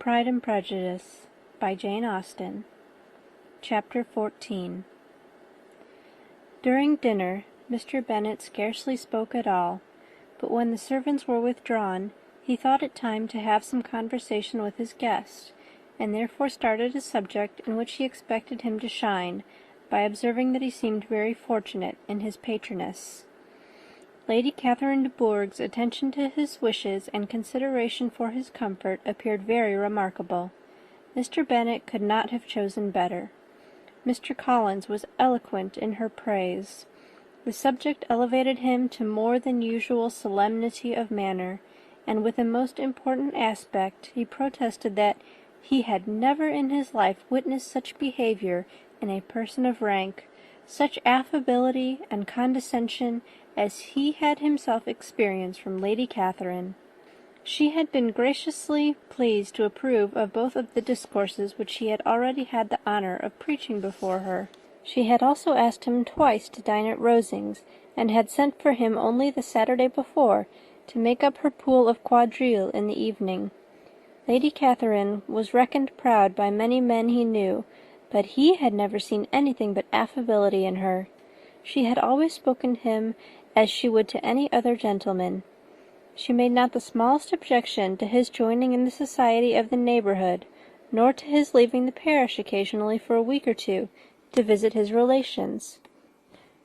Pride and Prejudice by Jane Austen. Chapter 14. During dinner, Mr. Bennet scarcely spoke at all, but when the servants were withdrawn, he thought it time to have some conversation with his guest, and therefore started a subject in which he expected him to shine, by observing that he seemed very fortunate in his patroness. Lady Catherine de Bourgh's attention to his wishes and consideration for his comfort appeared very remarkable. Mr. Bennet could not have chosen better. Mr. Collins was eloquent in her praise. The subject elevated him to more than usual solemnity of manner, and with a most important aspect he protested that he had never in his life witnessed such behaviour in a person of rank, such affability and condescension as he had himself experienced from Lady Catherine. She had been graciously pleased to approve of both of the discourses which he had already had the honour of preaching before her. She had also asked him twice to dine at Rosings, and had sent for him only the Saturday before, to make up her pool of quadrille in the evening. Lady Catherine was reckoned proud by many men he knew, but he had never seen anything but affability in her. She had always spoken to him as she would to any other gentleman. She made not the smallest objection to his joining in the society of the neighbourhood, nor to his leaving the parish occasionally for a week or two, to visit his relations.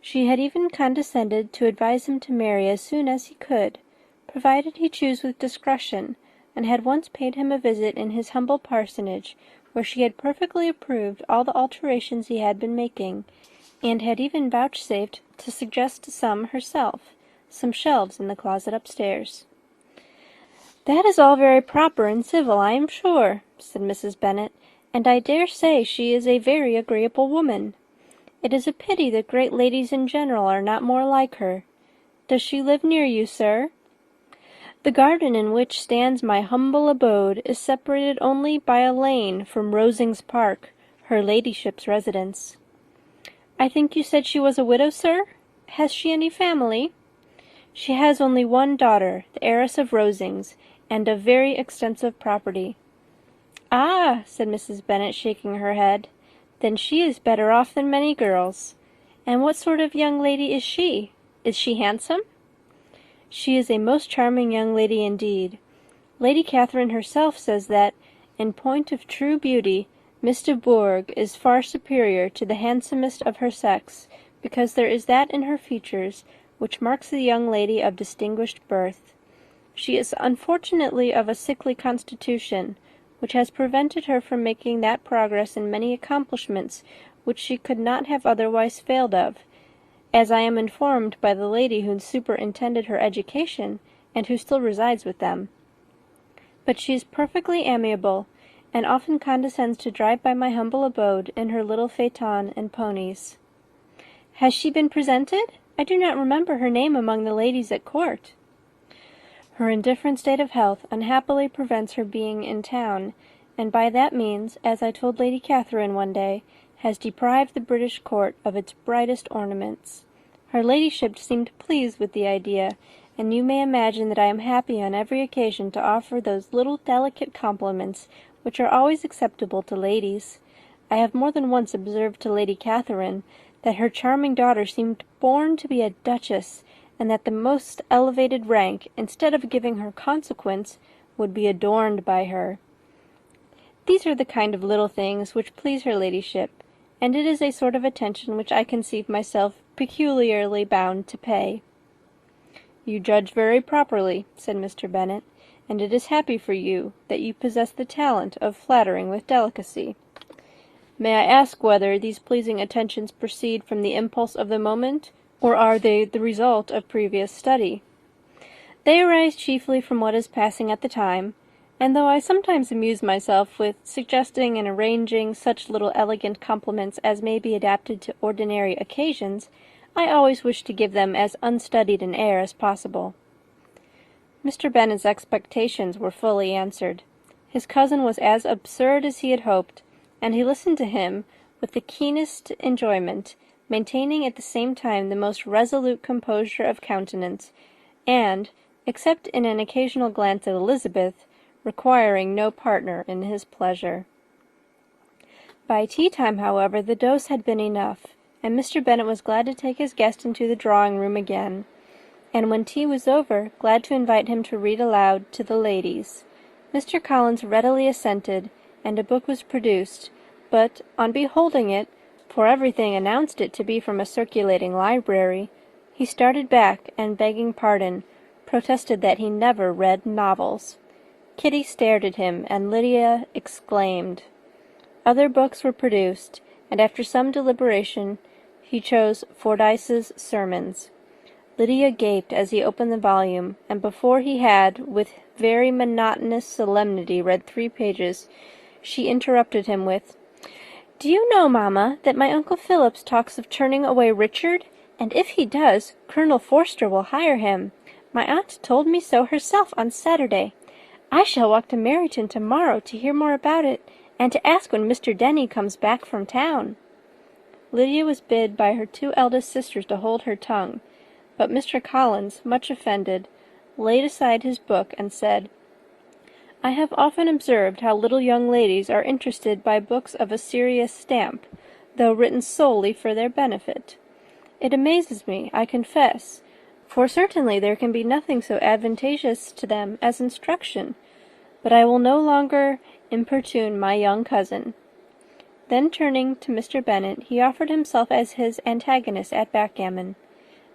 She had even condescended to advise him to marry as soon as he could, provided he chose with discretion, and had once paid him a visit in his humble parsonage, where she had perfectly approved all the alterations he had been making, and had even vouchsafed to suggest some herself, some shelves in the closet upstairs. "That is all very proper and civil, I am sure," said Mrs. Bennet, "and I dare say she is a very agreeable woman. It is a pity that great ladies in general are not more like her. Does she live near you, sir?" "The garden in which stands my humble abode is separated only by a lane from Rosings Park, her ladyship's residence." "I think you said she was a widow, sir? Has she any family?" "She has only one daughter, the heiress of Rosings, and of very extensive property." "Ah," said Mrs. Bennet, shaking her head, "then she is better off than many girls. And what sort of young lady is she? Is she handsome?" "She is a most charming young lady indeed. Lady Catherine herself says that, in point of true beauty, Miss de Bourgh is far superior to the handsomest of her sex, because there is that in her features which marks the young lady of distinguished birth. She is unfortunately of a sickly constitution, which has prevented her from making that progress in many accomplishments which she could not have otherwise failed of, as I am informed by the lady who superintended her education, and who still resides with them. But she is perfectly amiable, and often condescends to drive by my humble abode in her little phaeton and ponies." "Has she been presented? I do not remember her name among the ladies at court." "Her indifferent state of health unhappily prevents her being in town, and by that means, as I told Lady Catherine one day, has deprived the British court of its brightest ornaments. Her ladyship seemed pleased with the idea, and you may imagine that I am happy on every occasion to offer those little delicate compliments which are always acceptable to ladies. I have more than once observed to Lady Catherine that her charming daughter seemed born to be a duchess, and that the most elevated rank, instead of giving her consequence, would be adorned by her. These are the kind of little things which please her ladyship, and it is a sort of attention which I conceive myself peculiarly bound to pay." "You judge very properly," said Mr. Bennet, "and it is happy for you that you possess the talent of flattering with delicacy. May I ask whether these pleasing attentions proceed from the impulse of the moment, or are they the result of previous study?" "They arise chiefly from what is passing at the time, and though I sometimes amuse myself with suggesting and arranging such little elegant compliments as may be adapted to ordinary occasions, I always wish to give them as unstudied an air as possible." Mr. Bennet's expectations were fully answered. His cousin was as absurd as he had hoped, and he listened to him with the keenest enjoyment, maintaining at the same time the most resolute composure of countenance, and, except in an occasional glance at Elizabeth, requiring no partner in his pleasure. By tea-time, however, the dose had been enough, and Mr. Bennet was glad to take his guest into the drawing-room again, and when tea was over, glad to invite him to read aloud to the ladies. Mr. Collins readily assented, and a book was produced, but, on beholding it, for everything announced it to be from a circulating library, he started back, and, begging pardon, protested that he never read novels. Kitty stared at him, and Lydia exclaimed. Other books were produced, and after some deliberation he chose Fordyce's Sermons. Lydia gaped as he opened the volume, and before he had, with very monotonous solemnity, read 3 pages, she interrupted him with, "Do you know, mamma, that my Uncle Phillips talks of turning away Richard, and if he does, Colonel Forster will hire him. My aunt told me so herself on Saturday. I shall walk to Meryton tomorrow to hear more about it, and to ask when Mr. Denny comes back from town." Lydia was bid by her 2 eldest sisters to hold her tongue, but Mr. Collins, much offended, laid aside his book and said, "I have often observed how little young ladies are interested by books of a serious stamp, though written solely for their benefit. It amazes me, I confess, for certainly there can be nothing so advantageous to them as instruction, but I will no longer importune my young cousin." Then turning to Mr. Bennet, he offered himself as his antagonist at backgammon.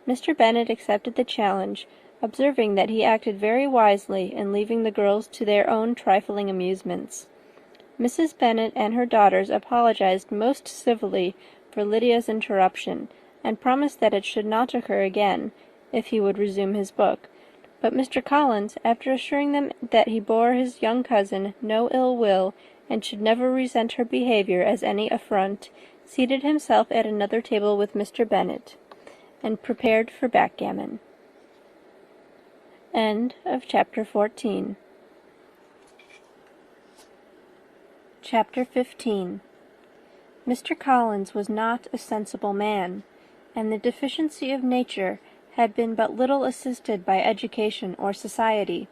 Mr. Bennet accepted the challenge, observing that he acted very wisely in leaving the girls to their own trifling amusements. Mrs. Bennet and her daughters apologized most civilly for Lydia's interruption, and promised that it should not occur again, if he would resume his book. But Mr. Collins, after assuring them that he bore his young cousin no ill will, and should never resent her behaviour as any affront, seated himself at another table with Mr. Bennet, and prepared for backgammon. End of Chapter 14. Chapter 15. Mr. Collins was not a sensible man, and the deficiency of nature had been but little assisted by education or society,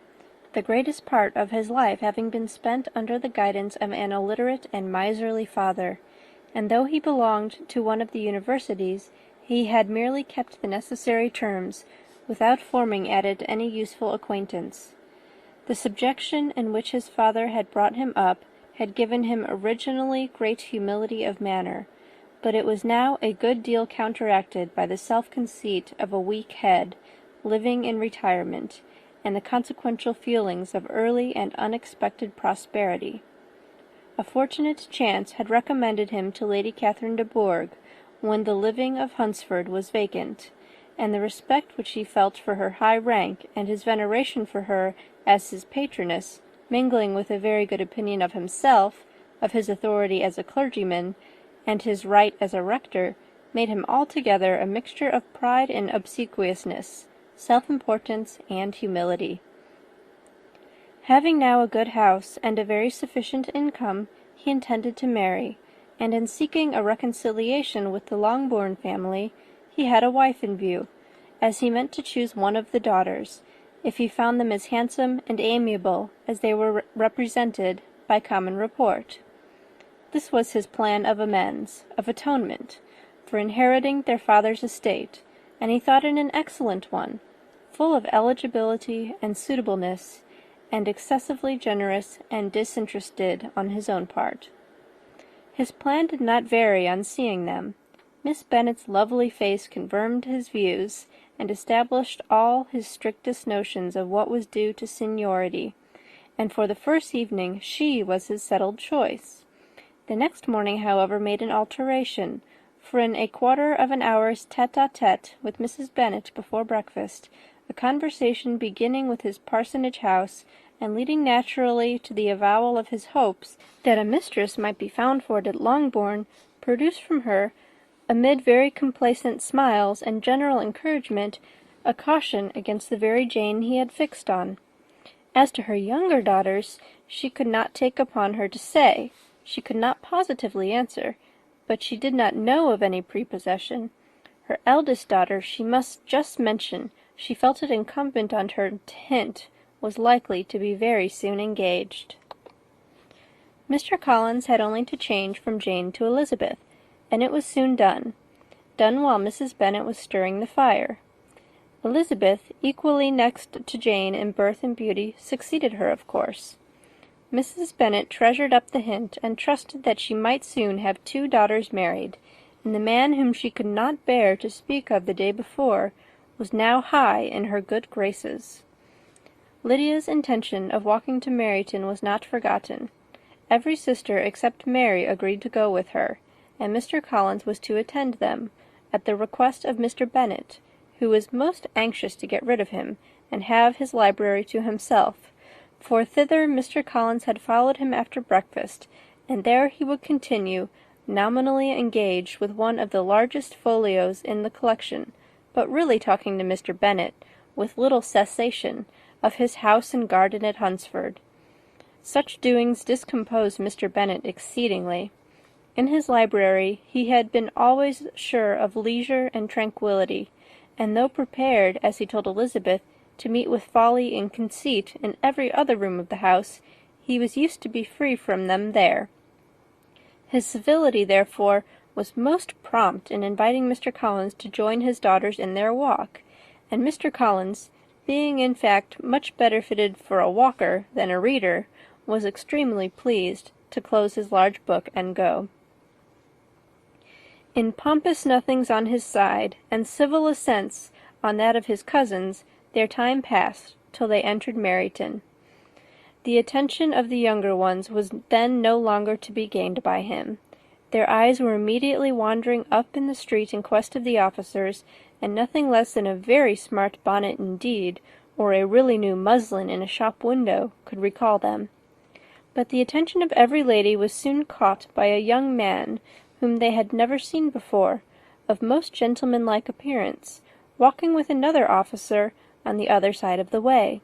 the greatest part of his life having been spent under the guidance of an illiterate and miserly father, and though he belonged to one of the universities, he had merely kept the necessary terms, without forming at it any useful acquaintance. The subjection in which his father had brought him up had given him originally great humility of manner, but it was now a good deal counteracted by the self-conceit of a weak head, living in retirement, and the consequential feelings of early and unexpected prosperity. A fortunate chance had recommended him to Lady Catherine de Bourgh, when the living of Hunsford was vacant, and the respect which he felt for her high rank, and his veneration for her as his patroness, mingling with a very good opinion of himself, of his authority as a clergyman, and his right as a rector, made him altogether a mixture of pride and obsequiousness, self-importance and humility. Having now a good house and a very sufficient income, he intended to marry, and in seeking a reconciliation with the Longbourn family, he had a wife in view, as he meant to choose one of the daughters, if he found them as handsome and amiable as they were represented by common report. This was his plan of amends, of atonement, for inheriting their father's estate, and he thought it an excellent one, full of eligibility and suitableness, and excessively generous and disinterested on his own part. His plan did not vary on seeing them. Miss Bennet's lovely face confirmed his views, and established all his strictest notions of what was due to seniority, and for the first evening she was his settled choice. The next morning, however, made an alteration, for in a quarter of an hour's tete-a-tete with Mrs. Bennet before breakfast, a conversation beginning with his parsonage house, and leading naturally to the avowal of his hopes that a mistress might be found for it at Longbourn, produced from her, amid very complacent smiles and general encouragement, a caution against the very Jane he had fixed on. As to her younger daughters, she could not take upon her to say, she could not positively answer, but she did not know of any prepossession. Her eldest daughter she must just mention, she felt it incumbent on her to hint, was likely to be very soon engaged. Mr. Collins had only to change from Jane to Elizabeth, and it was soon done while Mrs. Bennet was stirring the fire. Elizabeth, equally next to Jane in birth and beauty, succeeded her, of course. Mrs. Bennet treasured up the hint, and trusted that she might soon have 2 daughters married, and the man whom she could not bear to speak of the day before was now high in her good graces. Lydia's intention of walking to Meryton was not forgotten. Every sister except Mary agreed to go with her, and Mr. Collins was to attend them, at the request of Mr. Bennet, who was most anxious to get rid of him, and have his library to himself, for thither Mr. Collins had followed him after breakfast, and there he would continue, nominally engaged with one of the largest folios in the collection, but really talking to Mr. Bennet, with little cessation, of his house and garden at Hunsford. Such doings discomposed Mr. Bennet exceedingly. In his library he had been always sure of leisure and tranquillity, and though prepared, as he told Elizabeth, to meet with folly and conceit in every other room of the house, he was used to be free from them there. His civility, therefore, was most prompt in inviting Mr. Collins to join his daughters in their walk, and Mr. Collins, being in fact much better fitted for a walker than a reader, was extremely pleased to close his large book and go. In pompous nothings on his side, and civil assents on that of his cousins, their time passed till they entered Meryton. The attention of the younger ones was then no longer to be gained by him. Their eyes were immediately wandering up in the street in quest of the officers, and nothing less than a very smart bonnet indeed, or a really new muslin in a shop window, could recall them. But the attention of every lady was soon caught by a young man, whom they had never seen before, of most gentlemanlike appearance, walking with another officer on the other side of the way.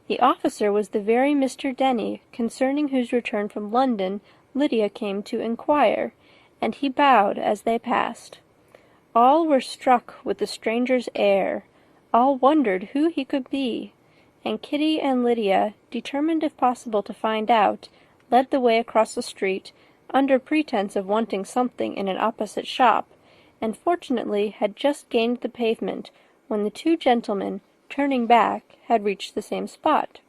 The officer was the very Mr. Denny, concerning whose return from London Lydia came to inquire, and he bowed as they passed. All were struck with the stranger's air, all wondered who he could be, and Kitty and Lydia, determined if possible to find out, led the way across the street, under pretence of wanting something in an opposite shop, and fortunately had just gained the pavement, when the 2 gentlemen, turning back, had reached the same spot.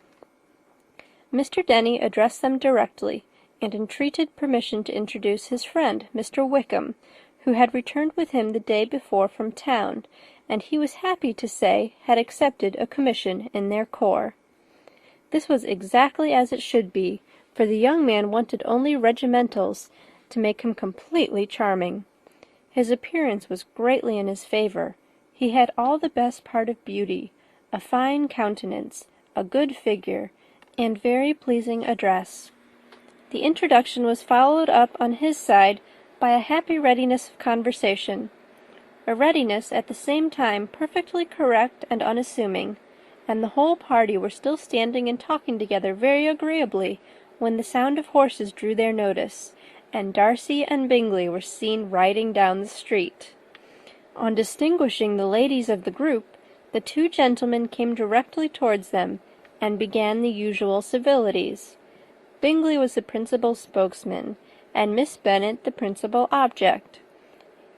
Mr. Denny addressed them directly, and entreated permission to introduce his friend, Mr. Wickham, who had returned with him the day before from town, and he was happy to say had accepted a commission in their corps. This was exactly as it should be, for the young man wanted only regimentals to make him completely charming. His appearance was greatly in his favour. He had all the best part of beauty, a fine countenance, a good figure, and very pleasing address. The introduction was followed up on his side by a happy readiness of conversation, a readiness at the same time perfectly correct and unassuming, and the whole party were still standing and talking together very agreeably, when the sound of horses drew their notice, and Darcy and Bingley were seen riding down the street. On distinguishing the ladies of the group, the 2 gentlemen came directly towards them, and began the usual civilities. Bingley was the principal spokesman, and Miss Bennet the principal object.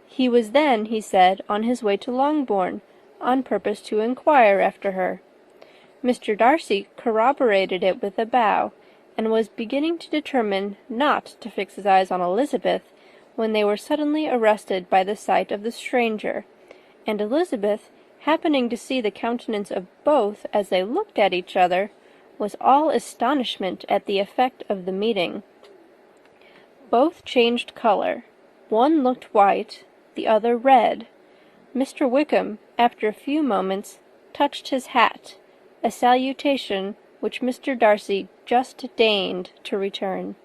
He was then, he said, on his way to Longbourn, on purpose to inquire after her. Mr. Darcy corroborated it with a bow, and was beginning to determine not to fix his eyes on Elizabeth, when they were suddenly arrested by the sight of the stranger, and Elizabeth, happening to see the countenance of both as they looked at each other, was all astonishment at the effect of the meeting. Both changed colour. One looked white, the other red. Mr. Wickham, after a few moments, touched his hat, a salutation which Mr. Darcy just deigned to return.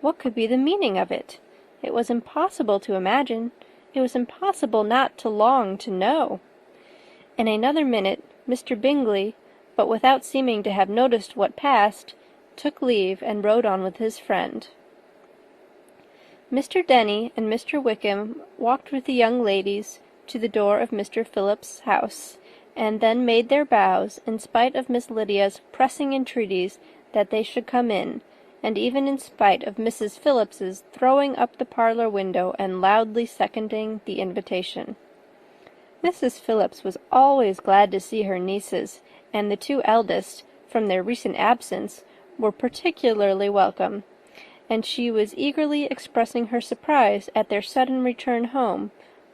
What could be the meaning of it? It was impossible to imagine. It was impossible not to long to know. In another minute, Mr. Bingley, but without seeming to have noticed what passed, took leave and rode on with his friend. Mr. Denny and Mr. Wickham walked with the young ladies to the door of Mr. Phillips's house, and then made their bows, in spite of Miss Lydia's pressing entreaties that they should come in, and even in spite of Mrs. Phillips's throwing up the parlour window and loudly seconding the invitation. Mrs. Phillips was always glad to see her nieces, and the two eldest, from their recent absence, were particularly welcome, and she was eagerly expressing her surprise at their sudden return home,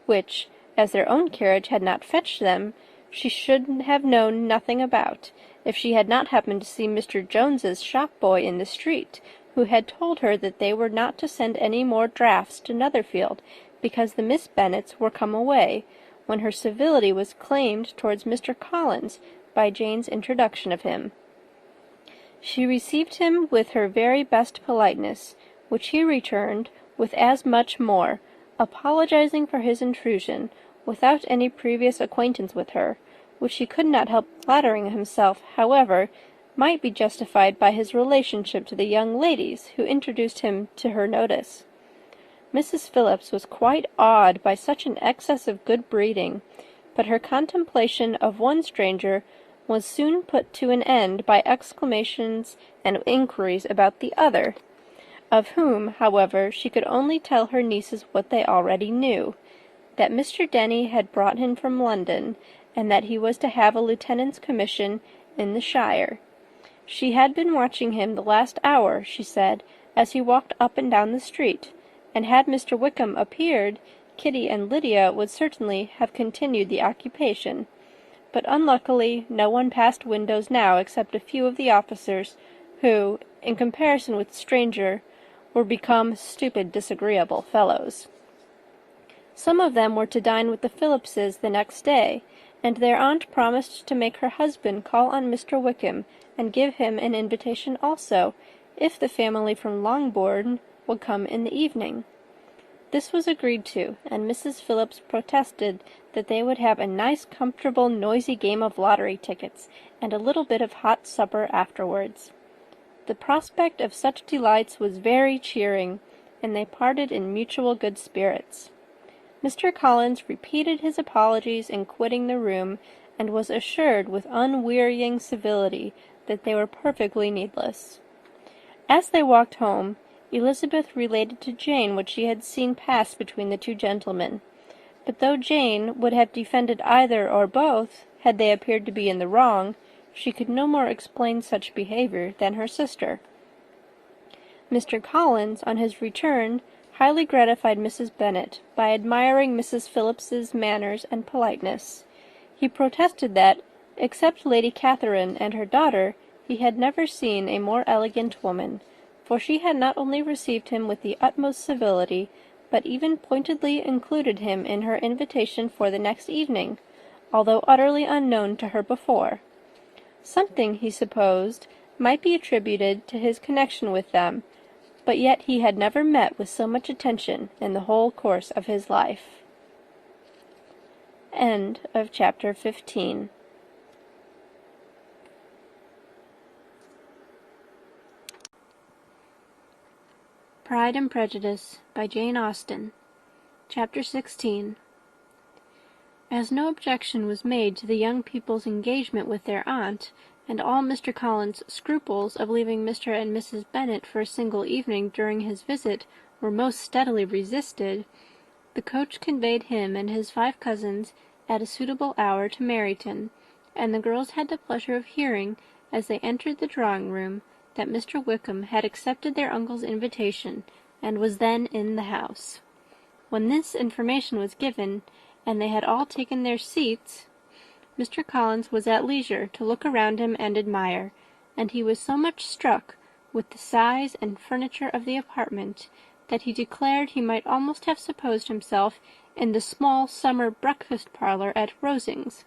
which, as their own carriage had not fetched them, she should have known nothing about, if she had not happened to see Mr. Jones's shop-boy in the street, who had told her that they were not to send any more drafts to Netherfield, because the Miss Bennets were come away, when her civility was claimed towards Mr. Collins by Jane's introduction of him. She received him with her very best politeness, which he returned with as much more, apologizing for his intrusion, without any previous acquaintance with her, which he could not help flattering himself, however, might be justified by his relationship to the young ladies who introduced him to her notice. Mrs. Phillips was quite awed by such an excess of good breeding, but her contemplation of one stranger was soon put to an end by exclamations and inquiries about the other, of whom, however, she could only tell her nieces what they already knew, that Mr. Denny had brought him from London, and that he was to have a lieutenant's commission in the shire. She had been watching him the last hour, she said, as he walked up and down the street, and had Mr. Wickham appeared, Kitty and Lydia would certainly have continued the occupation. But unluckily no one passed windows now except a few of the officers, who, in comparison with the stranger, were become stupid, disagreeable fellows. Some of them were to dine with the Phillipses the next day, and their aunt promised to make her husband call on Mr. Wickham and give him an invitation also, if the family from Longbourn would come in the evening. This was agreed to, and Mrs. Phillips protested that they would have a nice, comfortable, noisy game of lottery tickets, and a little bit of hot supper afterwards. The prospect of such delights was very cheering, and they parted in mutual good spirits. Mr. Collins repeated his apologies in quitting the room, and was assured with unwearying civility that they were perfectly needless. As they walked home, Elizabeth related to Jane what she had seen pass between the two gentlemen, but though Jane would have defended either or both, had they appeared to be in the wrong, she could no more explain such behaviour than her sister. Mr. Collins, on his return, highly gratified Mrs. Bennet by admiring Mrs. Phillips's manners and politeness. He protested that, except Lady Catherine and her daughter, he had never seen a more elegant woman, for she had not only received him with the utmost civility, but even pointedly included him in her invitation for the next evening, although utterly unknown to her before. Something, he supposed, might be attributed to his connection with them, but yet he had never met with so much attention in the whole course of his life. End of chapter 15. Pride and Prejudice by Jane Austen. Chapter 16. As no objection was made to the young people's engagement with their aunt, and all Mr. Collins' scruples of leaving Mr. and Mrs. Bennet for a single evening during his visit were most steadily resisted, the coach conveyed him and his 5 cousins at a suitable hour to Meryton, and the girls had the pleasure of hearing, as they entered the drawing-room, that Mr. Wickham had accepted their uncle's invitation, and was then in the house. When this information was given, and they had all taken their seats, Mr. Collins was at leisure to look around him and admire, and he was so much struck with the size and furniture of the apartment, that he declared he might almost have supposed himself in the small summer breakfast-parlour at Rosings,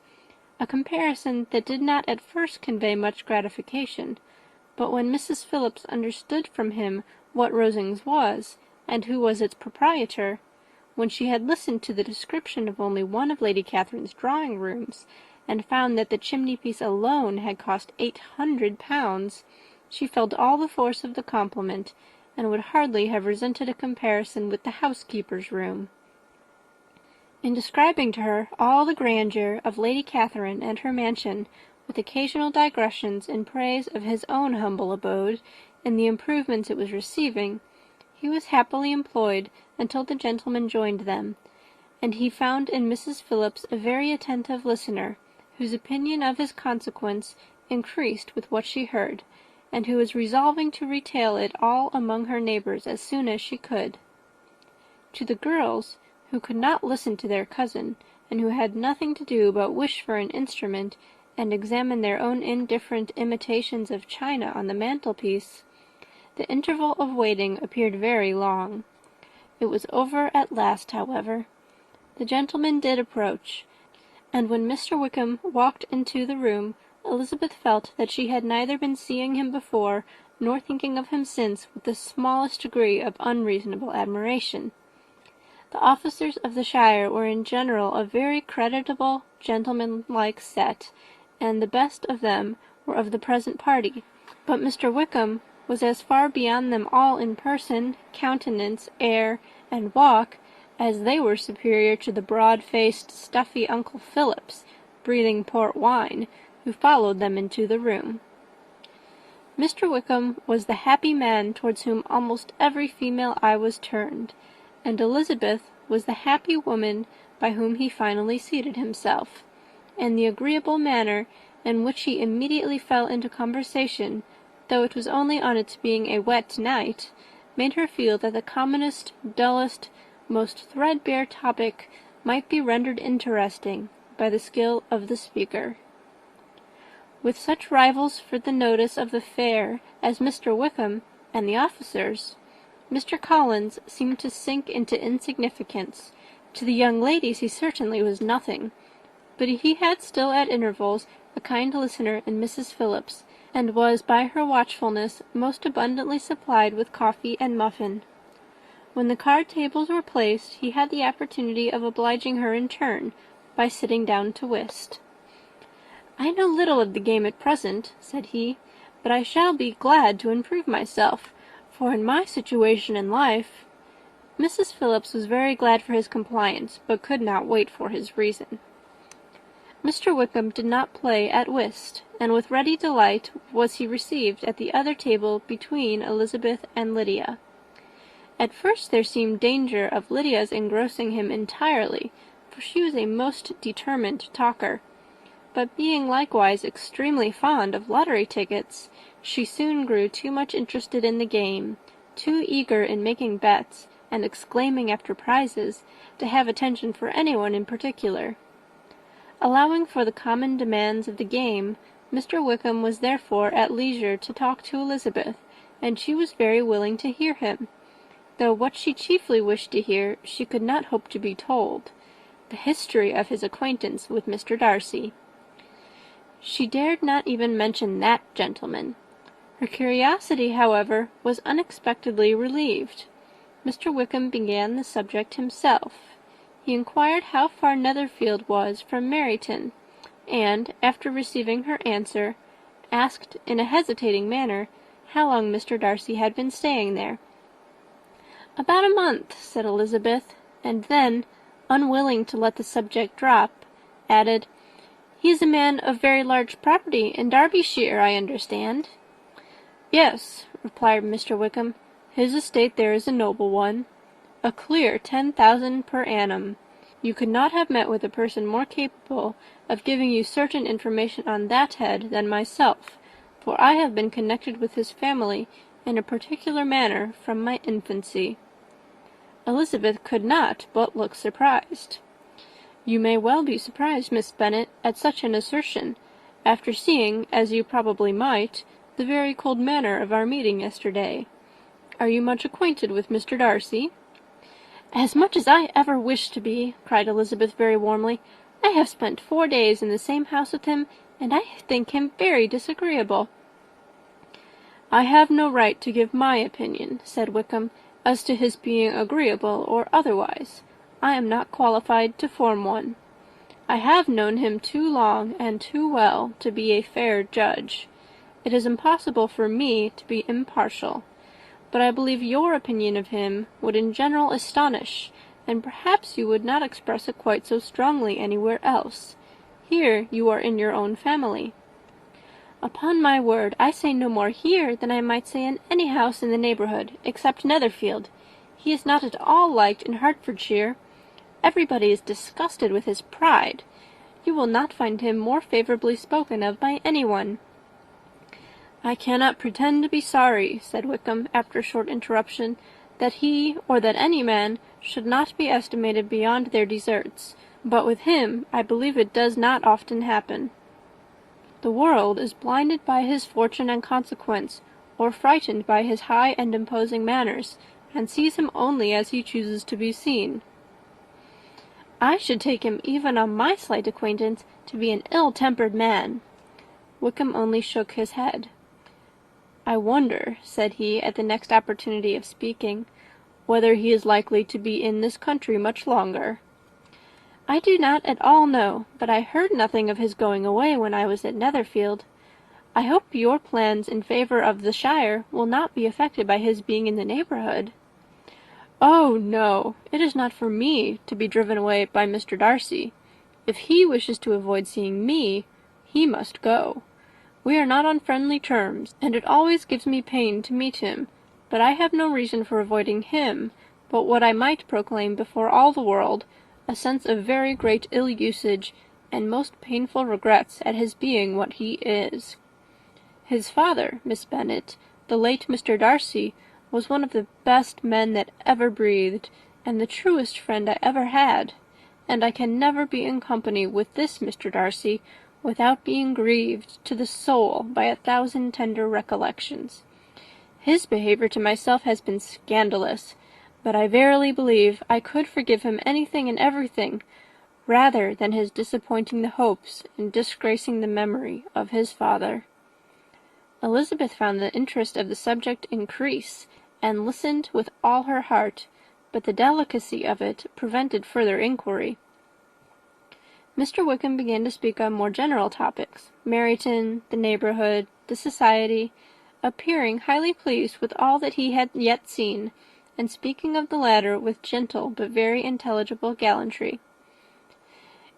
a comparison that did not at first convey much gratification, but when Mrs. Phillips understood from him what Rosings was, and who was its proprietor, when she had listened to the description of only one of Lady Catherine's drawing-rooms, and found that the chimney-piece alone had cost £800, she felt all the force of the compliment, and would hardly have resented a comparison with the housekeeper's room. In describing to her all the grandeur of Lady Catherine and her mansion, with occasional digressions in praise of his own humble abode and the improvements it was receiving, he was happily employed until the gentlemen joined them, and he found in Mrs. Phillips a very attentive listener, whose opinion of his consequence increased with what she heard, and who was resolving to retail it all among her neighbours as soon as she could. To the girls, who could not listen to their cousin, and who had nothing to do but wish for an instrument and examine their own indifferent imitations of china on the mantelpiece, the interval of waiting appeared very long. It was over at last, however. The gentlemen did approach, and when Mr. Wickham walked into the room, Elizabeth felt that she had neither been seeing him before nor thinking of him since with the smallest degree of unreasonable admiration. The officers of the shire were in general a very creditable, gentlemanlike set, and the best of them were of the present party, but Mr. Wickham was as far beyond them all in person, countenance, air, and walk, as they were superior to the broad-faced, stuffy Uncle Phillips, breathing port wine, who followed them into the room. Mr. Wickham was the happy man towards whom almost every female eye was turned, and Elizabeth was the happy woman by whom he finally seated himself, and the agreeable manner in which he immediately fell into conversation, though it was only on its being a wet night, made her feel that the commonest, dullest, most threadbare topic might be rendered interesting by the skill of the speaker. With such rivals for the notice of the fair as Mr. Wickham and the officers, Mr. Collins seemed to sink into insignificance. To the young ladies he certainly was nothing, but he had still at intervals a kind listener in Mrs. Phillips, and was by her watchfulness most abundantly supplied with coffee and muffin. When the card tables were placed, he had the opportunity of obliging her in turn, by sitting down to whist. "I know little of the game at present," said he, "but I shall be glad to improve myself, for in my situation in life—" Mrs. Phillips was very glad for his compliance, but could not wait for his reason. Mr. Wickham did not play at whist, and with ready delight was he received at the other table between Elizabeth and Lydia. At first there seemed danger of Lydia's engrossing him entirely, for she was a most determined talker, but being likewise extremely fond of lottery tickets, she soon grew too much interested in the game, too eager in making bets and exclaiming after prizes, to have attention for anyone in particular. Allowing for the common demands of the game, Mr. Wickham was therefore at leisure to talk to Elizabeth, and she was very willing to hear him, though what she chiefly wished to hear she could not hope to be told, the history of his acquaintance with Mr. Darcy. She dared not even mention that gentleman. Her curiosity, however, was unexpectedly relieved. Mr. Wickham began the subject himself. He inquired how far Netherfield was from Meryton, and, after receiving her answer, asked in a hesitating manner how long Mr. Darcy had been staying there. "About a month," said Elizabeth, and then, unwilling to let the subject drop, added, "He is a man of very large property in Derbyshire, I understand." "Yes," replied Mr. Wickham, "his estate there is a noble one. A clear 10,000 per annum. You could not have met with a person more capable of giving you certain information on that head than myself, for I have been connected with his family in a particular manner from my infancy." Elizabeth could not but look surprised. "You may well be surprised, Miss Bennet, at such an assertion, after seeing, as you probably might, the very cold manner of our meeting yesterday. Are you much acquainted with Mr. Darcy?" "As much as I ever wish to be," cried Elizabeth very warmly. "I have spent 4 days in the same house with him, and I think him very disagreeable." "I have no right to give my opinion," said Wickham, "as to his being agreeable or otherwise. I am not qualified to form one. I have known him too long and too well to be a fair judge. It is impossible for me to be impartial. But I believe your opinion of him would in general astonish, and perhaps you would not express it quite so strongly anywhere else. Here you are in your own family." "Upon my word, I say no more here than I might say in any house in the neighbourhood, except Netherfield. He is not at all liked in Hertfordshire. Everybody is disgusted with his pride. You will not find him more favourably spoken of by any one." "I cannot pretend to be sorry," said Wickham, after a short interruption, "that he, or that any man, should not be estimated beyond their deserts, but with him I believe it does not often happen. The world is blinded by his fortune and consequence, or frightened by his high and imposing manners, and sees him only as he chooses to be seen." "I should take him, even on my slight acquaintance, to be an ill-tempered man." Wickham only shook his head. "I wonder," said he, at the next opportunity of speaking, "whether he is likely to be in this country much longer." "I do not at all know, but I heard nothing of his going away when I was at Netherfield. I hope your plans in favour of the shire will not be affected by his being in the neighbourhood." "Oh, no, it is not for me to be driven away by Mr. Darcy. If he wishes to avoid seeing me, he must go. We are not on friendly terms, and it always gives me pain to meet him, but I have no reason for avoiding him, but what I might proclaim before all the world, a sense of very great ill-usage, and most painful regrets at his being what he is. His father, Miss Bennet, the late Mr. Darcy, was one of the best men that ever breathed, and the truest friend I ever had, and I can never be in company with this Mr. Darcy without being grieved to the soul by 1,000 tender recollections. His behaviour to myself has been scandalous, but I verily believe I could forgive him anything and everything, rather than his disappointing the hopes and disgracing the memory of his father." Elizabeth found the interest of the subject increase, and listened with all her heart, but the delicacy of it prevented further inquiry. Mr. Wickham began to speak on more general topics, Meryton, the neighbourhood, the society, appearing highly pleased with all that he had yet seen, and speaking of the latter with gentle but very intelligible gallantry.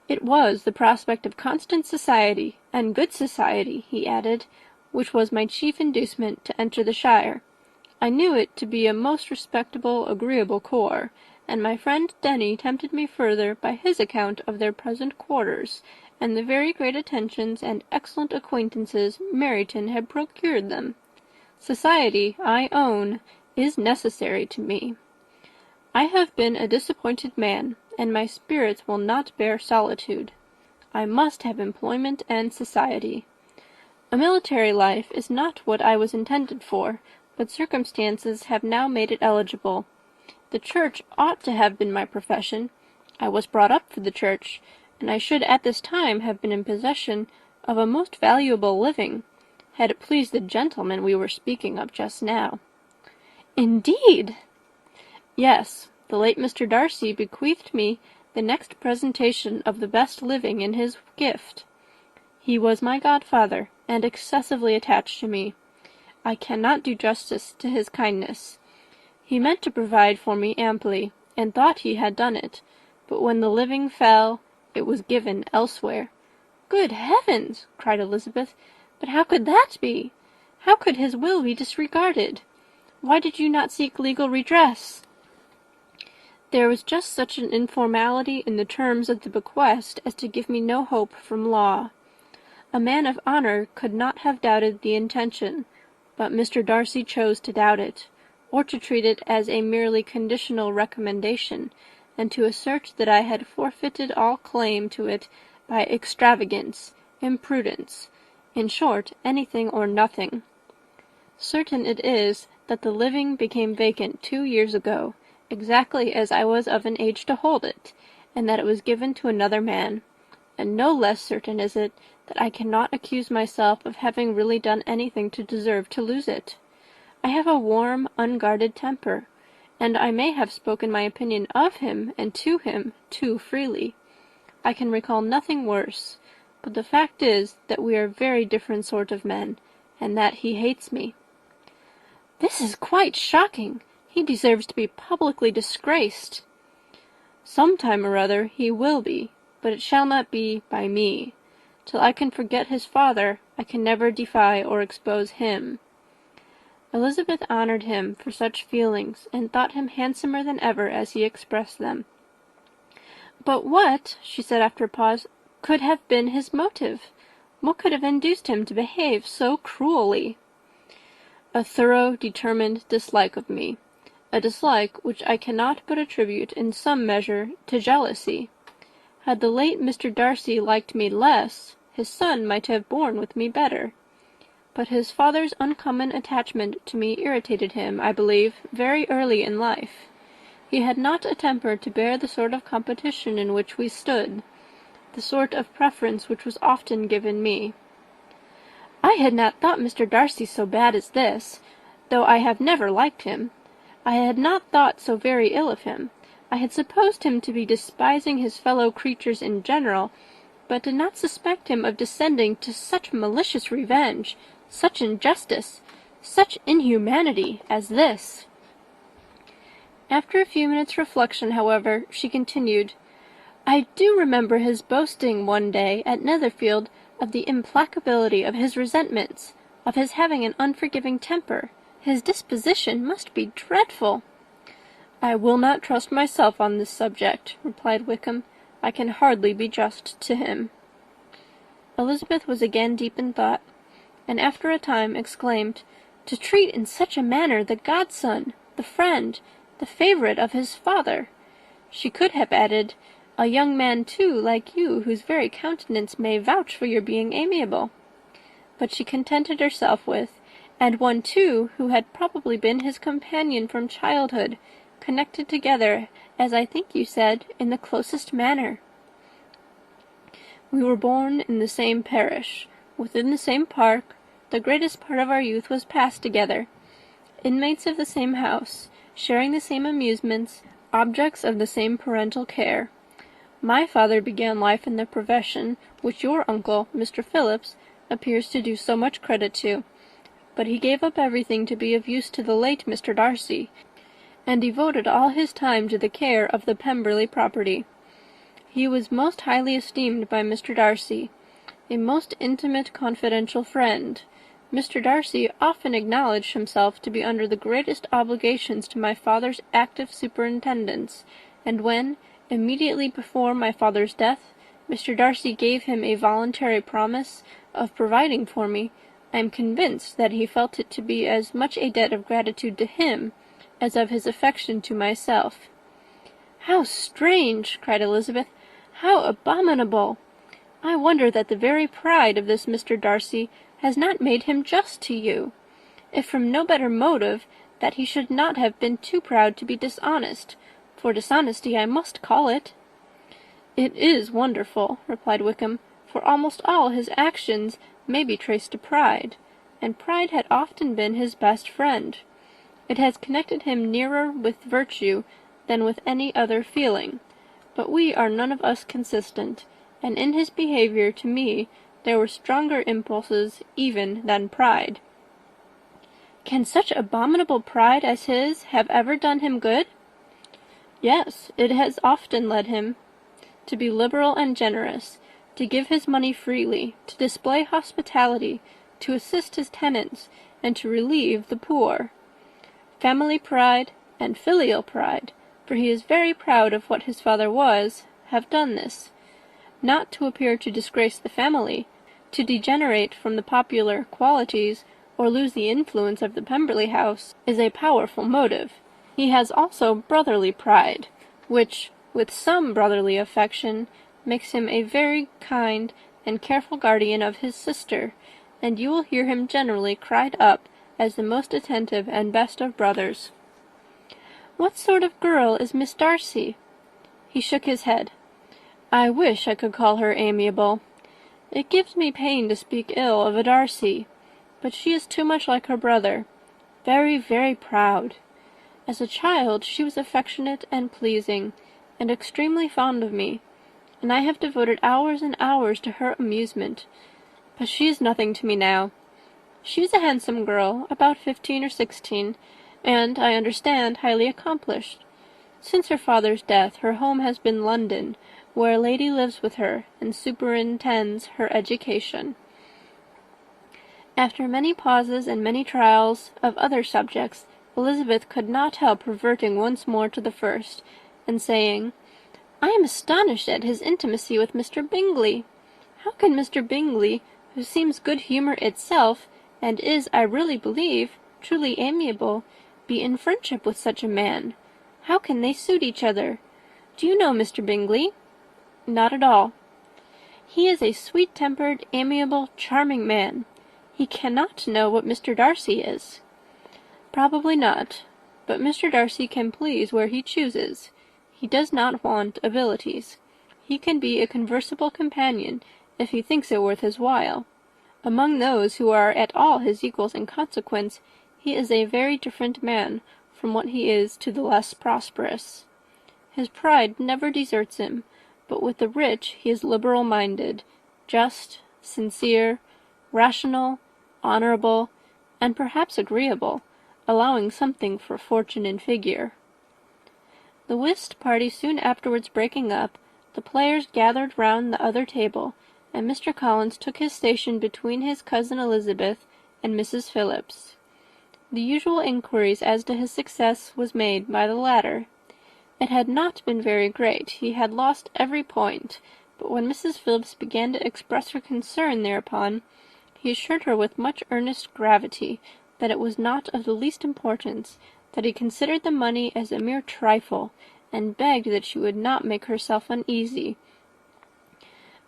"It was the prospect of constant society, and good society," he added, "which was my chief inducement to enter the shire. I knew it to be a most respectable, agreeable corps, and my friend Denny tempted me further by his account of their present quarters, and the very great attentions and excellent acquaintances Meryton had procured them. Society, I own, is necessary to me. I have been a disappointed man, and my spirits will not bear solitude. I must have employment and society. A military life is not what I was intended for, but circumstances have now made it eligible. The church ought to have been my profession. I was brought up for the church, and I should at this time have been in possession of a most valuable living, had it pleased the gentleman we were speaking of just now." "Indeed!" "Yes, the late Mr. Darcy bequeathed me the next presentation of the best living in his gift. He was my godfather, and excessively attached to me. I cannot do justice to his kindness. He meant to provide for me amply, and thought he had done it, but when the living fell, it was given elsewhere." "Good heavens!" cried Elizabeth. "But how could that be? How could his will be disregarded? Why did you not seek legal redress?" "There was just such an informality in the terms of the bequest as to give me no hope from law. A man of honour could not have doubted the intention, but Mr. Darcy chose to doubt it, or to treat it as a merely conditional recommendation, and to assert that I had forfeited all claim to it by extravagance, imprudence, in short, anything or nothing. Certain it is that the living became vacant 2 years ago, exactly as I was of an age to hold it, and that it was given to another man, and no less certain is it that I cannot accuse myself of having really done anything to deserve to lose it. I have a warm, unguarded temper, and I may have spoken my opinion of him and to him too freely. I can recall nothing worse, but the fact is that we are very different sort of men, and that he hates me." "This is quite shocking. He deserves to be publicly disgraced." Some time or other he will be, but it shall not be by me. Till I can forget his father, I can never defy or expose him." Elizabeth honoured him for such feelings, and thought him handsomer than ever as he expressed them. "But what," she said after a pause, "could have been his motive? What could have induced him to behave so cruelly?" "A thorough, determined dislike of me. A dislike which I cannot but attribute in some measure to jealousy. Had the late Mr. Darcy liked me less, his son might have borne with me better. But his father's uncommon attachment to me irritated him, I believe, very early in life. He had not a temper to bear the sort of competition in which we stood, the sort of preference which was often given me." "I had not thought Mr. Darcy so bad as this, though I have never liked him. I had not thought so very ill of him. I had supposed him to be despising his fellow creatures in general, but did not suspect him of descending to such malicious revenge, such injustice, such inhumanity as this." After a few minutes' reflection, however, she continued, "I do remember his boasting one day at Netherfield of the implacability of his resentments, of his having an unforgiving temper. His disposition must be dreadful." "I will not trust myself on this subject," replied Wickham. "I can hardly be just to him." Elizabeth was again deep in thought, and after a time exclaimed, "To treat in such a manner the godson, the friend, the favourite of his father!" She could have added, "A young man, too, like you, whose very countenance may vouch for your being amiable." But she contented herself with, "And one, too, who had probably been his companion from childhood, connected together, as I think you said, in the closest manner. We were born in the same parish, within the same park, the greatest part of our youth was passed together, inmates of the same house, sharing the same amusements, objects of the same parental care. My father began life in the profession which your uncle, Mr. Phillips, appears to do so much credit to, but he gave up everything to be of use to the late Mr. Darcy, and devoted all his time to the care of the Pemberley property. He was most highly esteemed by Mr. Darcy, a most intimate confidential friend. Mr. Darcy often acknowledged himself to be under the greatest obligations to my father's active superintendence, and when, immediately before my father's death, Mr. Darcy gave him a voluntary promise of providing for me, I am convinced that he felt it to be as much a debt of gratitude to him as of his affection to myself." "How strange!" cried Elizabeth. "How abominable! I wonder that the very pride of this Mr. Darcy has not made him just to you. If from no better motive, that he should not have been too proud to be dishonest, for dishonesty I must call it." "It is wonderful," replied Wickham, "for almost all his actions may be traced to pride, and pride had often been his best friend. It has connected him nearer with virtue than with any other feeling, but we are none of us consistent, and in his behaviour to me there were stronger impulses even than pride." "Can such abominable pride as his have ever done him good?" "Yes, it has often led him to be liberal and generous, to give his money freely, to display hospitality, to assist his tenants, and to relieve the poor. Family pride and filial pride, for he is very proud of what his father was, have done this. Not to appear to disgrace the family, to degenerate from the popular qualities, or lose the influence of the Pemberley house, is a powerful motive. He has also brotherly pride, which, with some brotherly affection, makes him a very kind and careful guardian of his sister, and you will hear him generally cried up as the most attentive and best of brothers." "What sort of girl is Miss Darcy?" He shook his head. "I wish I could call her amiable. It gives me pain to speak ill of a Darcy, but she is too much like her brother, very, very proud. As a child she was affectionate and pleasing, and extremely fond of me, and I have devoted hours and hours to her amusement, but she is nothing to me now. She is a handsome girl, about 15 or 16, and, I understand, highly accomplished. Since her father's death, her home has been London, where a lady lives with her, and superintends her education." After many pauses and many trials of other subjects, Elizabeth could not help reverting once more to the first, and saying, "I am astonished at his intimacy with Mr. Bingley. How can Mr. Bingley, who seems good humour itself, and is, I really believe, truly amiable, be in friendship with such a man? How can they suit each other? Do you know Mr. Bingley?" "Not at all." "He is a sweet-tempered, amiable, charming man. He cannot know what Mr. Darcy is." "Probably not. But Mr. Darcy can please where he chooses. He does not want abilities. He can be a conversable companion, if he thinks it worth his while. Among those who are at all his equals in consequence, he is a very different man from what he is to the less prosperous. His pride never deserts him, but with the rich he is liberal-minded, just, sincere, rational, honourable, and perhaps agreeable, allowing something for fortune and figure." The whist party soon afterwards breaking up, the players gathered round the other table, and Mr. Collins took his station between his cousin Elizabeth and Mrs. Phillips. The usual inquiries as to his success was made by the latter. It had not been very great. He had lost every point, but when Mrs. Phillips began to express her concern thereupon, he assured her with much earnest gravity that it was not of the least importance, that he considered the money as a mere trifle, and begged that she would not make herself uneasy.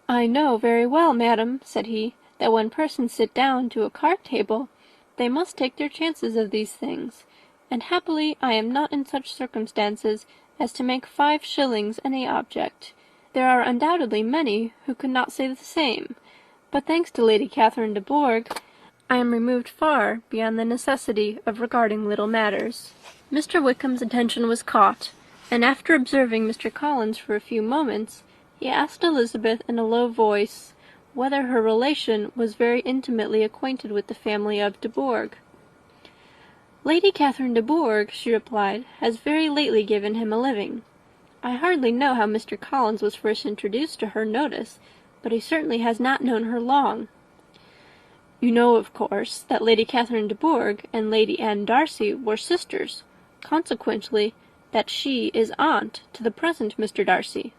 "I know very well, madam," said he, "that when persons sit down to a card-table, they must take their chances of these things, and happily I am not in such circumstances as to make 5 shillings any object. There are undoubtedly many who could not say the same, but thanks to Lady Catherine de Bourgh, I am removed far beyond the necessity of regarding little matters." Mr. Wickham's attention was caught, and after observing Mr. Collins for a few moments, he asked Elizabeth in a low voice whether her relation was very intimately acquainted with the family of de Bourgh. "Lady Catherine de Bourgh," she replied, "has very lately given him a living. I hardly know how Mr. Collins was first introduced to her notice, but he certainly has not known her long." "You know, of course, that Lady Catherine de Bourgh and Lady Anne Darcy were sisters, consequently that she is aunt to the present Mr. Darcy."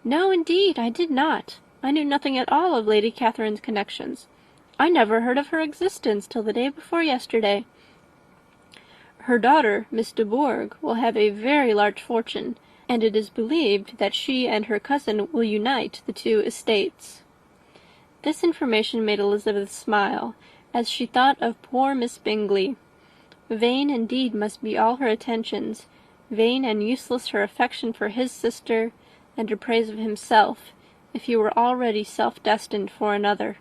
"No, indeed, I did not. I knew nothing at all of Lady Catherine's connections. I never heard of her existence till the day before yesterday. Her daughter, Miss de Bourgh, will have a very large fortune, and it is believed that she and her cousin will unite the 2 estates." This information made Elizabeth smile, as she thought of poor Miss Bingley. Vain indeed must be all her attentions, vain and useless her affection for his sister, and her praise of himself, if he were already self-destined for another.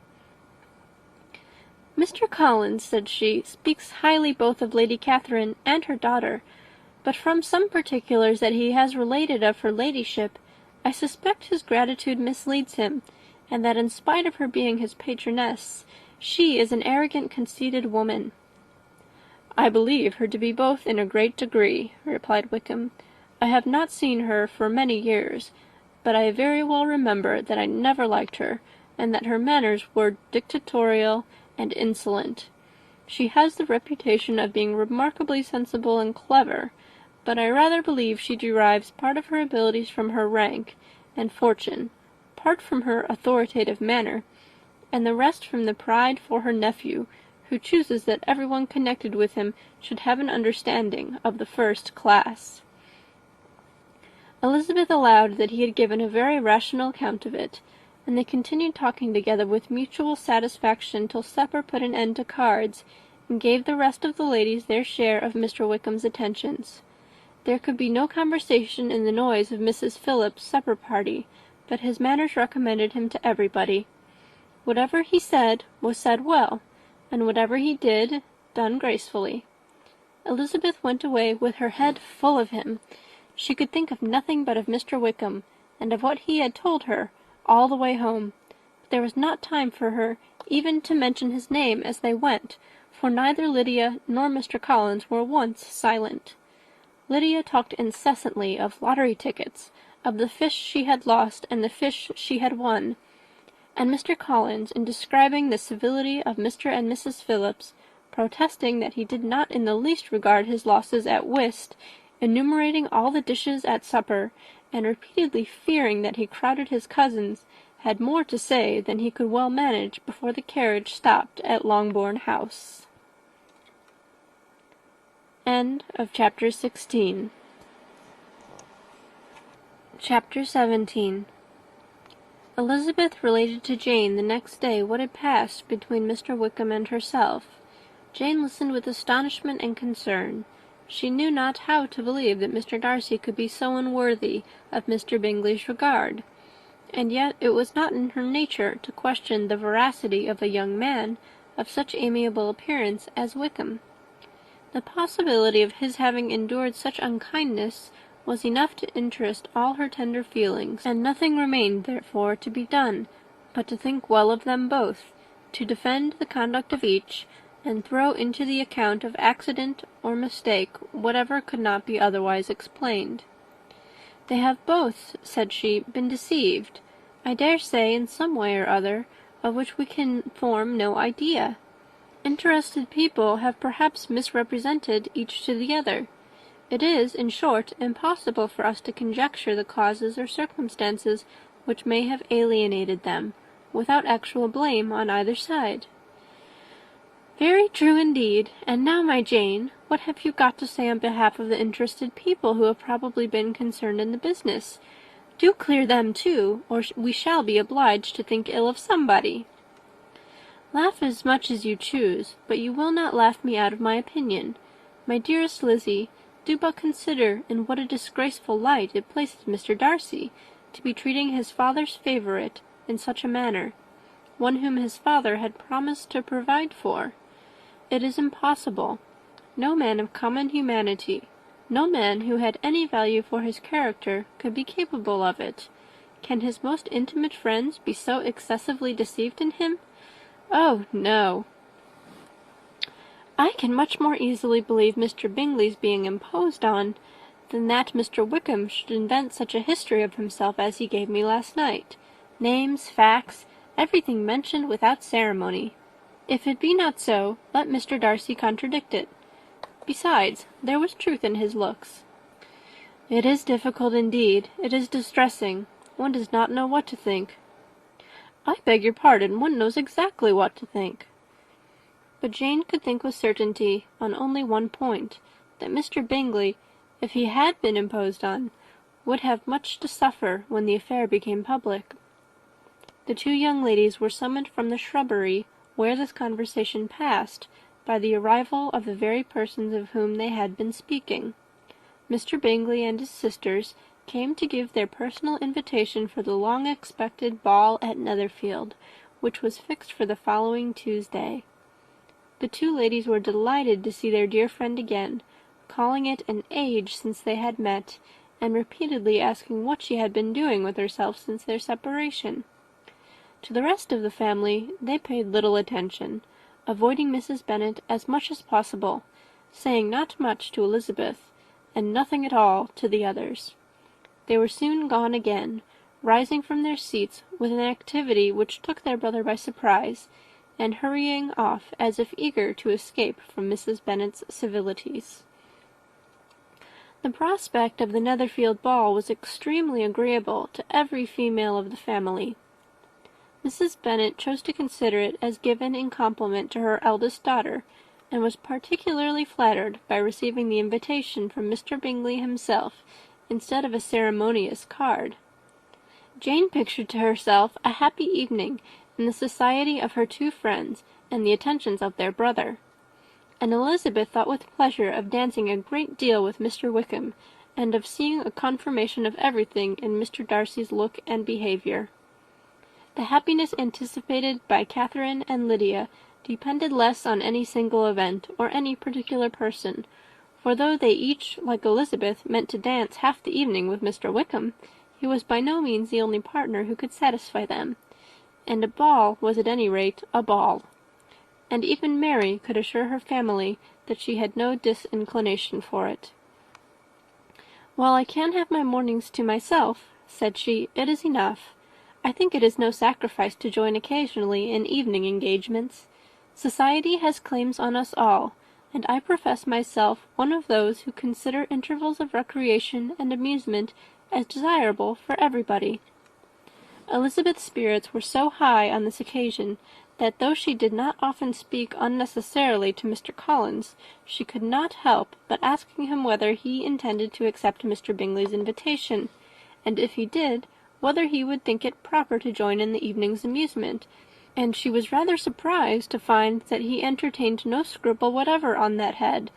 "Mr. Collins," said she, "speaks highly both of Lady Catherine and her daughter, but from some particulars that he has related of her ladyship, I suspect his gratitude misleads him, and that in spite of her being his patroness, she is an arrogant, conceited woman." "I believe her to be both in a great degree," replied Wickham. "I have not seen her for many years, but I very well remember that I never liked her, and that her manners were dictatorial and insolent. She has the reputation of being remarkably sensible and clever, but I rather believe she derives part of her abilities from her rank and fortune, part from her authoritative manner, and the rest from the pride for her nephew, who chooses that everyone connected with him should have an understanding of the first class." Elizabeth allowed that he had given a very rational account of it, and they continued talking together with mutual satisfaction till supper put an end to cards, and gave the rest of the ladies their share of Mr. Wickham's attentions. There could be no conversation in the noise of Mrs. Phillips's supper party, but his manners recommended him to everybody. Whatever he said was said well, and whatever he did, done gracefully. Elizabeth went away with her head full of him. She could think of nothing but of Mr. Wickham, and of what he had told her, all the way home. But there was not time for her even to mention his name as they went, for neither Lydia nor Mr. Collins were once silent. Lydia talked incessantly of lottery tickets, of the fish she had lost and the fish she had won, and Mr. Collins, in describing the civility of Mr. and Mrs. Phillips, protesting that he did not in the least regard his losses at whist, enumerating all the dishes at supper, and repeatedly fearing that he crowded his cousins, had more to say than he could well manage before the carriage stopped at Longbourn House. End of Chapter 16. Chapter 17. Elizabeth related to Jane the next day what had passed between Mr. Wickham and herself. Jane listened with astonishment and concern. She knew not how to believe that Mr. Darcy could be so unworthy of Mr. Bingley's regard, and yet it was not in her nature to question the veracity of a young man of such amiable appearance as Wickham. The possibility of his having endured such unkindness was enough to interest all her tender feelings, and nothing remained therefore to be done but to think well of them both, to defend the conduct of each, and throw into the account of accident or mistake whatever could not be otherwise explained. "They have both," said she, "been deceived, I dare say, in some way or other, of which we can form no idea. Interested people have perhaps misrepresented each to the other. It is, in short, impossible for us to conjecture the causes or circumstances which may have alienated them, without actual blame on either side." "Very true indeed. And now, my Jane, what have you got to say on behalf of the interested people who have probably been concerned in the business? Do clear them too, or we shall be obliged to think ill of somebody." "Laugh as much as you choose, but you will not laugh me out of my opinion. My dearest Lizzie, do but consider in what a disgraceful light it places Mr. Darcy, to be treating his father's favourite in such a manner, one whom his father had promised to provide for. It is impossible. No man of common humanity, no man who had any value for his character, could be capable of it. Can his most intimate friends be so excessively deceived in him? Oh, no! I can much more easily believe Mr. Bingley's being imposed on, than that Mr. Wickham should invent such a history of himself as he gave me last night. Names, facts, everything mentioned without ceremony. If it be not so, let Mr. Darcy contradict it. Besides, there was truth in his looks. It is difficult indeed. It is distressing. One does not know what to think." "I beg your pardon, one knows exactly what to think." But Jane could think with certainty on only one point, that Mr. Bingley, if he had been imposed on, would have much to suffer when the affair became public. The two young ladies were summoned from the shrubbery where this conversation passed by the arrival of the very persons of whom they had been speaking. Mr. Bingley and his sisters came to give their personal invitation for the long-expected ball at Netherfield, which was fixed for the following Tuesday. The two ladies were delighted to see their dear friend again, calling it an age since they had met, and repeatedly asking what she had been doing with herself since their separation. To the rest of the family they paid little attention, avoiding Mrs. Bennet as much as possible, saying not much to Elizabeth, and nothing at all to the others. They were soon gone again, rising from their seats with an activity which took their brother by surprise, and hurrying off as if eager to escape from Mrs. Bennet's civilities. The prospect of the Netherfield ball was extremely agreeable to every female of the family. Mrs. Bennet chose to consider it as given in compliment to her eldest daughter, and was particularly flattered by receiving the invitation from Mr. Bingley himself, instead of a ceremonious card. Jane pictured to herself a happy evening in the society of her two friends and the attentions of their brother, and Elizabeth thought with pleasure of dancing a great deal with Mr. Wickham, and of seeing a confirmation of everything in Mr. Darcy's look and behaviour. The happiness anticipated by Catherine and Lydia depended less on any single event or any particular person, for though they each, like Elizabeth, meant to dance half the evening with Mr. Wickham, he was by no means the only partner who could satisfy them, and a ball was at any rate a ball, and even Mary could assure her family that she had no disinclination for it. "While I can have my mornings to myself," said she, "it is enough. I think it is no sacrifice to join occasionally in evening engagements. Society has claims on us all, and I profess myself one of those who consider intervals of recreation and amusement as desirable for everybody." Elizabeth's spirits were so high on this occasion that though she did not often speak unnecessarily to Mr. Collins, she could not help but asking him whether he intended to accept Mr. Bingley's invitation, and if he did, whether he would think it proper to join in the evening's amusement, and she was rather surprised to find that he entertained no scruple whatever on that head,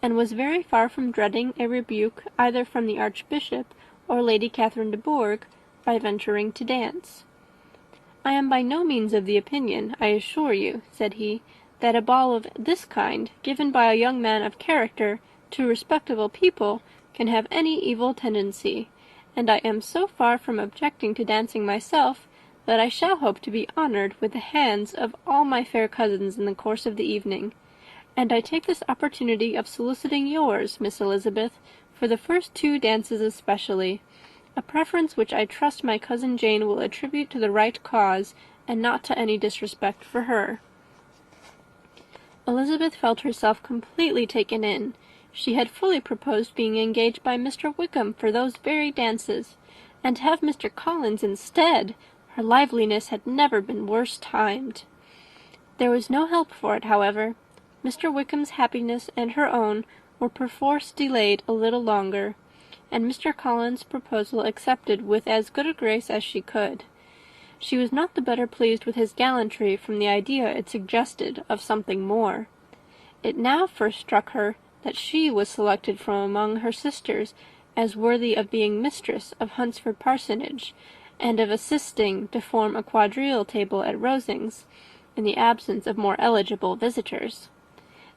and was very far from dreading a rebuke either from the Archbishop or Lady Catherine de Bourgh by venturing to dance. "I am by no means of the opinion, I assure you," said he, "that a ball of this kind, given by a young man of character to respectable people, can have any evil tendency, and I am so far from objecting to dancing myself, that I shall hope to be honoured with the hands of all my fair cousins in the course of the evening; and I take this opportunity of soliciting yours, Miss Elizabeth, for the first 2 dances especially, a preference which I trust my cousin Jane will attribute to the right cause, and not to any disrespect for her." Elizabeth felt herself completely taken in. She had fully proposed being engaged by Mr. Wickham for those very dances, and to have Mr. Collins instead, her liveliness had never been worse timed. There was no help for it, however. Mr. Wickham's happiness and her own were perforce delayed a little longer, and Mr. Collins' proposal accepted with as good a grace as she could. She was not the better pleased with his gallantry from the idea it suggested of something more. It now first struck her that she was selected from among her sisters as worthy of being mistress of Hunsford Parsonage, and of assisting to form a quadrille table at Rosings, in the absence of more eligible visitors.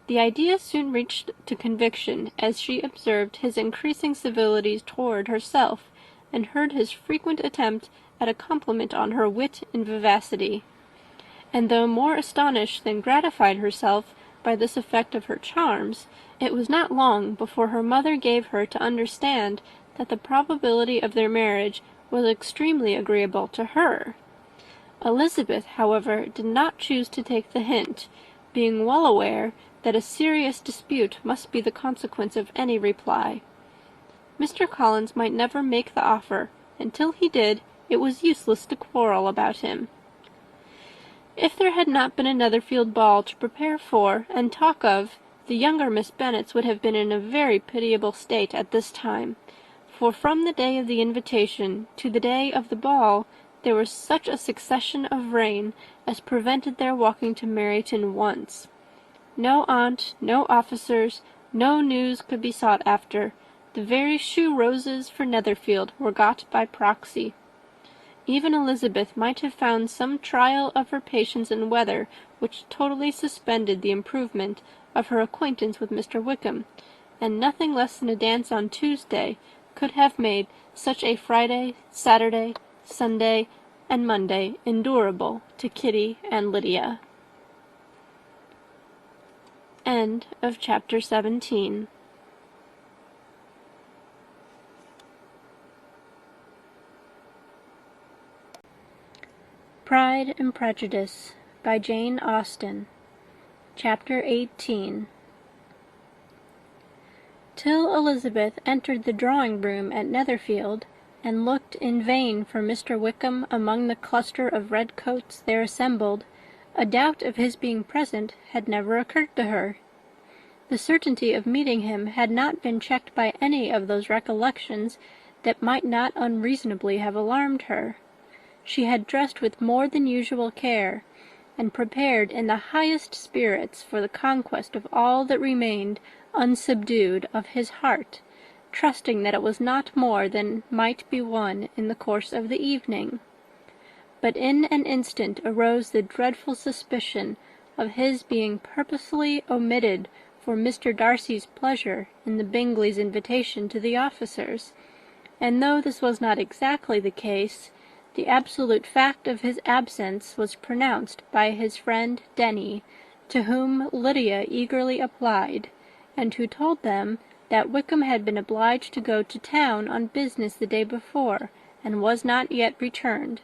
The idea soon reached to conviction, as she observed his increasing civilities toward herself, and heard his frequent attempt at a compliment on her wit and vivacity. And though more astonished than gratified herself by this effect of her charms, it was not long before her mother gave her to understand that the probability of their marriage was extremely agreeable to her. Elizabeth, however, did not choose to take the hint, being well aware that a serious dispute must be the consequence of any reply. Mr. Collins might never make the offer, and till he did, it was useless to quarrel about him. If there had not been a Netherfield ball to prepare for and talk of, the younger Miss Bennets would have been in a very pitiable state at this time, for from the day of the invitation to the day of the ball there was such a succession of rain as prevented their walking to Meryton once. No aunt, no officers, no news could be sought after. The very shoe roses for Netherfield were got by proxy. Even Elizabeth might have found some trial of her patience in weather which totally suspended the improvement of her acquaintance with Mr. Wickham, and nothing less than a dance on Tuesday could have made such a Friday, Saturday, Sunday, and Monday endurable to Kitty and Lydia. End of chapter 17. Pride and Prejudice by Jane Austen. Chapter 18. Till Elizabeth entered the drawing-room at Netherfield, and looked in vain for Mr. Wickham among the cluster of red-coats there assembled, a doubt of his being present had never occurred to her. The certainty of meeting him had not been checked by any of those recollections that might not unreasonably have alarmed her. She had dressed with more than usual care, and prepared in the highest spirits for the conquest of all that remained unsubdued of his heart, trusting that it was not more than might be won in the course of the evening. But in an instant arose the dreadful suspicion of his being purposely omitted for Mr. Darcy's pleasure in the Bingleys' invitation to the officers, and though this was not exactly the case, the absolute fact of his absence was pronounced by his friend Denny, to whom Lydia eagerly applied, and who told them that Wickham had been obliged to go to town on business the day before, and was not yet returned,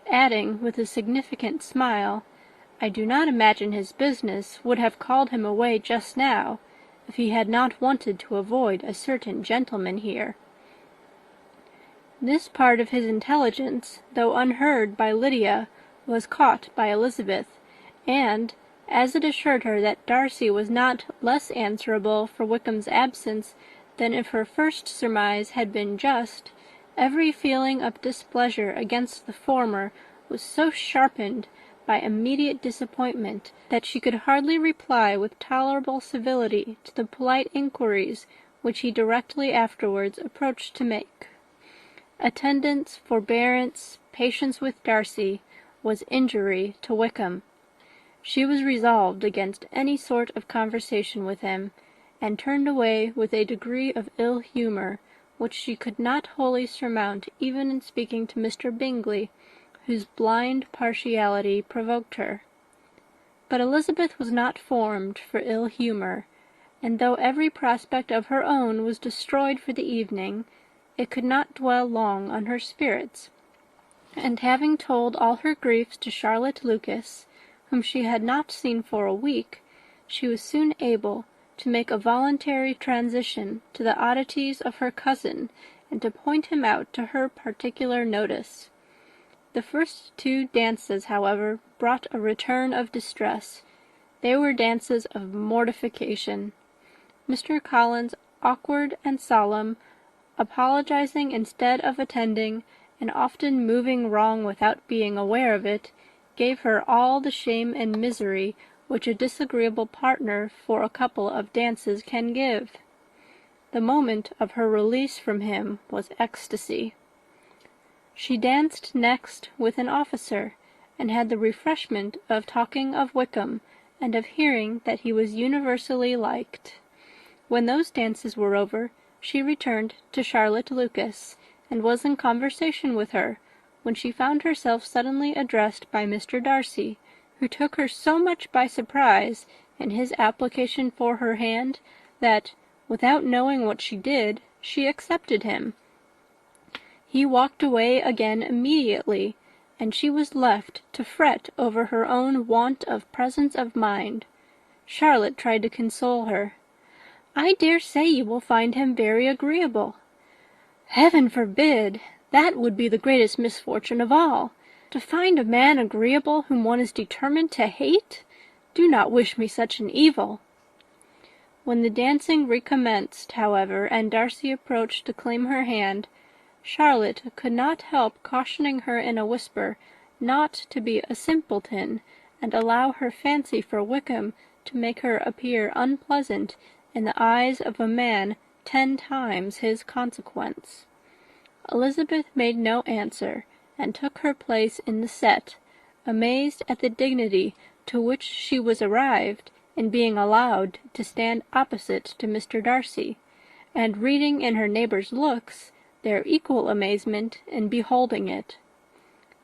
adding, with a significant smile, "I do not imagine his business would have called him away just now, if he had not wanted to avoid a certain gentleman here." This part of his intelligence, though unheard by Lydia, was caught by Elizabeth, and, as it assured her that Darcy was not less answerable for Wickham's absence than if her first surmise had been just, every feeling of displeasure against the former was so sharpened by immediate disappointment that she could hardly reply with tolerable civility to the polite inquiries which he directly afterwards approached to make. Attendance, forbearance, patience with Darcy, was injury to Wickham. She was resolved against any sort of conversation with him, and turned away with a degree of ill humour which she could not wholly surmount even in speaking to Mr. Bingley, whose blind partiality provoked her. But Elizabeth was not formed for ill humour, and though every prospect of her own was destroyed for the evening, it could not dwell long on her spirits, and having told all her griefs to Charlotte Lucas, whom she had not seen for a week, she was soon able to make a voluntary transition to the oddities of her cousin, and to point him out to her particular notice. The first 2 dances, however, brought a return of distress. They were dances of mortification. Mr. Collins, awkward and solemn, apologizing instead of attending, and often moving wrong without being aware of it, gave her all the shame and misery which a disagreeable partner for a couple of dances can give. The moment of her release from him was ecstasy. She danced next with an officer, and had the refreshment of talking of Wickham, and of hearing that he was universally liked. When those dances were over, she returned to Charlotte Lucas, and was in conversation with her, when she found herself suddenly addressed by Mr. Darcy, who took her so much by surprise in his application for her hand, that, without knowing what she did, she accepted him. He walked away again immediately, and she was left to fret over her own want of presence of mind. Charlotte tried to console her. "I dare say you will find him very agreeable." "Heaven forbid! That would be the greatest misfortune of all. To find a man agreeable whom one is determined to hate! Do not wish me such an evil." When the dancing recommenced, however, and Darcy approached to claim her hand, Charlotte could not help cautioning her in a whisper not to be a simpleton, and allow her fancy for Wickham to make her appear unpleasant in the eyes of a man 10 times his consequence. Elizabeth made no answer, and took her place in the set, amazed at the dignity to which she was arrived in being allowed to stand opposite to Mr. Darcy, and reading in her neighbours' looks their equal amazement in beholding it.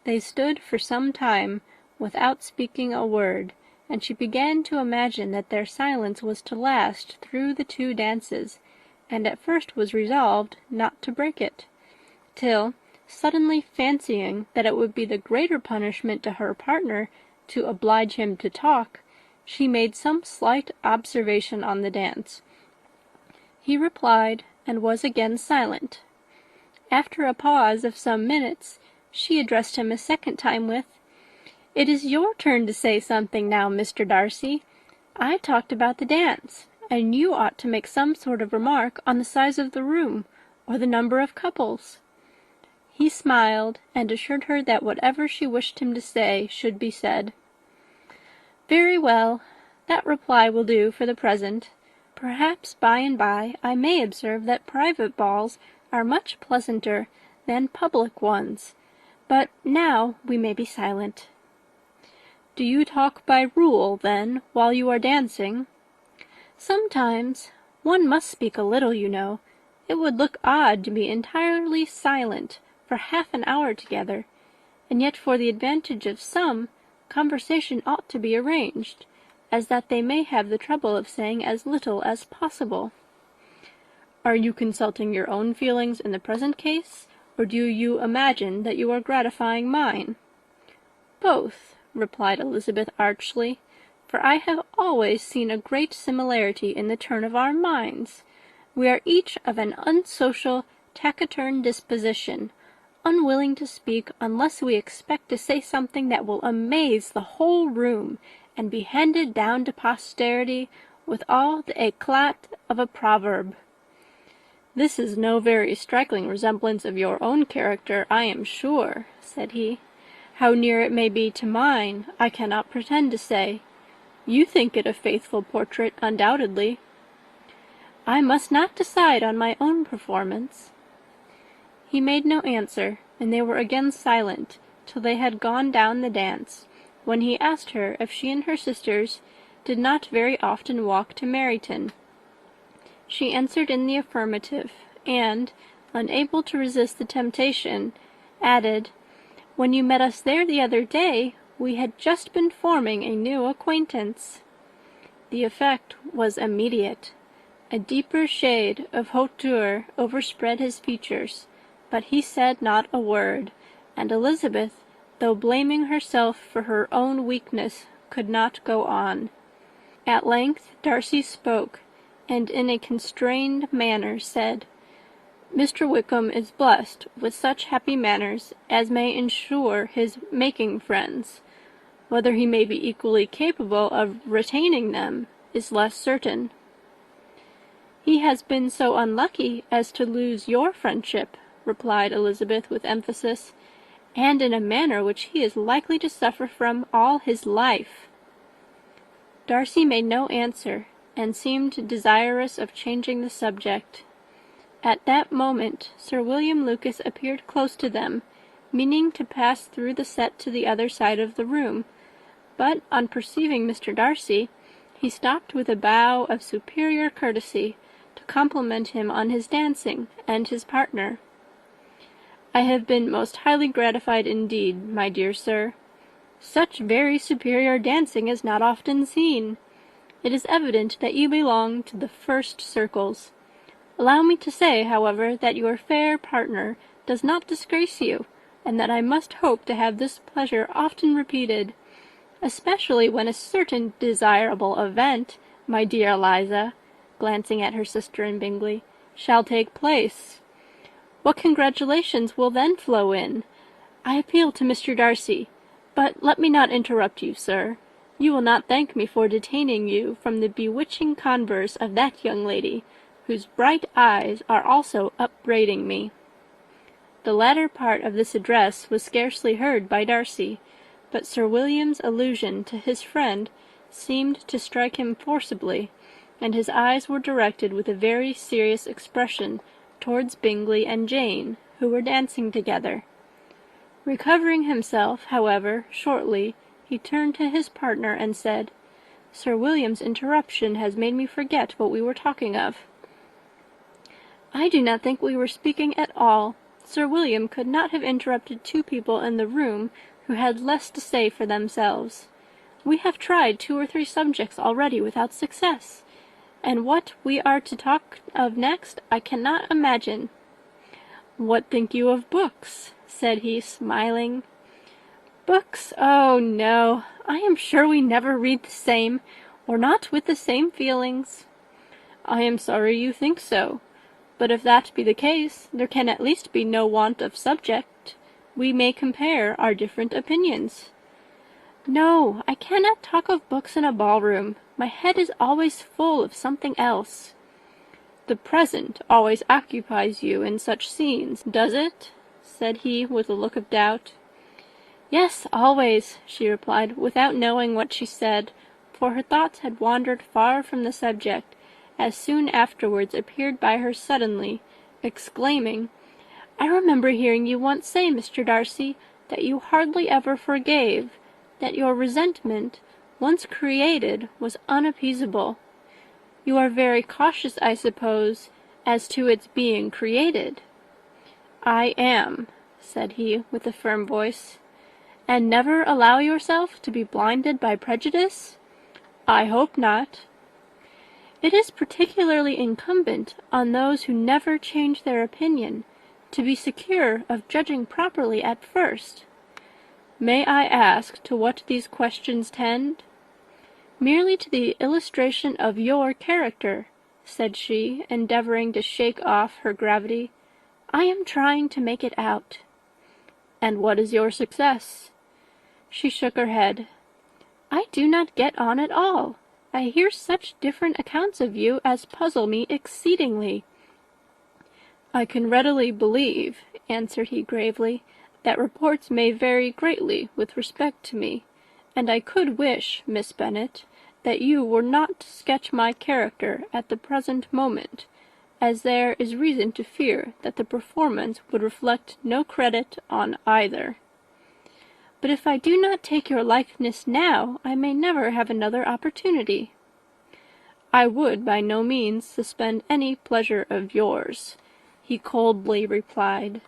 They stood for some time without speaking a word, and she began to imagine that their silence was to last through the 2 dances, and at first was resolved not to break it, till, suddenly fancying that it would be the greater punishment to her partner to oblige him to talk, she made some slight observation on the dance. He replied, and was again silent. After a pause of some minutes, she addressed him a second time with, "It is your turn to say something now, Mr. Darcy. I talked about the dance, and you ought to make some sort of remark on the size of the room, or the number of couples." He smiled, and assured her that whatever she wished him to say should be said. "Very well. That reply will do for the present. Perhaps by and by I may observe that private balls are much pleasanter than public ones. But now we may be silent." "Do you talk by rule, then, while you are dancing?" "Sometimes. One must speak a little, you know. It would look odd to be entirely silent for half an hour together, and yet for the advantage of some, conversation ought to be arranged, as that they may have the trouble of saying as little as possible." Are you consulting your own feelings in the present case, or do you imagine that you are gratifying mine?" "Both," replied Elizabeth archly, "for I have always seen a great similarity in the turn of our minds. We are each of an unsocial, taciturn disposition, unwilling to speak unless we expect to say something that will amaze the whole room, and be handed down to posterity with all the éclat of a proverb." "This is no very striking resemblance of your own character, I am sure," said he. "How near it may be to mine, I cannot pretend to say. You think it a faithful portrait, undoubtedly." "I must not decide on my own performance." He made no answer, and they were again silent till they had gone down the dance, when he asked her if she and her sisters did not very often walk to Meryton. She answered in the affirmative, and, unable to resist the temptation, added, "When you met us there the other day, we had just been forming a new acquaintance." The effect was immediate. A deeper shade of hauteur overspread his features, but he said not a word, and Elizabeth, though blaming herself for her own weakness, could not go on. At length Darcy spoke, and in a constrained manner said, "Mr. Wickham is blessed with such happy manners as may ensure his making friends. Whether he may be equally capable of retaining them is less certain." "He has been so unlucky as to lose your friendship," replied Elizabeth with emphasis, "and in a manner which he is likely to suffer from all his life." Darcy made no answer, and seemed desirous of changing the subject. At that moment Sir William Lucas appeared close to them, meaning to pass through the set to the other side of the room, but on perceiving Mr. Darcy, he stopped with a bow of superior courtesy to compliment him on his dancing and his partner. "I have been most highly gratified indeed, my dear sir. Such very superior dancing is not often seen. It is evident that you belong to the first circles. Allow me to say, however, that your fair partner does not disgrace you, and that I must hope to have this pleasure often repeated, especially when a certain desirable event, my dear Eliza," glancing at her sister in Bingley, "shall take place. What congratulations will then flow in! I appeal to Mr. Darcy. But let me not interrupt you, sir. You will not thank me for detaining you from the bewitching converse of that young lady, whose bright eyes are also upbraiding me." The latter part of this address was scarcely heard by Darcy, but Sir William's allusion to his friend seemed to strike him forcibly, and his eyes were directed with a very serious expression towards Bingley and Jane, who were dancing together. Recovering himself, however, shortly, he turned to his partner and said, "Sir William's interruption has made me forget what we were talking of." "I do not think we were speaking at all. Sir William could not have interrupted two people in the room who had less to say for themselves. We have tried 2 or 3 subjects already without success, and what we are to talk of next I cannot imagine." "What think you of books?" said he, smiling. "Books? Oh, no! I am sure we never read the same, or not with the same feelings." "I am sorry you think so. But if that be the case, there can at least be no want of subject. We may compare our different opinions." "No, I cannot talk of books in a ballroom. My head is always full of something else." "The present always occupies you in such scenes, does it?" said he, with a look of doubt. "Yes, always," she replied, without knowing what she said, for her thoughts had wandered far from the subject, as soon afterwards appeared by her suddenly, exclaiming, "I remember hearing you once say, Mr. Darcy, that you hardly ever forgave, that your resentment, once created, was unappeasable. You are very cautious, I suppose, as to its being created." "I am," said he, with a firm voice. "And never allow yourself to be blinded by prejudice?" "I hope not." It is particularly incumbent on those who never change their opinion to be secure of judging properly at first. May I ask to what these questions tend?" "Merely to the illustration of your character," said she, endeavouring to shake off her gravity. "I am trying to make it out." "And what is your success?" She shook her head. "I do not get on at all. I hear such different accounts of you as puzzle me exceedingly." "I can readily believe," answered he gravely, "that reports may vary greatly with respect to me, and I could wish, Miss Bennet, that you were not to sketch my character at the present moment, as there is reason to fear that the performance would reflect no credit on either." "But if I do not take your likeness now, I may never have another opportunity." "I would by no means suspend any pleasure of yours," he coldly replied.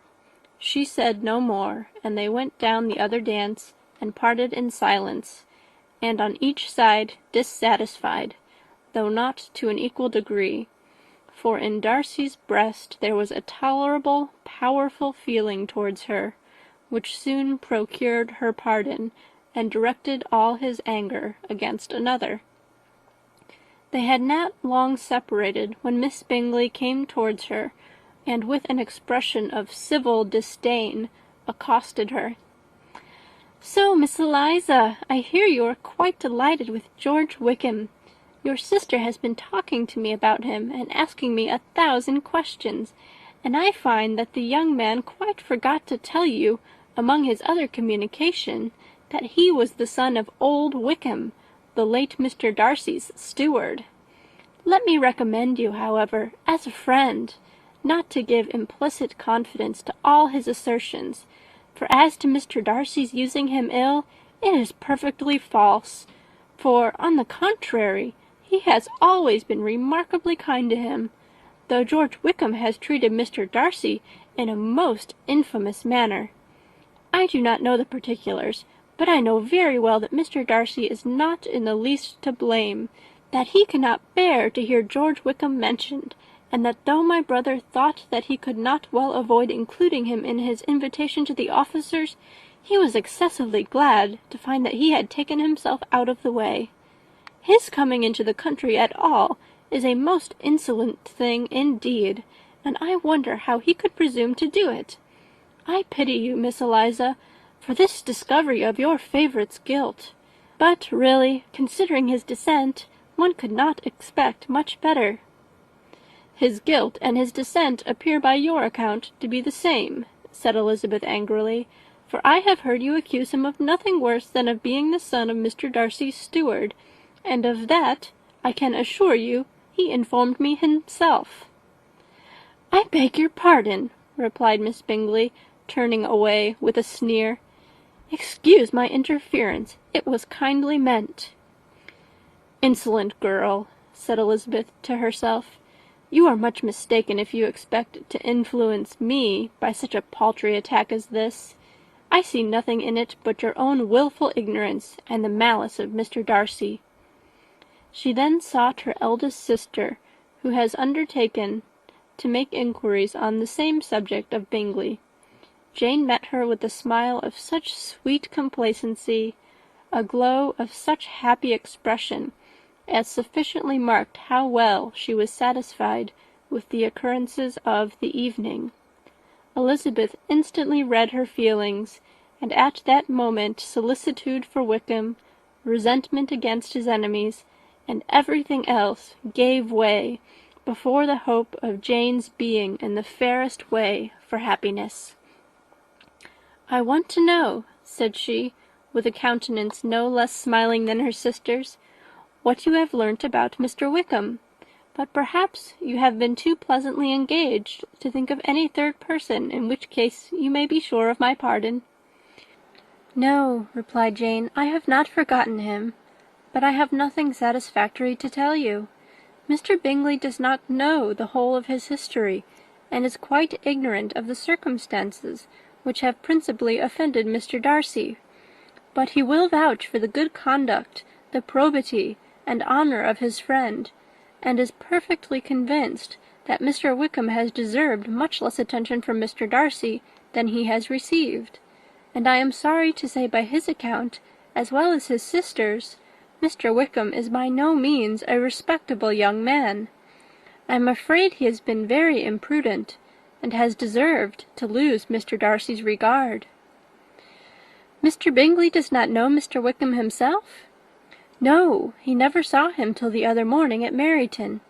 She said no more, and they went down the other dance and parted in silence, and on each side dissatisfied, though not to an equal degree, for in Darcy's breast there was a tolerable, powerful feeling towards her, which soon procured her pardon, and directed all his anger against another. They had not long separated when Miss Bingley came towards her, and with an expression of civil disdain accosted her. "So, Miss Eliza, I hear you are quite delighted with George Wickham. Your sister has been talking to me about him, and asking me 1,000 questions, and I find that the young man quite forgot to tell you, among his other communication, that he was the son of old Wickham, the late Mr. Darcy's steward. Let me recommend you, however, as a friend, not to give implicit confidence to all his assertions, for as to Mr. Darcy's using him ill, it is perfectly false, for, on the contrary, he has always been remarkably kind to him, though George Wickham has treated Mr. Darcy in a most infamous manner. I do not know the particulars, but I know very well that Mr. Darcy is not in the least to blame, that he cannot bear to hear George Wickham mentioned, and that though my brother thought that he could not well avoid including him in his invitation to the officers, he was excessively glad to find that he had taken himself out of the way. His coming into the country at all is a most insolent thing indeed, and I wonder how he could presume to do it. I pity you, Miss Eliza, for this discovery of your favourite's guilt. But really, considering his descent, one could not expect much better." "His guilt and his descent appear by your account to be the same," said Elizabeth angrily, "for I have heard you accuse him of nothing worse than of being the son of Mr. Darcy's steward, and of that, I can assure you, he informed me himself." "I beg your pardon," replied Miss Bingley, turning away with a sneer. "Excuse my interference. It was kindly meant." "Insolent girl," said Elizabeth to herself. "You are much mistaken if you expect to influence me by such a paltry attack as this. I see nothing in it but your own wilful ignorance and the malice of Mr. Darcy." She then sought her eldest sister, who has undertaken to make inquiries on the same subject of Bingley. Jane met her with a smile of such sweet complacency, a glow of such happy expression, as sufficiently marked how well she was satisfied with the occurrences of the evening. Elizabeth instantly read her feelings, and at that moment solicitude for Wickham, resentment against his enemies, and everything else gave way before the hope of Jane's being in the fairest way for happiness. "I want to know," said she, with a countenance no less smiling than her sister's, "what you have learnt about Mr. Wickham. But perhaps you have been too pleasantly engaged to think of any third person, in which case you may be sure of my pardon." "No," replied Jane, "I have not forgotten him, but I have nothing satisfactory to tell you. Mr. Bingley does not know the whole of his history, and is quite ignorant of the circumstances which have principally offended Mr. Darcy. But he will vouch for the good conduct, the probity, and honour of his friend, and is perfectly convinced that Mr. Wickham has deserved much less attention from Mr. Darcy than he has received, and I am sorry to say by his account, as well as his sister's, Mr. Wickham is by no means a respectable young man. I am afraid he has been very imprudent, and has deserved to lose Mr. Darcy's regard." "Mr. Bingley does not know Mr. Wickham himself?" "No, he never saw him till the other morning at Meryton."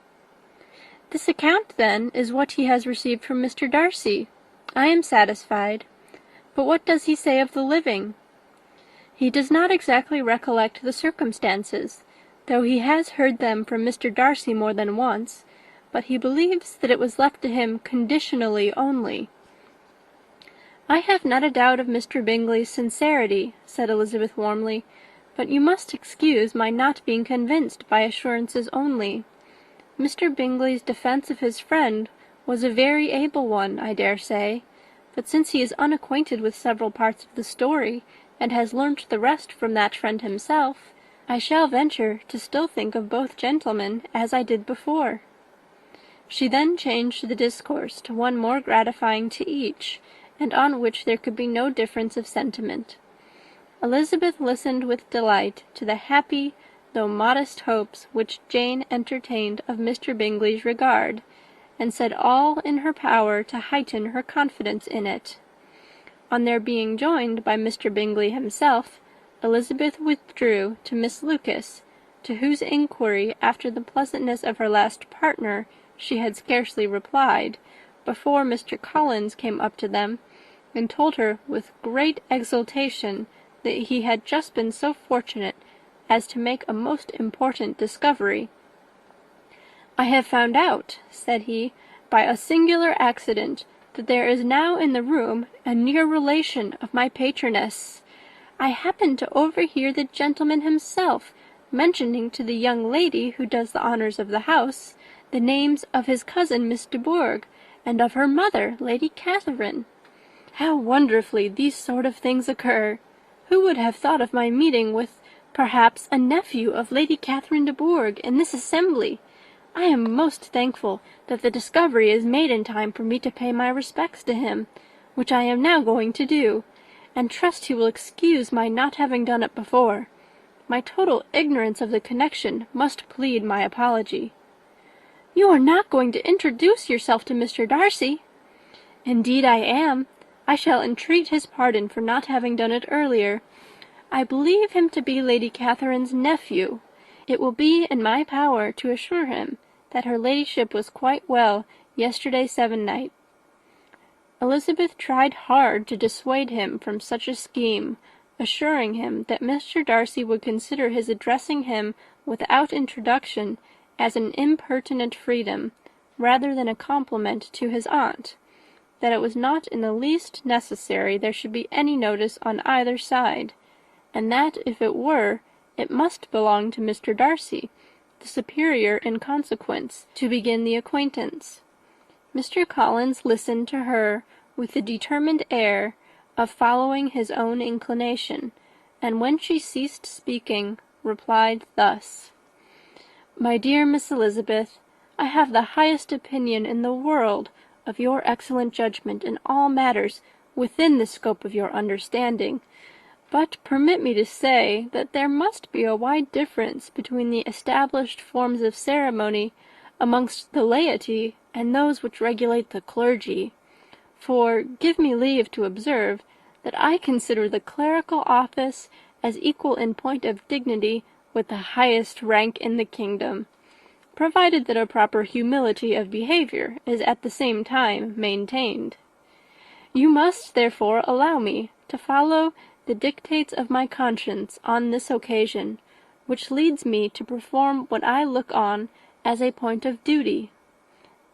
"This account, then, is what he has received from Mr. Darcy. I am satisfied. But what does he say of the living?" "He does not exactly recollect the circumstances, though he has heard them from Mr. Darcy more than once, but he believes that it was left to him conditionally only." "I have not a doubt of Mr. Bingley's sincerity," said Elizabeth warmly, "but you must excuse my not being convinced by assurances only. Mr. Bingley's defence of his friend was a very able one, I dare say, but since he is unacquainted with several parts of the story, and has learnt the rest from that friend himself, I shall venture to still think of both gentlemen as I did before." She then changed the discourse to one more gratifying to each, and on which there could be no difference of sentiment. Elizabeth listened with delight to the happy, though modest hopes which Jane entertained of Mr. Bingley's regard, and said all in her power to heighten her confidence in it. On their being joined by Mr. Bingley himself, Elizabeth withdrew to Miss Lucas, to whose inquiry after the pleasantness of her last partner she had scarcely replied, before Mr. Collins came up to them, and told her with great exultation that he had just been so fortunate as to make a most important discovery. "I have found out," said he, "by a singular accident, that there is now in the room a near relation of my patroness. I happened to overhear the gentleman himself mentioning to the young lady who does the honours of the house the names of his cousin Miss de Bourgh, and of her mother, Lady Catherine. How wonderfully these sort of things occur! Who would have thought of my meeting with, perhaps, a nephew of Lady Catherine de Bourgh in this assembly? I am most thankful that the discovery is made in time for me to pay my respects to him, which I am now going to do, and trust he will excuse my not having done it before. My total ignorance of the connection must plead my apology." "You are not going to introduce yourself to Mr. Darcy?" "Indeed I am. I shall entreat his pardon for not having done it earlier. I believe him to be Lady Catherine's nephew. It will be in my power to assure him that her ladyship was quite well yesterday se'nnight." Elizabeth tried hard to dissuade him from such a scheme, assuring him that Mr. Darcy would consider his addressing him without introduction as an impertinent freedom, rather than a compliment to his aunt, that it was not in the least necessary there should be any notice on either side, and that if it were, it must belong to Mr. Darcy, the superior in consequence, to begin the acquaintance. Mr. Collins listened to her with the determined air of following his own inclination, and when she ceased speaking, replied thus: "My dear Miss Elizabeth, I have the highest opinion in the world of your excellent judgment in all matters within the scope of your understanding, but permit me to say that there must be a wide difference between the established forms of ceremony amongst the laity and those which regulate the clergy. For give me leave to observe that I consider the clerical office as equal in point of dignity with the highest rank in the kingdom, provided that a proper humility of behaviour is at the same time maintained. You must therefore allow me to follow the dictates of my conscience on this occasion, which leads me to perform what I look on as a point of duty.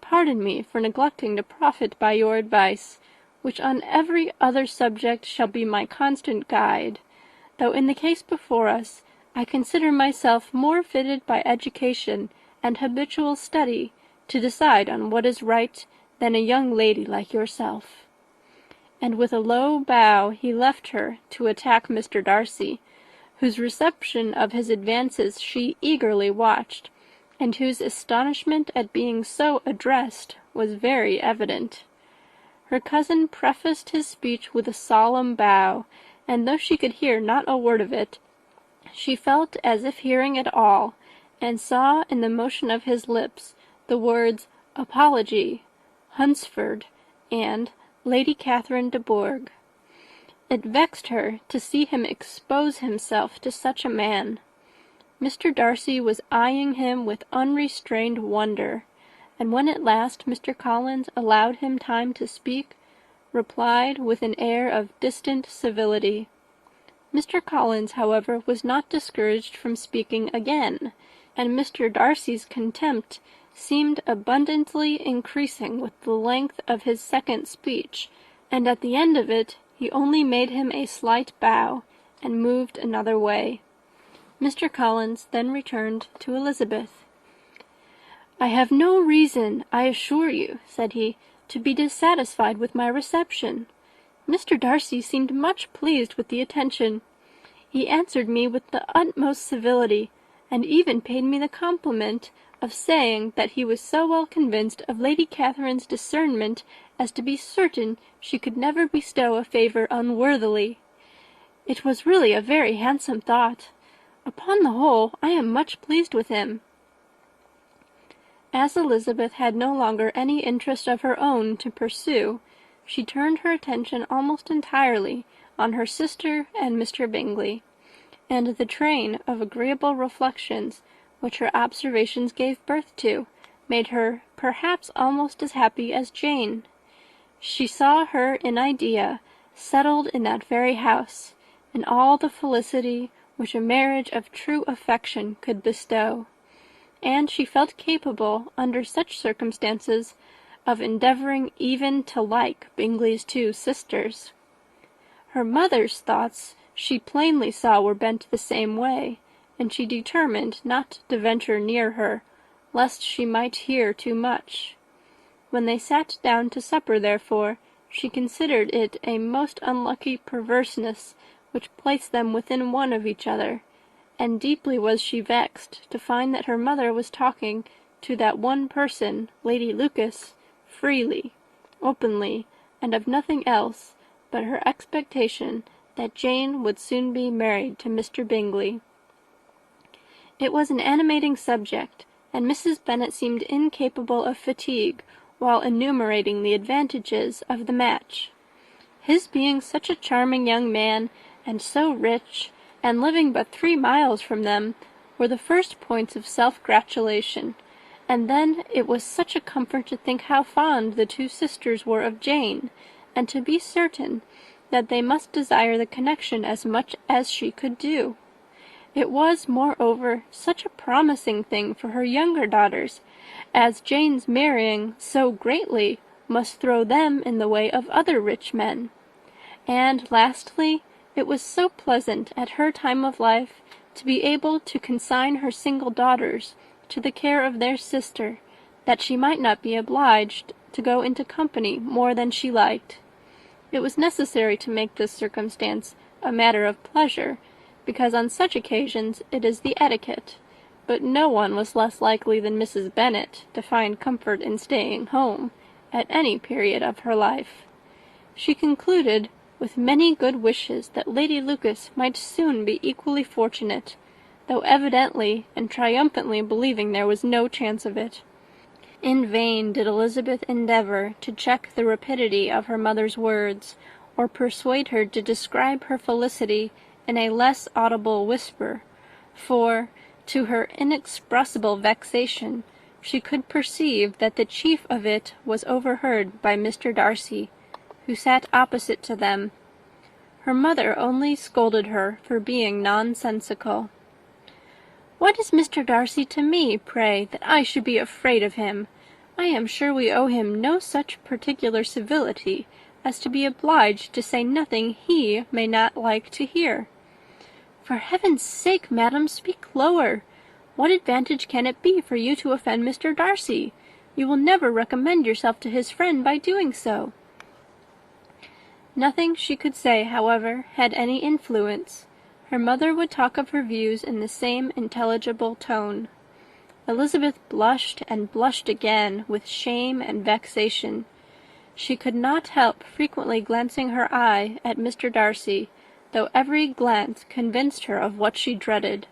Pardon me for neglecting to profit by your advice, which on every other subject shall be my constant guide, though in the case before us I consider myself more fitted by education and habitual study to decide on what is right than a young lady like yourself." And with a low bow he left her to attack Mr. Darcy, whose reception of his advances she eagerly watched, and whose astonishment at being so addressed was very evident. Her cousin prefaced his speech with a solemn bow, and though she could hear not a word of it, she felt as if hearing it all, and saw in the motion of his lips the words apology, Hunsford, and Lady Catherine de Bourgh. It vexed her to see him expose himself to such a man. Mr. Darcy was eyeing him with unrestrained wonder, and when at last Mr. Collins allowed him time to speak, replied with an air of distant civility. Mr. Collins, however, was not discouraged from speaking again, and Mr. Darcy's contempt seemed abundantly increasing with the length of his second speech, and at the end of it he only made him a slight bow, and moved another way. Mr. Collins then returned to Elizabeth. "I have no reason, I assure you," said he, "to be dissatisfied with my reception. Mr. Darcy seemed much pleased with the attention. He answered me with the utmost civility, and even paid me the compliment of saying that he was so well convinced of Lady Catherine's discernment as to be certain she could never bestow a favour unworthily. It was really a very handsome thought. Upon the whole, I am much pleased with him." As Elizabeth had no longer any interest of her own to pursue, she turned her attention almost entirely on her sister and Mr. Bingley, and the train of agreeable reflections which her observations gave birth to made her perhaps almost as happy as Jane. She saw her in idea settled in that very house, in all the felicity which a marriage of true affection could bestow, and she felt capable, under such circumstances, of endeavouring even to like Bingley's two sisters. Her mother's thoughts she plainly saw were bent the same way, and she determined not to venture near her, lest she might hear too much. When they sat down to supper, therefore, she considered it a most unlucky perverseness which placed them within one of each other, and deeply was she vexed to find that her mother was talking to that one person, Lady Lucas, freely, openly, and of nothing else but her expectation that Jane would soon be married to Mr. Bingley. It was an animating subject, and Mrs. Bennet seemed incapable of fatigue while enumerating the advantages of the match. His being such a charming young man, and so rich, and living but 3 miles from them, were the first points of self-gratulation, and then it was such a comfort to think how fond the two sisters were of Jane, and to be certain that they must desire the connection as much as she could do. It was, moreover, such a promising thing for her younger daughters, as Jane's marrying so greatly must throw them in the way of other rich men. And, lastly, it was so pleasant at her time of life to be able to consign her single daughters to the care of their sister, that she might not be obliged to go into company more than she liked. It was necessary to make this circumstance a matter of pleasure, because on such occasions it is the etiquette, but no one was less likely than Mrs. Bennet to find comfort in staying home at any period of her life. She concluded with many good wishes that Lady Lucas might soon be equally fortunate, though evidently and triumphantly believing there was no chance of it. In vain did Elizabeth endeavour to check the rapidity of her mother's words, or persuade her to describe her felicity in a less audible whisper, for, to her inexpressible vexation, she could perceive that the chief of it was overheard by Mr. Darcy, who sat opposite to them. Her mother only scolded her for being nonsensical. "What is Mr. Darcy to me, pray, that I should be afraid of him? I am sure we owe him no such particular civility as to be obliged to say nothing he may not like to hear." "For heaven's sake, madam, speak lower. What advantage can it be for you to offend Mr. Darcy? You will never recommend yourself to his friend by doing so." Nothing she could say, however, had any influence. Her mother would talk of her views in the same intelligible tone. Elizabeth blushed and blushed again with shame and vexation. She could not help frequently glancing her eye at Mr. Darcy, though every glance convinced her of what she dreaded.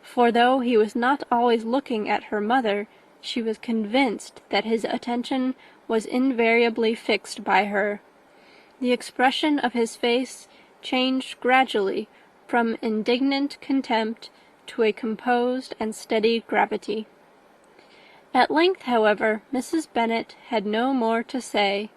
For though he was not always looking at her mother, she was convinced that his attention was invariably fixed by her. The expression of his face changed gradually from indignant contempt to a composed and steady gravity. At length, however, Mrs. Bennet had no more to say,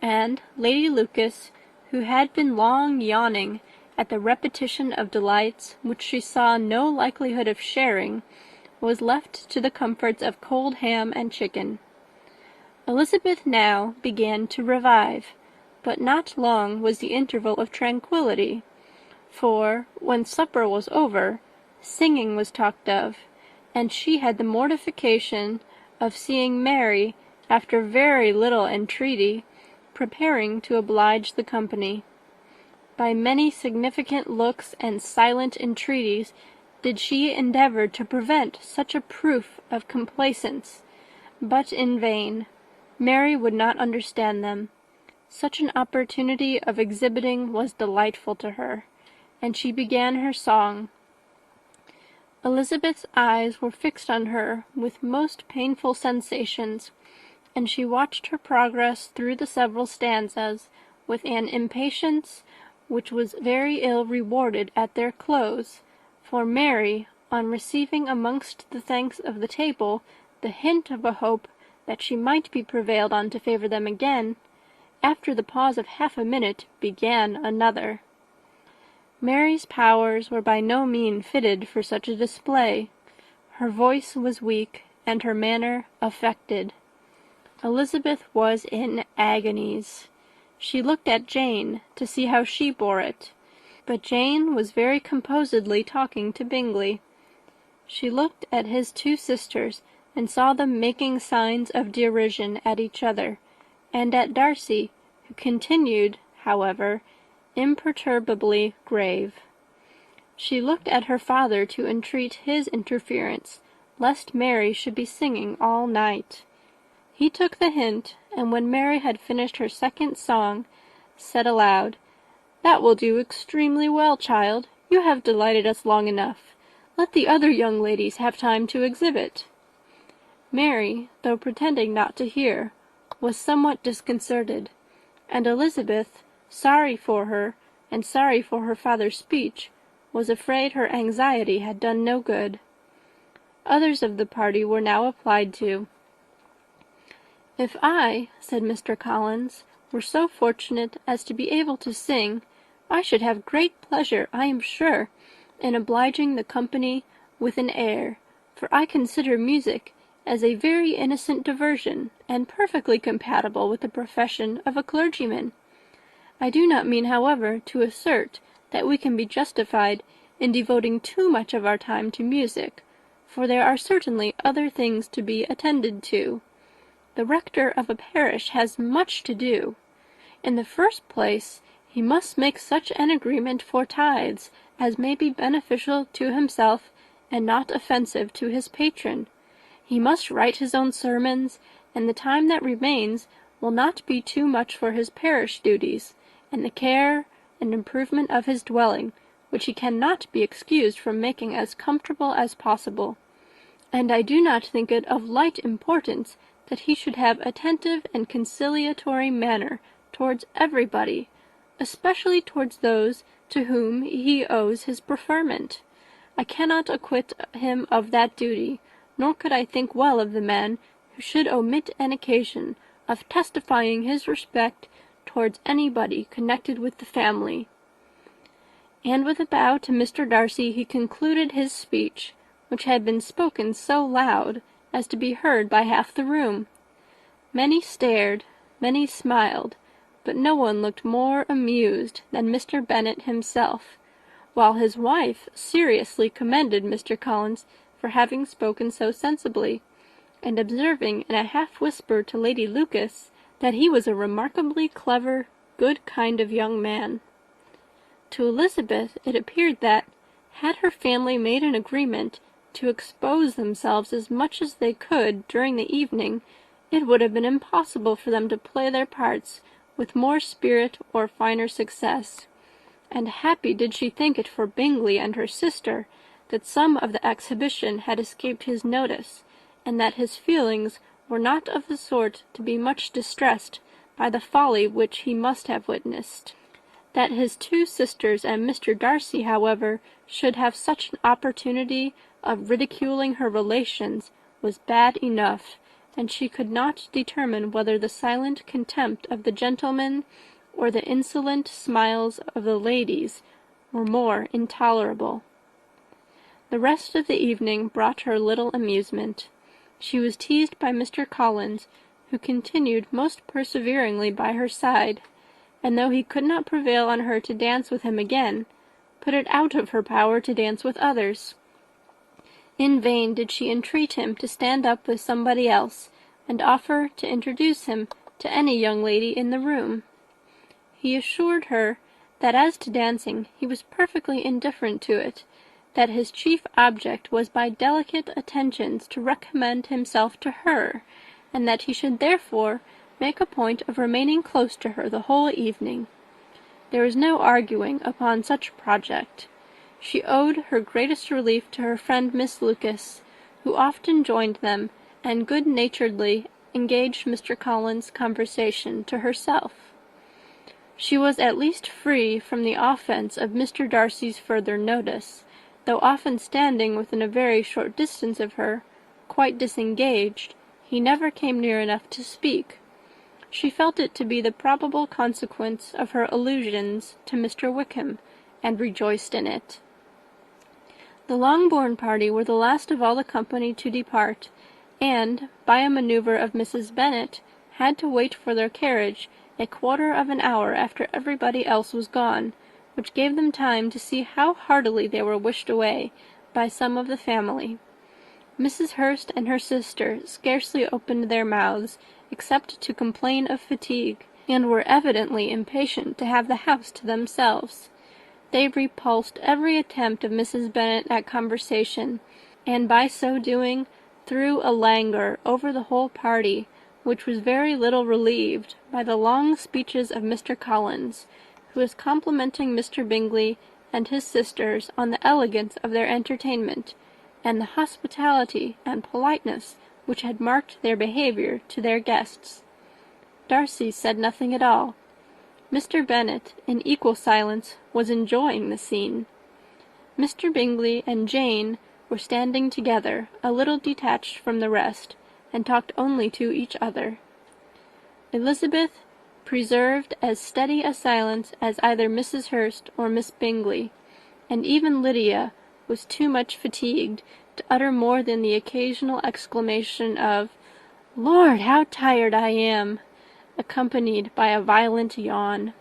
and Lady Lucas, who had been long yawning at the repetition of delights which she saw no likelihood of sharing, was left to the comforts of cold ham and chicken. Elizabeth now began to revive, but not long was the interval of tranquillity, for, when supper was over, singing was talked of, and she had the mortification of seeing Mary, after very little entreaty, preparing to oblige the company. By many significant looks and silent entreaties did she endeavour to prevent such a proof of complaisance, but in vain. Mary would not understand them. Such an opportunity of exhibiting was delightful to her, and she began her song. Elizabeth's eyes were fixed on her with most painful sensations, and she watched her progress through the several stanzas with an impatience which was very ill rewarded at their close, for Mary, on receiving amongst the thanks of the table the hint of a hope that she might be prevailed on to favour them again, after the pause of half a minute, began another. Mary's powers were by no means fitted for such a display. Her voice was weak, and her manner affected. Elizabeth was in agonies. She looked at Jane to see how she bore it, but Jane was very composedly talking to Bingley. She looked at his two sisters, and saw them making signs of derision at each other, and at Darcy, who continued, however, imperturbably grave. She looked at her father to entreat his interference, lest Mary should be singing all night. He took the hint, and when Mary had finished her second song, said aloud, "That will do extremely well, child. You have delighted us long enough. Let the other young ladies have time to exhibit." Mary, though pretending not to hear, was somewhat disconcerted, and Elizabeth, sorry for her, and sorry for her father's speech, was afraid her anxiety had done no good. Others of the party were now applied to. "If I," said Mr. Collins, "were so fortunate as to be able to sing, I should have great pleasure, I am sure, in obliging the company with an air, for I consider music as a very innocent diversion, and perfectly compatible with the profession of a clergyman. I do not mean, however, to assert that we can be justified in devoting too much of our time to music, for there are certainly other things to be attended to. The rector of a parish has much to do. In the first place, he must make such an agreement for tithes as may be beneficial to himself and not offensive to his patron. He must write his own sermons, and the time that remains will not be too much for his parish duties, and the care and improvement of his dwelling, which he cannot be excused from making as comfortable as possible. And I do not think it of light importance that he should have attentive and conciliatory manner towards everybody, especially towards those to whom he owes his preferment. I cannot acquit him of that duty, nor could I think well of the man who should omit an occasion of testifying his respect towards anybody connected with the family." And with a bow to Mr. Darcy he concluded his speech, which had been spoken so loud as to be heard by half the room. Many stared, many smiled, but no one looked more amused than Mr. Bennet himself, while his wife seriously commended Mr. Collins for having spoken so sensibly, and observing in a half-whisper to Lady Lucas that he was a remarkably clever, good kind of young man. To Elizabeth it appeared that, had her family made an agreement to expose themselves as much as they could during the evening, it would have been impossible for them to play their parts with more spirit or finer success. And happy did she think it for Bingley and her sister that some of the exhibition had escaped his notice, and that his feelings were not of the sort to be much distressed by the folly which he must have witnessed. That his two sisters and Mr. Darcy, however, should have such an opportunity of ridiculing her relations was bad enough, and she could not determine whether the silent contempt of the gentlemen or the insolent smiles of the ladies were more intolerable. The rest of the evening brought her little amusement. She was teased by Mr. Collins, who continued most perseveringly by her side, and though he could not prevail on her to dance with him again, put it out of her power to dance with others. In vain did she entreat him to stand up with somebody else, and offer to introduce him to any young lady in the room. He assured her that as to dancing he was perfectly indifferent to it, that his chief object was by delicate attentions to recommend himself to her, and that he should therefore make a point of remaining close to her the whole evening. There was no arguing upon such project. She owed her greatest relief to her friend Miss Lucas, who often joined them, and good-naturedly engaged Mr. Collins' conversation to herself. She was at least free from the offence of Mr. Darcy's further notice, though often standing within a very short distance of her, quite disengaged, he never came near enough to speak. She felt it to be the probable consequence of her allusions to Mr. Wickham, and rejoiced in it. The Longbourn party were the last of all the company to depart, and, by a manoeuvre of Mrs. Bennet, had to wait for their carriage a quarter of an hour after everybody else was gone, which gave them time to see how heartily they were wished away by some of the family. Mrs. Hurst and her sister scarcely opened their mouths, except to complain of fatigue, and were evidently impatient to have the house to themselves. They repulsed every attempt of Mrs. Bennet at conversation, and by so doing threw a languor over the whole party, which was very little relieved by the long speeches of Mr. Collins, who was complimenting Mr. Bingley and his sisters on the elegance of their entertainment, and the hospitality and politeness which had marked their behaviour to their guests. Darcy said nothing at all. Mr. Bennet, in equal silence, was enjoying the scene. Mr. Bingley and Jane were standing together, a little detached from the rest, and talked only to each other. Elizabeth preserved as steady a silence as either Mrs. Hurst or Miss Bingley, and even Lydia was too much fatigued to utter more than the occasional exclamation of "Lord, how tired I am!" accompanied by a violent yawn.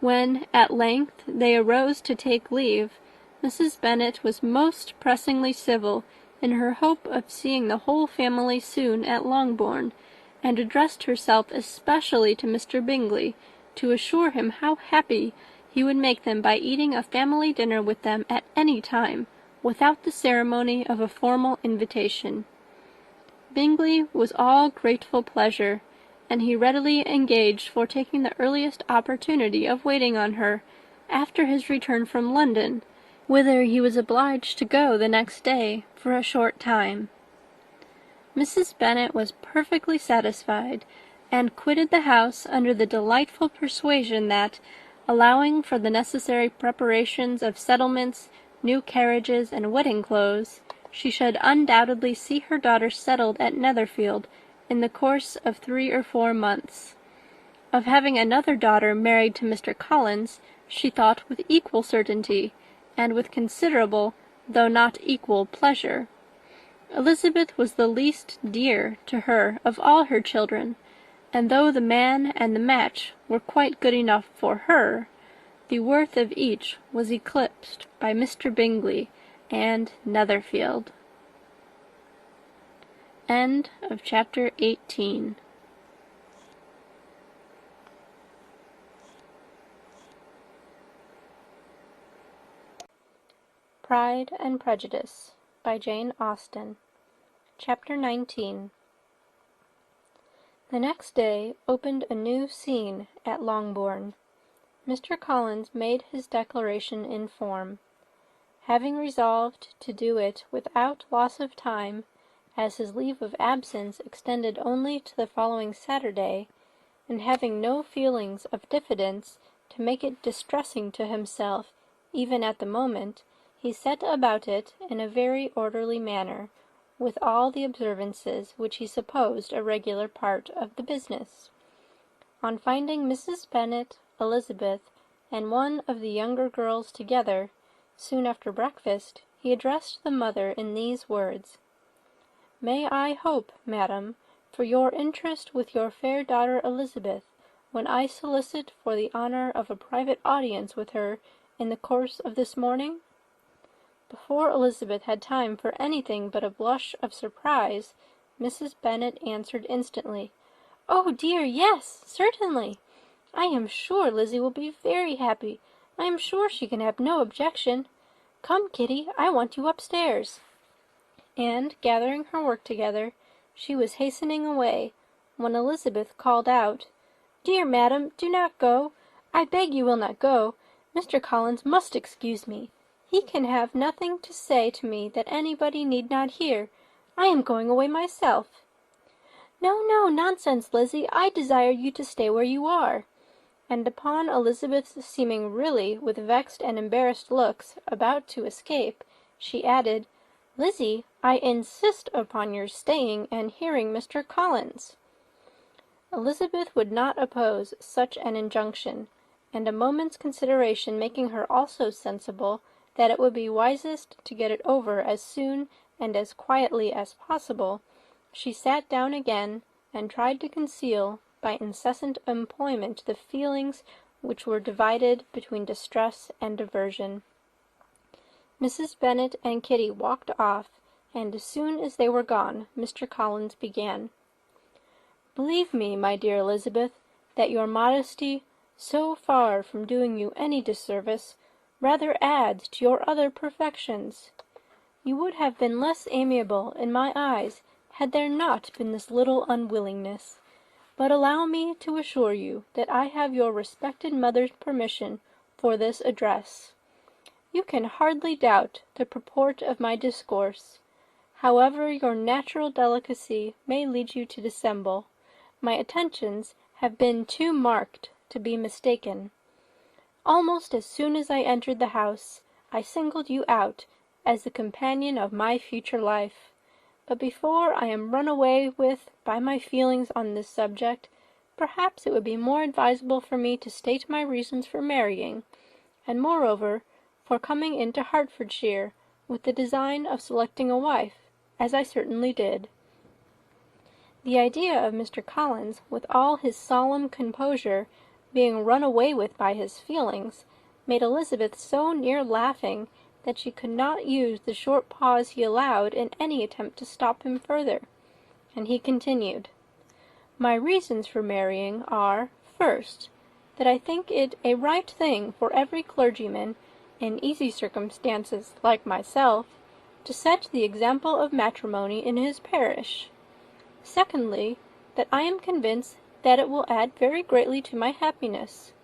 When, at length, they arose to take leave, Mrs. Bennet was most pressingly civil in her hope of seeing the whole family soon at Longbourn, and addressed herself especially to Mr. Bingley, to assure him how happy he would make them by eating a family dinner with them at any time, without the ceremony of a formal invitation. Bingley was all grateful pleasure, and he readily engaged for taking the earliest opportunity of waiting on her, after his return from London, whither he was obliged to go the next day for a short time. Mrs. Bennet was perfectly satisfied, and quitted the house under the delightful persuasion that, allowing for the necessary preparations of settlements, new carriages, and wedding clothes, she should undoubtedly see her daughter settled at Netherfield in the course of 3 or 4 months. Of having another daughter married to Mr. Collins, she thought with equal certainty, and with considerable, though not equal, pleasure. Elizabeth was the least dear to her of all her children, and though the man and the match were quite good enough for her, the worth of each was eclipsed by Mr. Bingley and Netherfield. End of chapter 18. Pride and Prejudice. by Jane Austen. Chapter 19. The next day opened a new scene at Longbourn. Mr. Collins made his declaration in form. Having resolved to do it without loss of time, as his leave of absence extended only to the following Saturday, and having no feelings of diffidence to make it distressing to himself even at the moment, he set about it in a very orderly manner, with all the observances which he supposed a regular part of the business. On finding Mrs. Bennet, Elizabeth, and one of the younger girls together, soon after breakfast, he addressed the mother in these words: "May I hope, madam, for your interest with your fair daughter Elizabeth, when I solicit for the honour of a private audience with her in the course of this morning?" Before Elizabeth had time for anything but a blush of surprise, Mrs. Bennet answered instantly, "Oh dear, yes, certainly. I am sure Lizzie will be very happy. I am sure she can have no objection. Come, Kitty, I want you upstairs." And, gathering her work together, she was hastening away, when Elizabeth called out, "Dear madam, do not go. I beg you will not go. Mr. Collins must excuse me. He can have nothing to say to me that anybody need not hear. I am going away myself." "No, no, nonsense, Lizzie. I desire you to stay where you are." And upon Elizabeth's seeming really, with vexed and embarrassed looks, about to escape, she added, "Lizzie, I insist upon your staying and hearing Mr. Collins." Elizabeth would not oppose such an injunction, and a moment's consideration making her also sensible that it would be wisest to get it over as soon and as quietly as possible, she sat down again, and tried to conceal by incessant employment the feelings which were divided between distress and diversion. Mrs. Bennet and Kitty walked off, and as soon as they were gone, Mr. Collins began. "Believe me, my dear Elizabeth, that your modesty, so far from doing you any disservice, rather adds to your other perfections. You would have been less amiable in my eyes had there not been this little unwillingness. But allow me to assure you that I have your respected mother's permission for this address. You can hardly doubt the purport of my discourse. However your natural delicacy may lead you to dissemble, my attentions have been too marked to be mistaken. Almost as soon as I entered the house, I singled you out as the companion of my future life. But before I am run away with by my feelings on this subject, perhaps it would be more advisable for me to state my reasons for marrying, and moreover for coming into Hertfordshire with the design of selecting a wife, as I certainly did." The idea of Mr. Collins, with all his solemn composure, being run away with by his feelings, made Elizabeth so near laughing that she could not use the short pause he allowed in any attempt to stop him further, and he continued, "My reasons for marrying are, first, that I think it a right thing for every clergyman, in easy circumstances like myself, to set the example of matrimony in his parish. Secondly, that I am convinced that it will add very greatly to my happiness.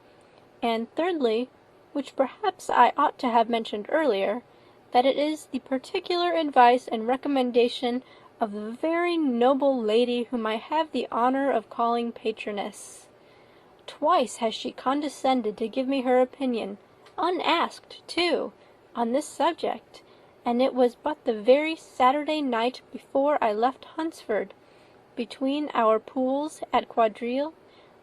And thirdly, which perhaps I ought to have mentioned earlier, that it is the particular advice and recommendation of the very noble lady whom I have the honour of calling patroness. Twice has she condescended to give me her opinion, unasked too, on this subject, and it was but the very Saturday night before I left Hunsford, between our pools at quadrille,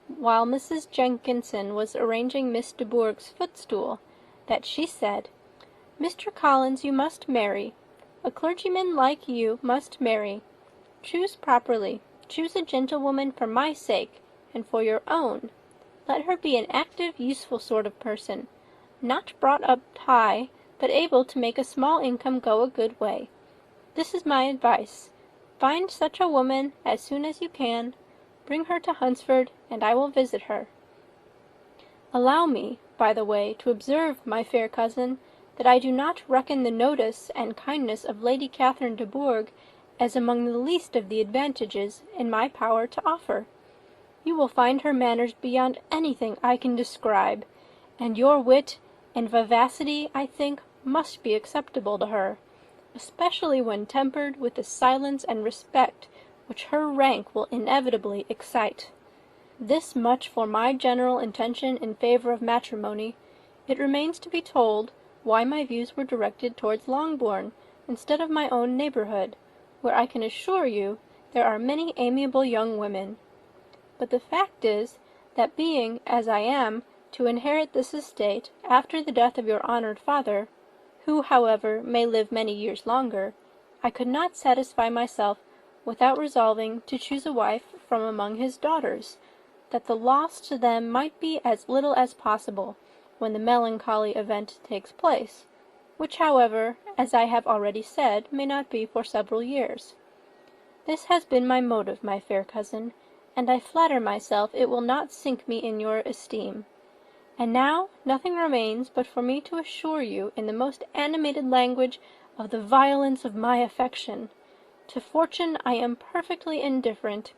while Mrs. Jenkinson was arranging Miss de Bourgh's footstool, that she said, 'Mr. Collins, you must marry. A clergyman like you must marry. Choose properly. Choose a gentlewoman for my sake, and for your own. Let her be an active, useful sort of person, not brought up high, but able to make a small income go a good way. This is my advice. Find such a woman as soon as you can. Bring her to Hunsford, and I will visit her. Allow me, by the way, to observe, my fair cousin, that I do not reckon the notice and kindness of Lady Catherine de Bourgh as among the least of the advantages in my power to offer. You will find her manners beyond anything I can describe, and your wit and vivacity, I think, must be acceptable to her, especially when tempered with the silence and respect which her rank will inevitably excite. This much for my general intention in favour of matrimony. It remains to be told why my views were directed towards Longbourn instead of my own neighbourhood, where I can assure you there are many amiable young women. But the fact is, that being, as I am, to inherit this estate after the death of your honoured father, who, however, may live many years longer, I could not satisfy myself without resolving to choose a wife from among his daughters, that the loss to them might be as little as possible when the melancholy event takes place, which, however, as I have already said, may not be for several years. This has been my motive, my fair cousin, and I flatter myself it will not sink me in your esteem. And now nothing remains but for me to assure you in the most animated language of the violence of my affection. To fortune I am perfectly indifferent,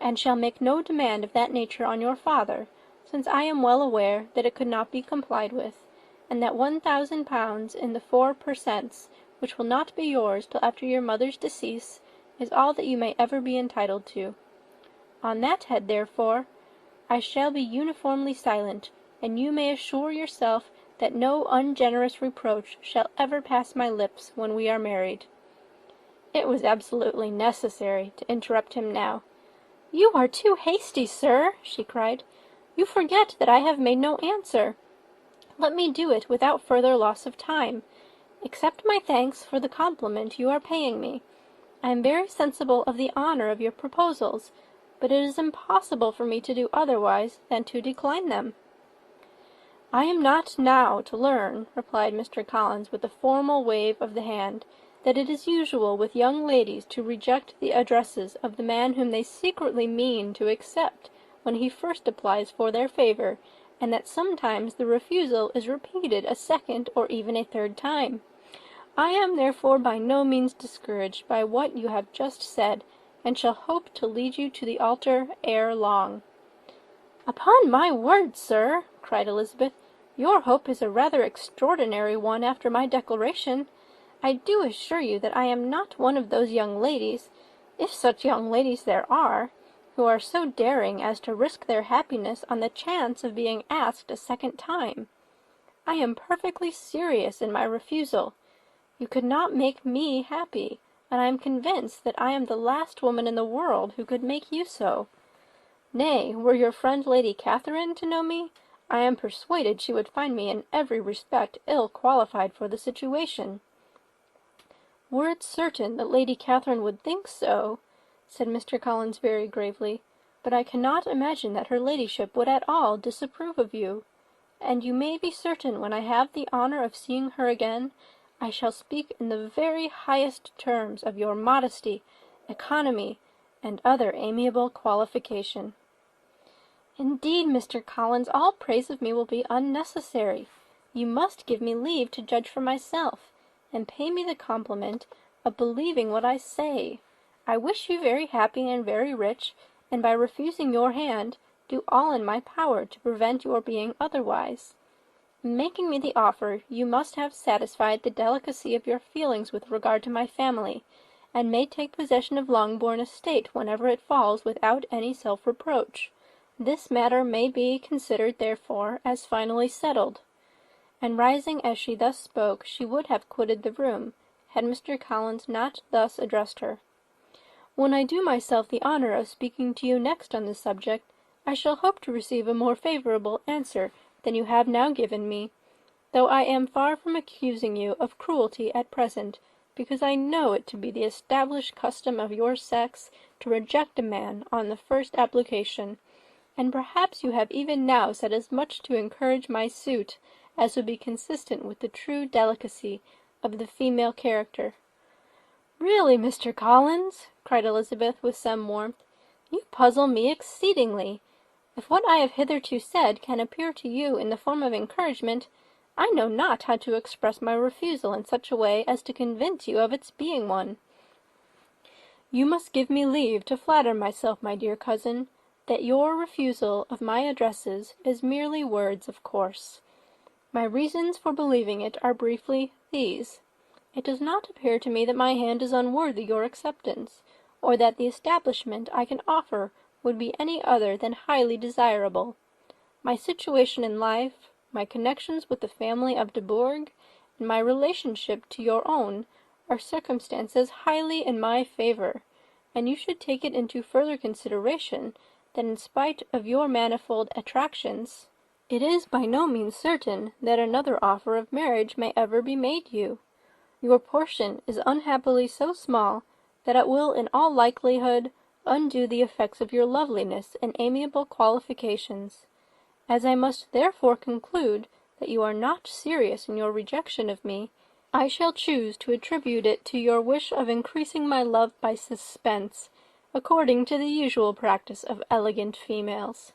and shall make no demand of that nature on your father, since I am well aware that it could not be complied with, and that 1,000 pounds in the 4 per cents, which will not be yours till after your mother's decease, is all that you may ever be entitled to. On that head, therefore, I shall be uniformly silent, and you may assure yourself that no ungenerous reproach shall ever pass my lips when we are married." It was absolutely necessary to interrupt him now. "You are too hasty, sir," she cried. "You forget that I have made no answer. Let me do it without further loss of time. Accept my thanks for the compliment you are paying me. I am very sensible of the honour of your proposals, but it is impossible for me to do otherwise than to decline them." "I am not now to learn," replied Mr. Collins, with a formal wave of the hand, "that it is usual with young ladies to reject the addresses of the man whom they secretly mean to accept when he first applies for their favour, and that sometimes the refusal is repeated a second or even a third time. I am therefore by no means discouraged by what you have just said, and shall hope to lead you to the altar ere long." "Upon my word, sir," cried Elizabeth, "your hope is a rather extraordinary one after my declaration. I do assure you that I am not one of those young ladies, if such young ladies there are, who are so daring as to risk their happiness on the chance of being asked a second time. I am perfectly serious in my refusal. You could not make me happy, and I am convinced that I am the last woman in the world who could make you so. Nay, were your friend Lady Catherine to know me, I am persuaded she would find me in every respect ill qualified for the situation." "Were it certain that Lady Catherine would think so," said Mr. Collins very gravely, "but I cannot imagine that her ladyship would at all disapprove of you. And you may be certain when I have the honour of seeing her again, I shall speak in the very highest terms of your modesty, economy, and other amiable qualification." "Indeed, Mr. Collins, all praise of me will be unnecessary. You must give me leave to judge for myself, and pay me the compliment of believing what I say. I wish you very happy and very rich, and by refusing your hand, do all in my power to prevent your being otherwise. In making me the offer, you must have satisfied the delicacy of your feelings with regard to my family, and may take possession of Longbourn estate whenever it falls without any self-reproach. This matter may be considered, therefore, as finally settled." And rising as she thus spoke, she would have quitted the room, had Mr. Collins not thus addressed her. "When I do myself the honour of speaking to you next on this subject, I shall hope to receive a more favourable answer than you have now given me, though I am far from accusing you of cruelty at present, because I know it to be the established custom of your sex to reject a man on the first application, and perhaps you have even now said as much to encourage my suit as would be consistent with the true delicacy of the female character." "Really, Mr. Collins," cried Elizabeth with some warmth, "you puzzle me exceedingly. If what I have hitherto said can appear to you in the form of encouragement, I know not how to express my refusal in such a way as to convince you of its being one. You must give me leave to flatter myself, my dear cousin, that your refusal of my addresses is merely words of course. My reasons for believing it are briefly these. It does not appear to me that my hand is unworthy your acceptance, or that the establishment I can offer would be any other than highly desirable. My situation in life, my connections with the family of de Bourgh, and my relationship to your own, are circumstances highly in my favour, and you should take it into further consideration that in spite of your manifold attractions, it is by no means certain that another offer of marriage may ever be made you. Your portion is unhappily so small that it will in all likelihood undo the effects of your loveliness and amiable qualifications. As I must therefore conclude that you are not serious in your rejection of me, I shall choose to attribute it to your wish of increasing my love by suspense, according to the usual practice of elegant females.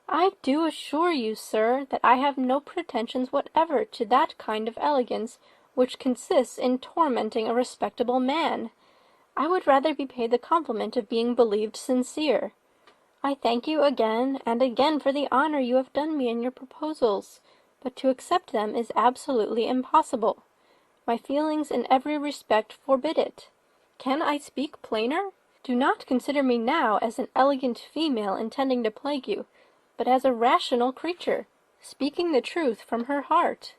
I do assure you, sir, that I have no pretensions whatever to that kind of elegance which consists in tormenting a respectable man. I would rather be paid the compliment of being believed sincere. I thank you again and again for the honour you have done me in your proposals, but to accept them is absolutely impossible. My feelings in every respect forbid it. Can I speak plainer? Do not consider me now as an elegant female intending to plague you, but as a rational creature, speaking the truth from her heart."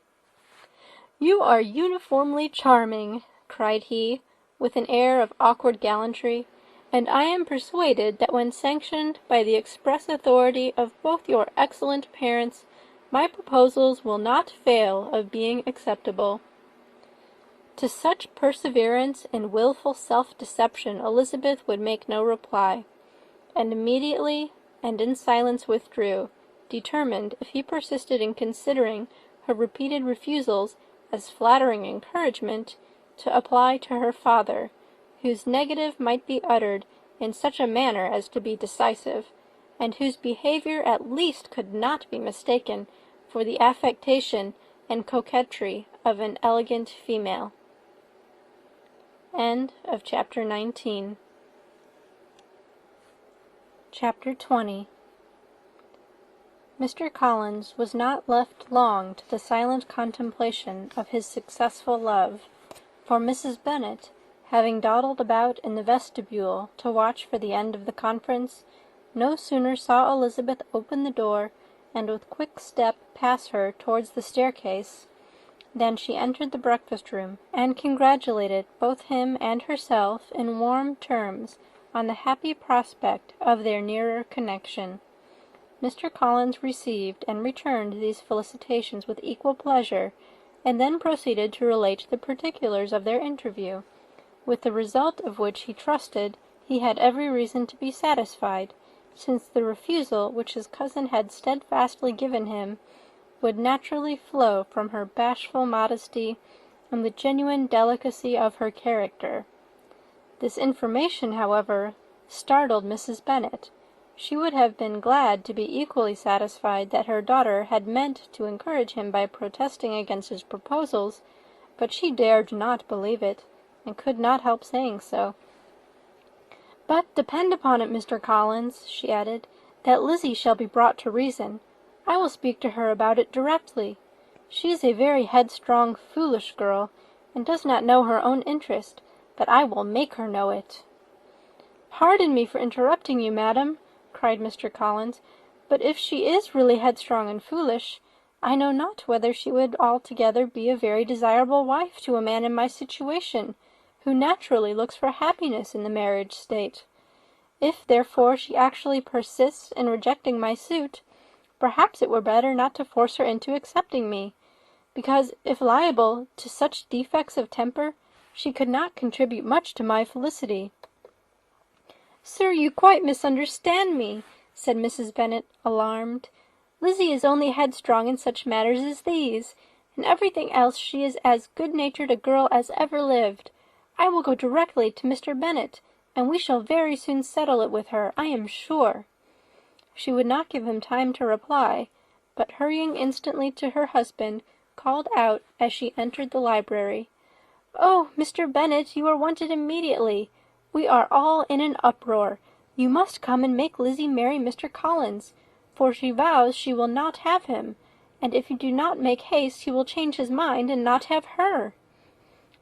"You are uniformly charming," cried he, with an air of awkward gallantry, "and I am persuaded that when sanctioned by the express authority of both your excellent parents, my proposals will not fail of being acceptable." To such perseverance in wilful self-deception Elizabeth would make no reply, and immediately and in silence withdrew, determined, if he persisted in considering her repeated refusals as flattering encouragement, to apply to her father, whose negative might be uttered in such a manner as to be decisive, and whose behaviour at least could not be mistaken for the affectation and coquetry of an elegant female. End of chapter 19. Chapter 20. Mr. Collins was not left long to the silent contemplation of his successful love, for Mrs. Bennet, having dawdled about in the vestibule to watch for the end of the conference, no sooner saw Elizabeth open the door and with quick step pass her towards the staircase, than she entered the breakfast-room, and congratulated both him and herself in warm terms on the happy prospect of their nearer connection. Mr. Collins received and returned these felicitations with equal pleasure, and then proceeded to relate the particulars of their interview, with the result of which he trusted he had every reason to be satisfied, since the refusal which his cousin had steadfastly given him would naturally flow from her bashful modesty and the genuine delicacy of her character. This information, however, startled Mrs. Bennet. She would have been glad to be equally satisfied that her daughter had meant to encourage him by protesting against his proposals, but she dared not believe it, and could not help saying so. "But depend upon it, Mr. Collins," she added, "that Lizzie shall be brought to reason. I will speak to her about it directly. She is a very headstrong, foolish girl, and does not know her own interest, but I will make her know it." "Pardon me for interrupting you, madam," cried Mr. Collins, "but if she is really headstrong and foolish, I know not whether she would altogether be a very desirable wife to a man in my situation, who naturally looks for happiness in the marriage state. If, therefore, she actually persists in rejecting my suit, perhaps it were better not to force her into accepting me, because, if liable to such defects of temper, she could not contribute much to my felicity." "Sir, you quite misunderstand me," said Mrs. Bennet, alarmed. "Lizzie is only headstrong in such matters as these. In everything else she is as good-natured a girl as ever lived. I will go directly to Mr. Bennet, and we shall very soon settle it with her, I am sure." She would not give him time to reply, but hurrying instantly to her husband, called out as she entered the library, "Oh, Mr. Bennet, you are wanted immediately. We are all in an uproar. You must come and make Lizzie marry Mr. Collins, for she vows she will not have him, and if you do not make haste he will change his mind and not have her."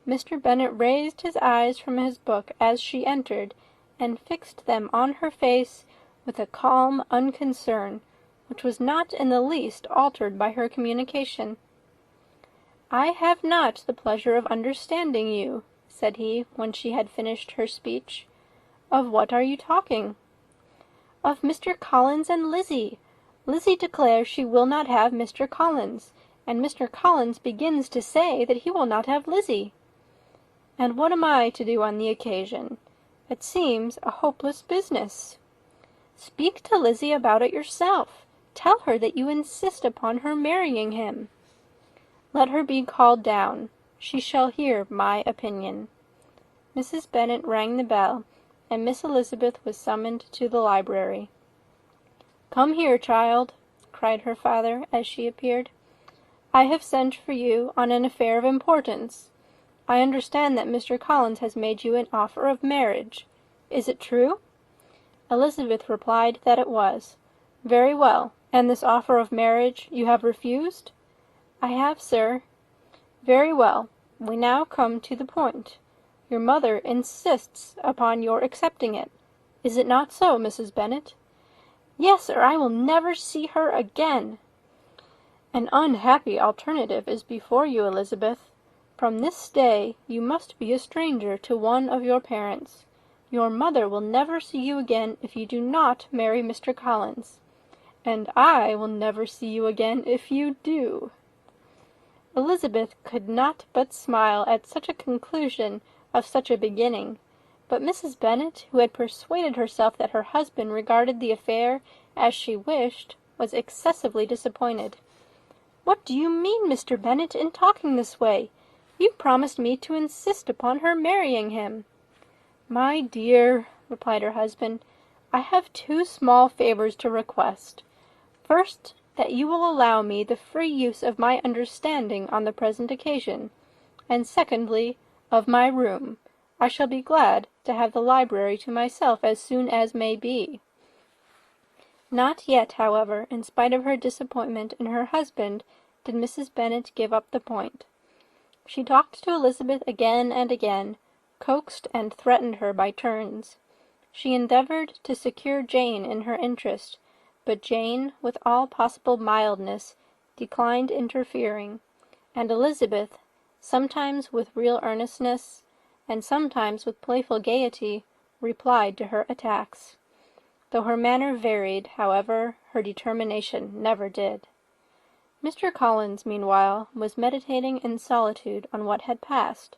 Mr. Bennet raised his eyes from his book as she entered, and fixed them on her face with a calm unconcern, which was not in the least altered by her communication. "I have not the pleasure of understanding you," said he, when she had finished her speech. "Of what are you talking?" "Of Mr. Collins and Lizzie. Lizzie declares she will not have Mr. Collins, and Mr. Collins begins to say that he will not have Lizzie." "And what am I to do on the occasion? It seems a hopeless business." "Speak to Lizzie about it yourself. Tell her that you insist upon her marrying him." "Let her be called down. She shall hear my opinion." Mrs. Bennet rang the bell, and Miss Elizabeth was summoned to the library. "Come here, child," cried her father, as she appeared. "I have sent for you on an affair of importance. I understand that Mr. Collins has made you an offer of marriage. Is it true?" Elizabeth replied that it was. "Very well. And this offer of marriage you have refused?" "I have, sir." "Very well. We now come to the point. Your mother insists upon your accepting it. Is it not so, Mrs. Bennet?" "Yes, or I will never see her again." "An unhappy alternative is before you, Elizabeth. From this day you must be a stranger to one of your parents. Your mother will never see you again if you do not marry Mr. Collins, and I will never see you again if you do." Elizabeth could not but smile at such a conclusion of such a beginning, but Mrs. Bennet, who had persuaded herself that her husband regarded the affair as she wished, was excessively disappointed. "What do you mean, Mr. Bennet, in talking this way? You promised me to insist upon her marrying him." "My dear," replied her husband, "I have two small favours to request. First, that you will allow me the free use of my understanding on the present occasion, and secondly, of my room. I shall be glad to have the library to myself as soon as may be." Not yet, however, in spite of her disappointment in her husband, did Mrs. Bennet give up the point. She talked to Elizabeth again and again, coaxed and threatened her by turns. She endeavoured to secure Jane in her interest, but Jane, with all possible mildness, declined interfering, and Elizabeth, sometimes with real earnestness, and sometimes with playful gaiety, replied to her attacks. Though her manner varied, however, her determination never did. Mr. Collins, meanwhile, was meditating in solitude on what had passed.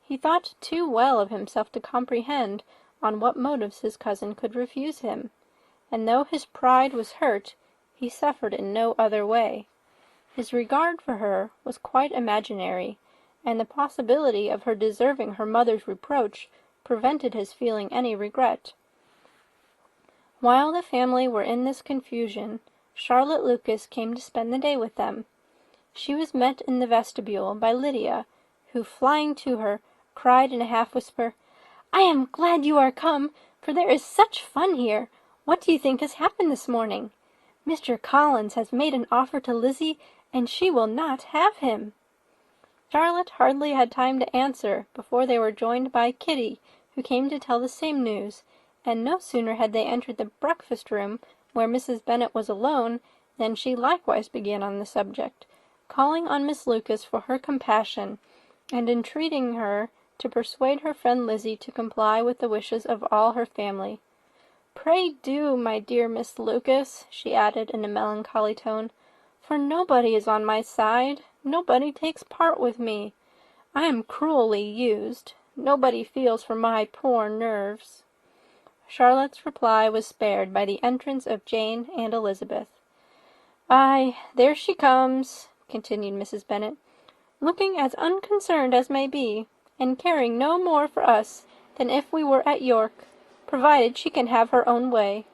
He thought too well of himself to comprehend on what motives his cousin could refuse him, and though his pride was hurt, he suffered in no other way. His regard for her was quite imaginary, and the possibility of her deserving her mother's reproach prevented his feeling any regret. While the family were in this confusion, Charlotte Lucas came to spend the day with them. She was met in the vestibule by Lydia, who, flying to her, cried in a half-whisper, "I am glad you are come, for there is such fun here. What do you think has happened this morning? Mr. Collins has made an offer to Lizzie, and she will not have him." Charlotte hardly had time to answer before they were joined by Kitty, who came to tell the same news, and no sooner had they entered the breakfast-room, where Mrs. Bennet was alone, than she likewise began on the subject, calling on Miss Lucas for her compassion, and entreating her to persuade her friend Lizzie to comply with the wishes of all her family. "Pray do, my dear Miss Lucas," she added in a melancholy tone, "for nobody is on my side, nobody takes part with me. I am cruelly used. Nobody feels for my poor nerves." Charlotte's reply was spared by the entrance of Jane and Elizabeth. "Ay, there she comes," continued Mrs. Bennet, "looking as unconcerned as may be, and caring no more for us than if we were at York, provided she can have her own way.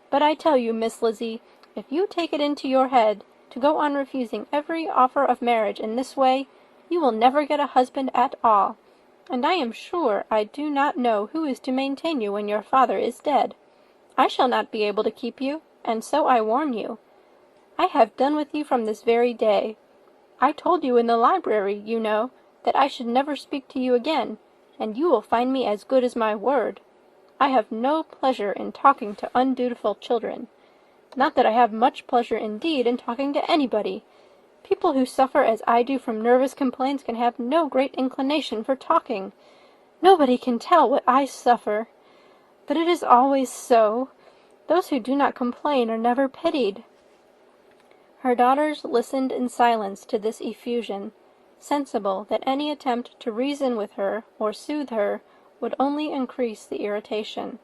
But I tell you, Miss Lizzie, if you take it into your head To go on refusing every offer of marriage in this way, you will never get a husband at all, and I am sure I do not know who is to maintain you when your father is dead. I shall not be able to keep you, and so I warn you. I have done with you from this very day. I told you in the library, you know, that I should never speak to you again, and you will find me as good as my word. I have no pleasure in talking to undutiful children. Not that I have much pleasure indeed in talking to anybody. People who suffer as I do from nervous complaints can have no great inclination for talking. Nobody can tell what I suffer. But it is always so. Those who do not complain are never pitied." Her daughters listened in silence to this effusion, sensible that any attempt to reason with her or soothe her would only increase the irritation.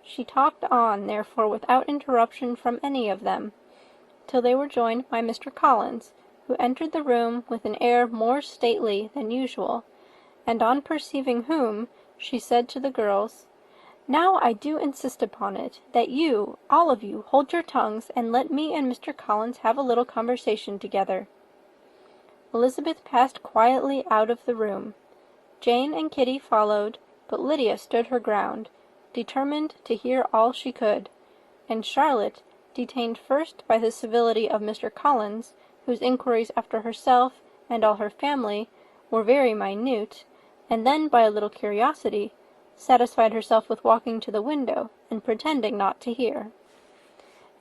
She talked on, therefore, without interruption from any of them, till they were joined by Mr. Collins, who entered the room with an air more stately than usual, and on perceiving whom, she said to the girls, "Now I do insist upon it, that you, all of you, hold your tongues, and let me and Mr. Collins have a little conversation together." Elizabeth passed quietly out of the room. Jane and Kitty followed, but Lydia stood her ground, determined to hear all she could, and Charlotte, detained first by the civility of Mr. Collins, whose inquiries after herself and all her family were very minute, and then by a little curiosity, satisfied herself with walking to the window and pretending not to hear.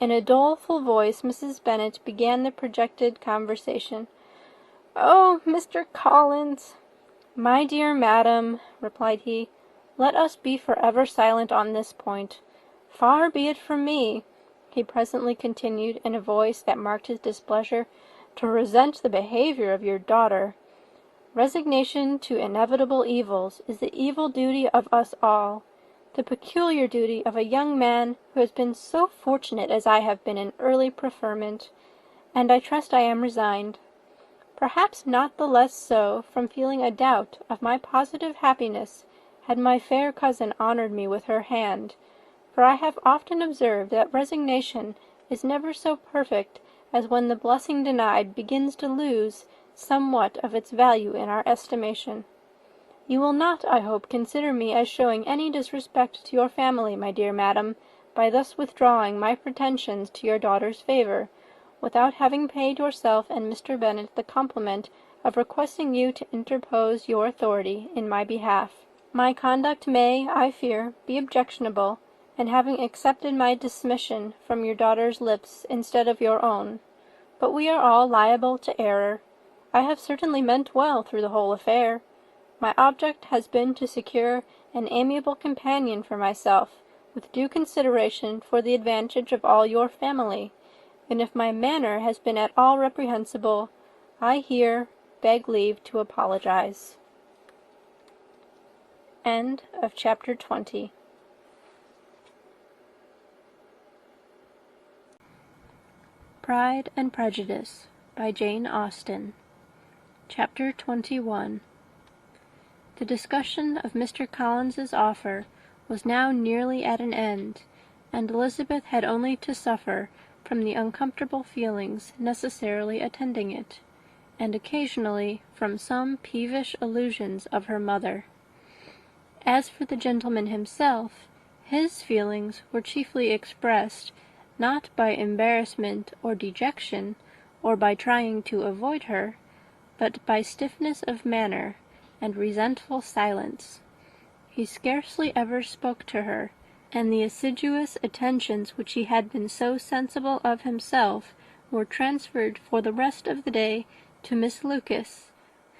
In a doleful voice Mrs. Bennet began the projected conversation. "Oh, Mr. Collins!" "My dear madam," replied he, "let us be forever silent on this point. Far be it from me," he presently continued in a voice that marked his displeasure, "to resent the behaviour of your daughter. Resignation to inevitable evils is the evil duty of us all, the peculiar duty of a young man who has been so fortunate as I have been in early preferment, and I trust I am resigned. Perhaps not the less so from feeling a doubt of my positive happiness had my fair cousin honoured me with her hand, for I have often observed that resignation is never so perfect as when the blessing denied begins to lose somewhat of its value in our estimation. You will not, I hope, consider me as showing any disrespect to your family, my dear madam, by thus withdrawing my pretensions to your daughter's favour, without having paid yourself and Mr. Bennet the compliment of requesting you to interpose your authority in my behalf. My conduct may, I fear, be objectionable, in having accepted my dismission from your daughter's lips instead of your own, but we are all liable to error. I have certainly meant well through the whole affair. My object has been to secure an amiable companion for myself, with due consideration for the advantage of all your family, and if my manner has been at all reprehensible, I here beg leave to apologize. End of chapter 20. Pride and Prejudice by Jane Austen. Chapter 21. The discussion of Mr. Collins's offer was now nearly at an end, and Elizabeth had only to suffer from the uncomfortable feelings necessarily attending it, and occasionally from some peevish allusions of her mother. As for the gentleman himself, his feelings were chiefly expressed, not by embarrassment or dejection, or by trying to avoid her, but by stiffness of manner and resentful silence. He scarcely ever spoke to her, and the assiduous attentions which he had been so sensible of himself were transferred for the rest of the day to Miss Lucas,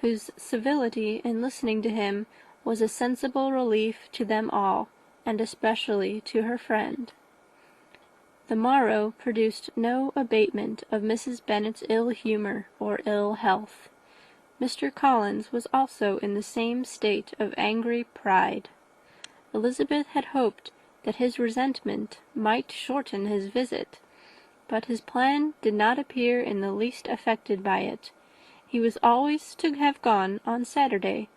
whose civility in listening to him was a sensible relief to them all, and especially to her friend. The morrow produced no abatement of Mrs. Bennet's ill humour or ill health. Mr. Collins was also in the same state of angry pride. Elizabeth had hoped that his resentment might shorten his visit, but his plan did not appear in the least affected by it. He was always to have gone on Saturday,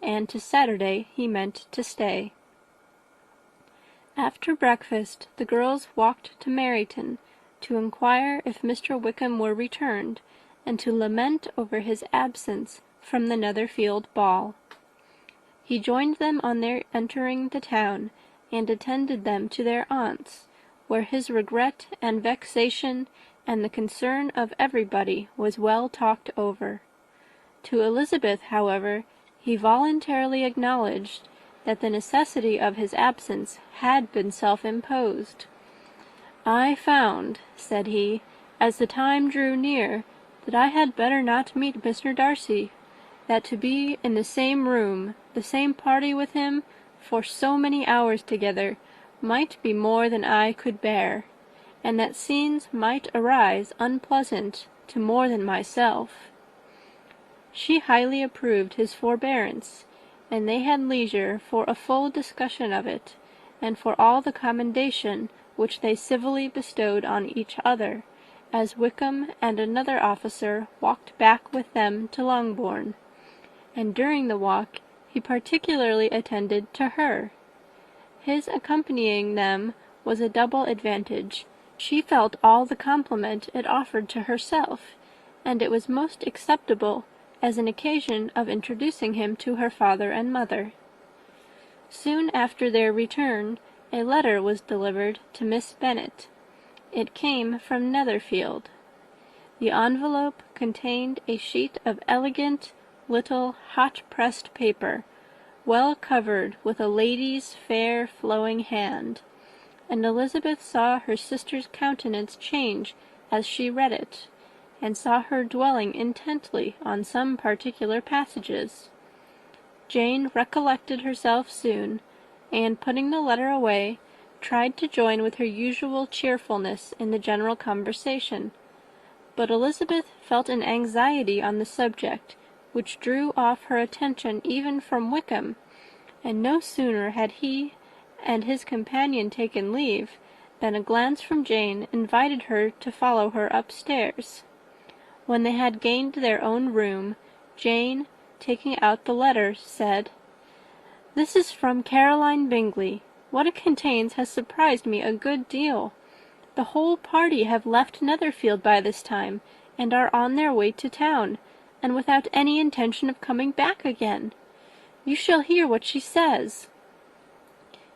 and to Saturday he meant to stay. After breakfast the girls walked to Meryton, to inquire if Mr. Wickham were returned, and to lament over his absence from the Netherfield ball. He joined them on their entering the town, and attended them to their aunt's, where his regret and vexation and the concern of everybody was well talked over. To Elizabeth, however, he voluntarily acknowledged that the necessity of his absence had been self-imposed. "I found," said he, "as the time drew near, that I had better not meet Mr. Darcy, that to be in the same room, the same party with him, for so many hours together, might be more than I could bear, and that scenes might arise unpleasant to more than myself." She highly approved his forbearance, and they had leisure for a full discussion of it, and for all the commendation which they civilly bestowed on each other, as Wickham and another officer walked back with them to Longbourn, and during the walk he particularly attended to her. His accompanying them was a double advantage. She felt all the compliment it offered to herself, and it was most acceptable as an occasion of introducing him to her father and mother. Soon after their return, a letter was delivered to Miss Bennet. It came from Netherfield. The envelope contained a sheet of elegant little hot-pressed paper, well covered with a lady's fair flowing hand, and Elizabeth saw her sister's countenance change as she read it, and saw her dwelling intently on some particular passages. Jane recollected herself soon, and, putting the letter away, tried to join with her usual cheerfulness in the general conversation. But Elizabeth felt an anxiety on the subject, which drew off her attention even from Wickham, and no sooner had he and his companion taken leave, than a glance from Jane invited her to follow her upstairs. When they had gained their own room, Jane, taking out the letter, said, "This is from Caroline Bingley. What it contains has surprised me a good deal. The whole party have left Netherfield by this time, and are on their way to town, and without any intention of coming back again. You shall hear what she says."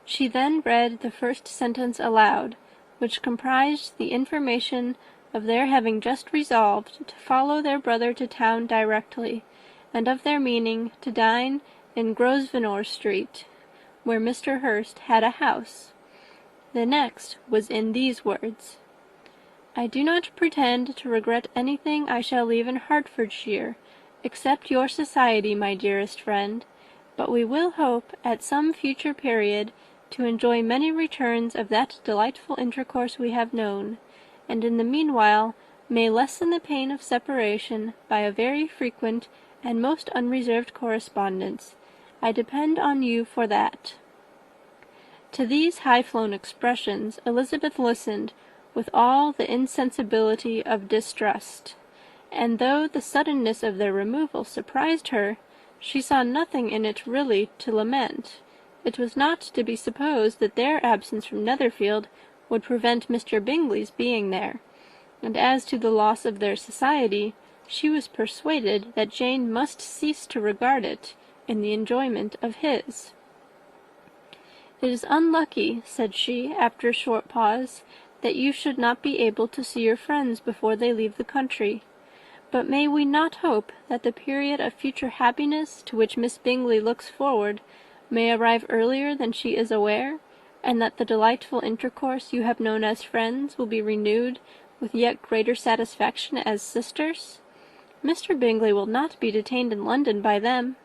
She then read the first sentence aloud, which comprised the information of their having just resolved to follow their brother to town directly, and of their meaning to dine in Grosvenor Street, where Mr. Hurst had a house. The next was in these words: "I do not pretend to regret anything I shall leave in Hertfordshire, except your society, my dearest friend, but we will hope, at some future period, to enjoy many returns of that delightful intercourse we have known, and in the meanwhile may lessen the pain of separation by a very frequent and most unreserved correspondence. I depend on you for that." To these high-flown expressions Elizabeth listened with all the insensibility of distrust, and though the suddenness of their removal surprised her, she saw nothing in it really to lament. It was not to be supposed that their absence from Netherfield would prevent Mr. Bingley's being there, and as to the loss of their society, she was persuaded that Jane must cease to regard it in the enjoyment of his. "It is unlucky," said she, after a short pause, "that you should not be able to see your friends before they leave the country. But may we not hope that the period of future happiness to which Miss Bingley looks forward may arrive earlier than she is aware, and that the delightful intercourse you have known as friends will be renewed with yet greater satisfaction as sisters? Mr. Bingley will not be detained in London by them."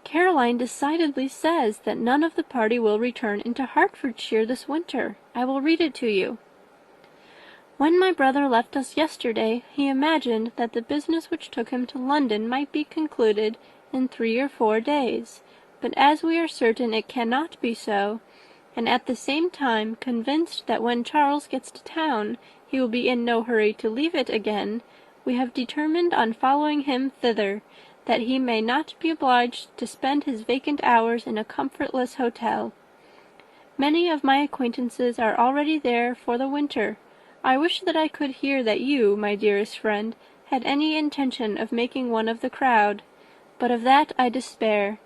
"Caroline decidedly says that none of the party will return into Hertfordshire this winter. I will read it to you. When my brother left us yesterday, he imagined that the business which took him to London might be concluded in 3 or 4 days, but as we are certain it cannot be so, and at the same time convinced that when Charles gets to town he will be in no hurry to leave it again, we have determined on following him thither, that he may not be obliged to spend his vacant hours in a comfortless hotel. Many of my acquaintances are already there for the winter, I wish that I could hear that you, my dearest friend, had any intention of making one of the crowd, but of that I despair.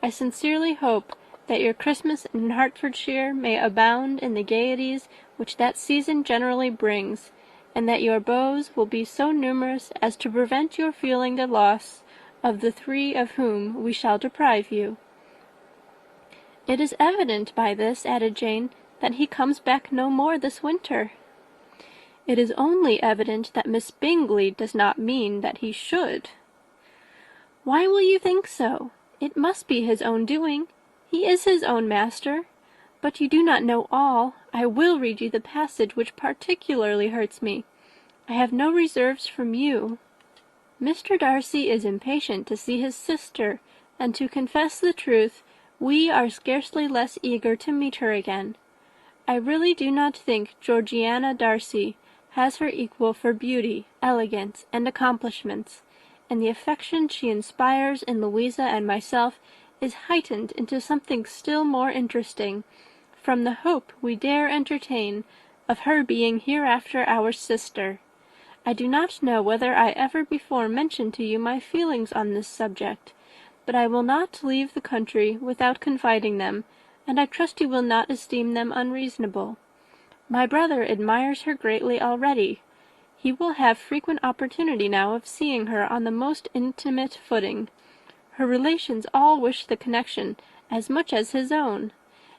I sincerely hope that your Christmas in Hertfordshire may abound in the gaieties which that season generally brings, and that your beaux will be so numerous as to prevent your feeling the loss of the 3 of whom we shall deprive you." "It is evident by this," added Jane, "that he comes back no more this winter." "It is only evident that Miss Bingley does not mean that he should." "Why will you think so? It must be his own doing. He is his own master. But you do not know all. I will read you the passage which particularly hurts me. I have no reserves from you. Mr. Darcy is impatient to see his sister, and to confess the truth, we are scarcely less eager to meet her again. I really do not think Georgiana Darcy has her equal for beauty, elegance, and accomplishments, and the affection she inspires in Louisa and myself is heightened into something still more interesting from the hope we dare entertain of her being hereafter our sister. I do not know whether I ever before mentioned to you my feelings on this subject, but I will not leave the country without confiding them, and I trust you will not esteem them unreasonable. My brother admires her greatly already. He will have frequent opportunity now of seeing her on the most intimate footing. Her relations all wish the connection as much as his own,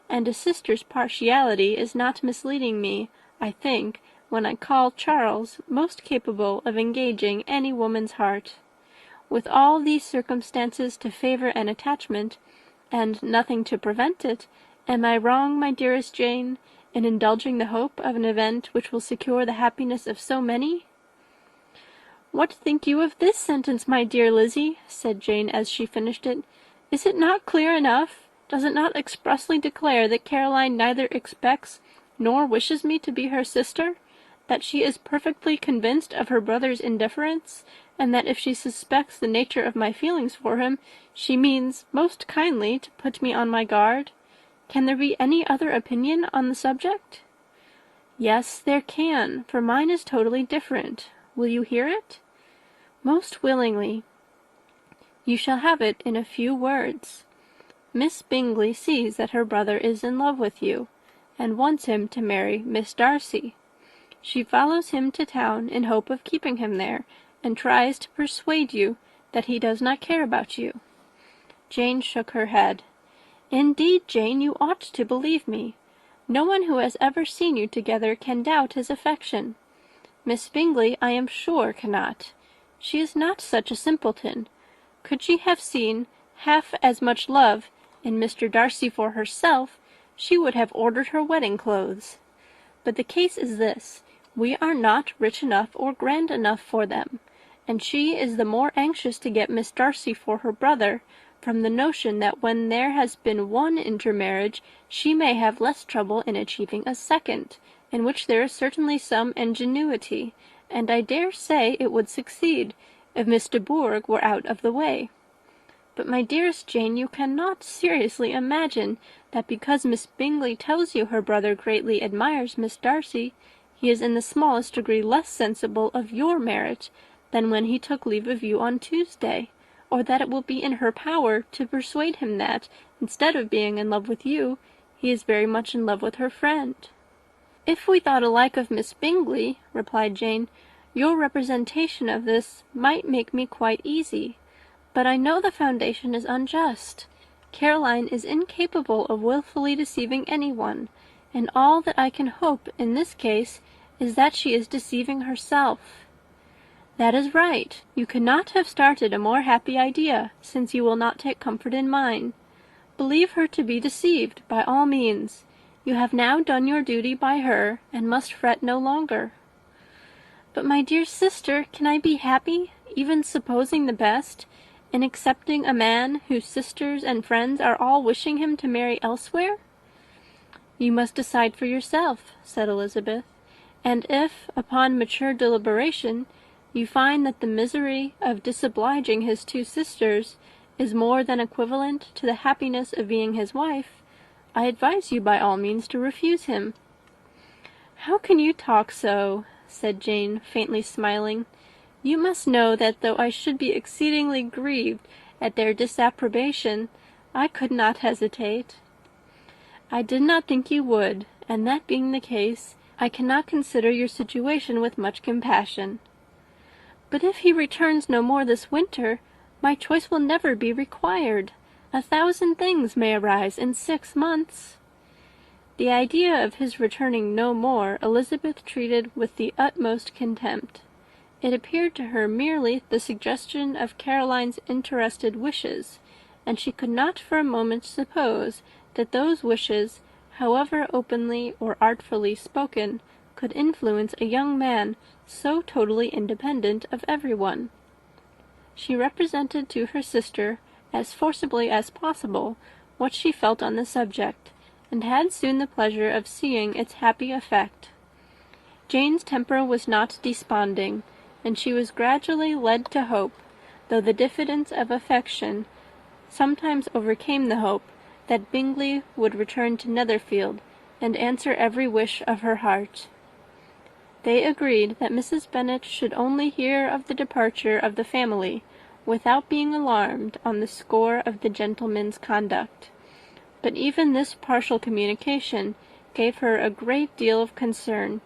and a sister's partiality is not misleading me, I think, when I call Charles most capable of engaging any woman's heart. With all these circumstances to favour an attachment, and nothing to prevent it, am I wrong, my dearest Jane, in indulging the hope of an event which will secure the happiness of so many?" "What think you of this sentence, my dear Lizzie?" said Jane as she finished it. "Is it not clear enough? Does it not expressly declare that Caroline neither expects nor wishes me to be her sister, that she is perfectly convinced of her brother's indifference, and that if she suspects the nature of my feelings for him, she means most kindly to put me on my guard? Can there be any other opinion on the subject?" "Yes, there can, for mine is totally different. Will you hear it?" "Most willingly." "You shall have it in a few words. Miss Bingley sees that her brother is in love with you, and wants him to marry Miss Darcy. She follows him to town in hope of keeping him there, and tries to persuade you that he does not care about you." Jane shook her head. "Indeed, Jane, you ought to believe me. No one who has ever seen you together can doubt his affection. Miss Bingley, I am sure, cannot. She is not such a simpleton. Could she have seen half as much love in Mr. Darcy for herself, she would have ordered her wedding clothes. But the case is this. We are not rich enough or grand enough for them, and she is the more anxious to get Miss Darcy for her brother, from the notion that when there has been one intermarriage, she may have less trouble in achieving a second, in which there is certainly some ingenuity, and I dare say it would succeed, if Miss de Bourgh were out of the way. But, my dearest Jane, you cannot seriously imagine that because Miss Bingley tells you her brother greatly admires Miss Darcy, he is in the smallest degree less sensible of your merit than when he took leave of you on Tuesday, or that it will be in her power to persuade him that, instead of being in love with you, he is very much in love with her friend." "If we thought alike of Miss Bingley," replied Jane, "your representation of this might make me quite easy. But I know the foundation is unjust. Caroline is incapable of wilfully deceiving anyone, and all that I can hope in this case is that she is deceiving herself." "That is right. You could not have started a more happy idea, since you will not take comfort in mine. Believe her to be deceived, by all means. You have now done your duty by her, and must fret no longer." "But, my dear sister, can I be happy, even supposing the best, in accepting a man whose sisters and friends are all wishing him to marry elsewhere?" "You must decide for yourself," said Elizabeth, "and if, upon mature deliberation, you find that the misery of disobliging his 2 sisters is more than equivalent to the happiness of being his wife, I advise you by all means to refuse him." "How can you talk so?" said Jane, faintly smiling. "You must know that though I should be exceedingly grieved at their disapprobation, I could not hesitate." "I did not think you would, and that being the case, I cannot consider your situation with much compassion." "But if he returns no more this winter, my choice will never be required. 1,000 things may arise in 6 months." The idea of his returning no more Elizabeth treated with the utmost contempt. It appeared to her merely the suggestion of Caroline's interested wishes, and she could not for a moment suppose that those wishes, however openly or artfully spoken, could influence a young man so totally independent of everyone. She represented to her sister, as forcibly as possible, what she felt on the subject, and had soon the pleasure of seeing its happy effect. Jane's temper was not desponding, and she was gradually led to hope, though the diffidence of affection sometimes overcame the hope, that Bingley would return to Netherfield, and answer every wish of her heart. They agreed that Mrs. Bennet should only hear of the departure of the family, without being alarmed on the score of the gentleman's conduct. But even this partial communication gave her a great deal of concern,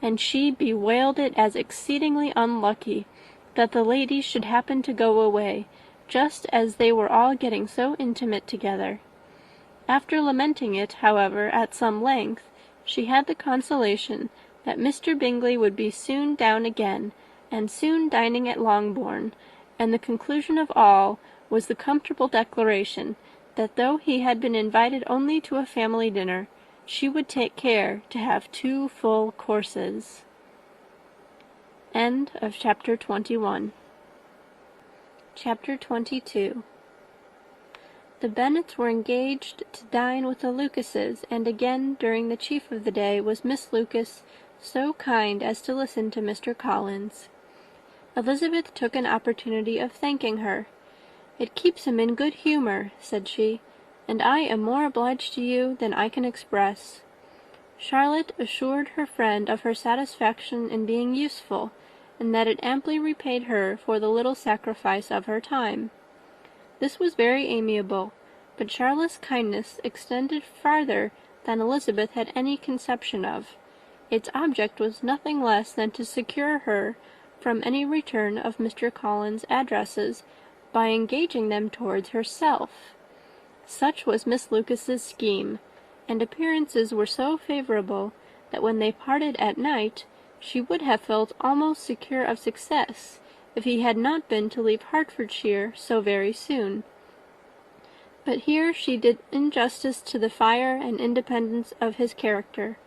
and she bewailed it as exceedingly unlucky that the ladies should happen to go away, just as they were all getting so intimate together. After lamenting it, however, at some length, she had the consolation that Mr. Bingley would be soon down again, and soon dining at Longbourn, and the conclusion of all was the comfortable declaration that though he had been invited only to a family dinner, she would take care to have 2 full courses. End of chapter 21. Chapter 22. The Bennets were engaged to dine with the Lucases, and again during the chief of the day was Miss Lucas so kind as to listen to Mr. Collins. Elizabeth took an opportunity of thanking her. "It keeps him in good humour," said she, "and I am more obliged to you than I can express." Charlotte assured her friend of her satisfaction in being useful, and that it amply repaid her for the little sacrifice of her time. This was very amiable, but Charlotte's kindness extended farther than Elizabeth had any conception of. Its object was nothing less than to secure her from any return of Mr. Collins' addresses by engaging them towards herself. Such was Miss Lucas's scheme, and appearances were so favourable that when they parted at night she would have felt almost secure of success if he had not been to leave Hertfordshire so very soon. But here she did injustice to the fire and independence of his character,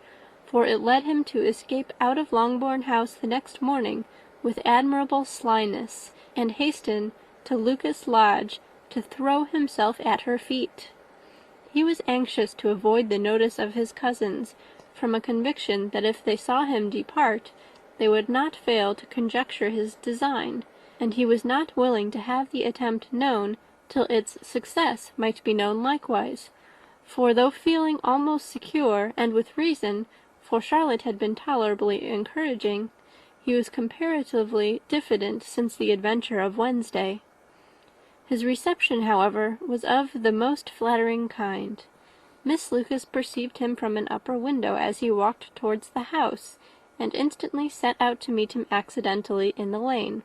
for it led him to escape out of Longbourn House the next morning with admirable slyness, and hasten to Lucas Lodge to throw himself at her feet. He was anxious to avoid the notice of his cousins, from a conviction that if they saw him depart, they would not fail to conjecture his design, and he was not willing to have the attempt known till its success might be known likewise, for though feeling almost secure, and with reason, for Charlotte had been tolerably encouraging, he was comparatively diffident since the adventure of Wednesday. His reception, however, was of the most flattering kind. Miss Lucas perceived him from an upper window as he walked towards the house, and instantly set out to meet him accidentally in the lane.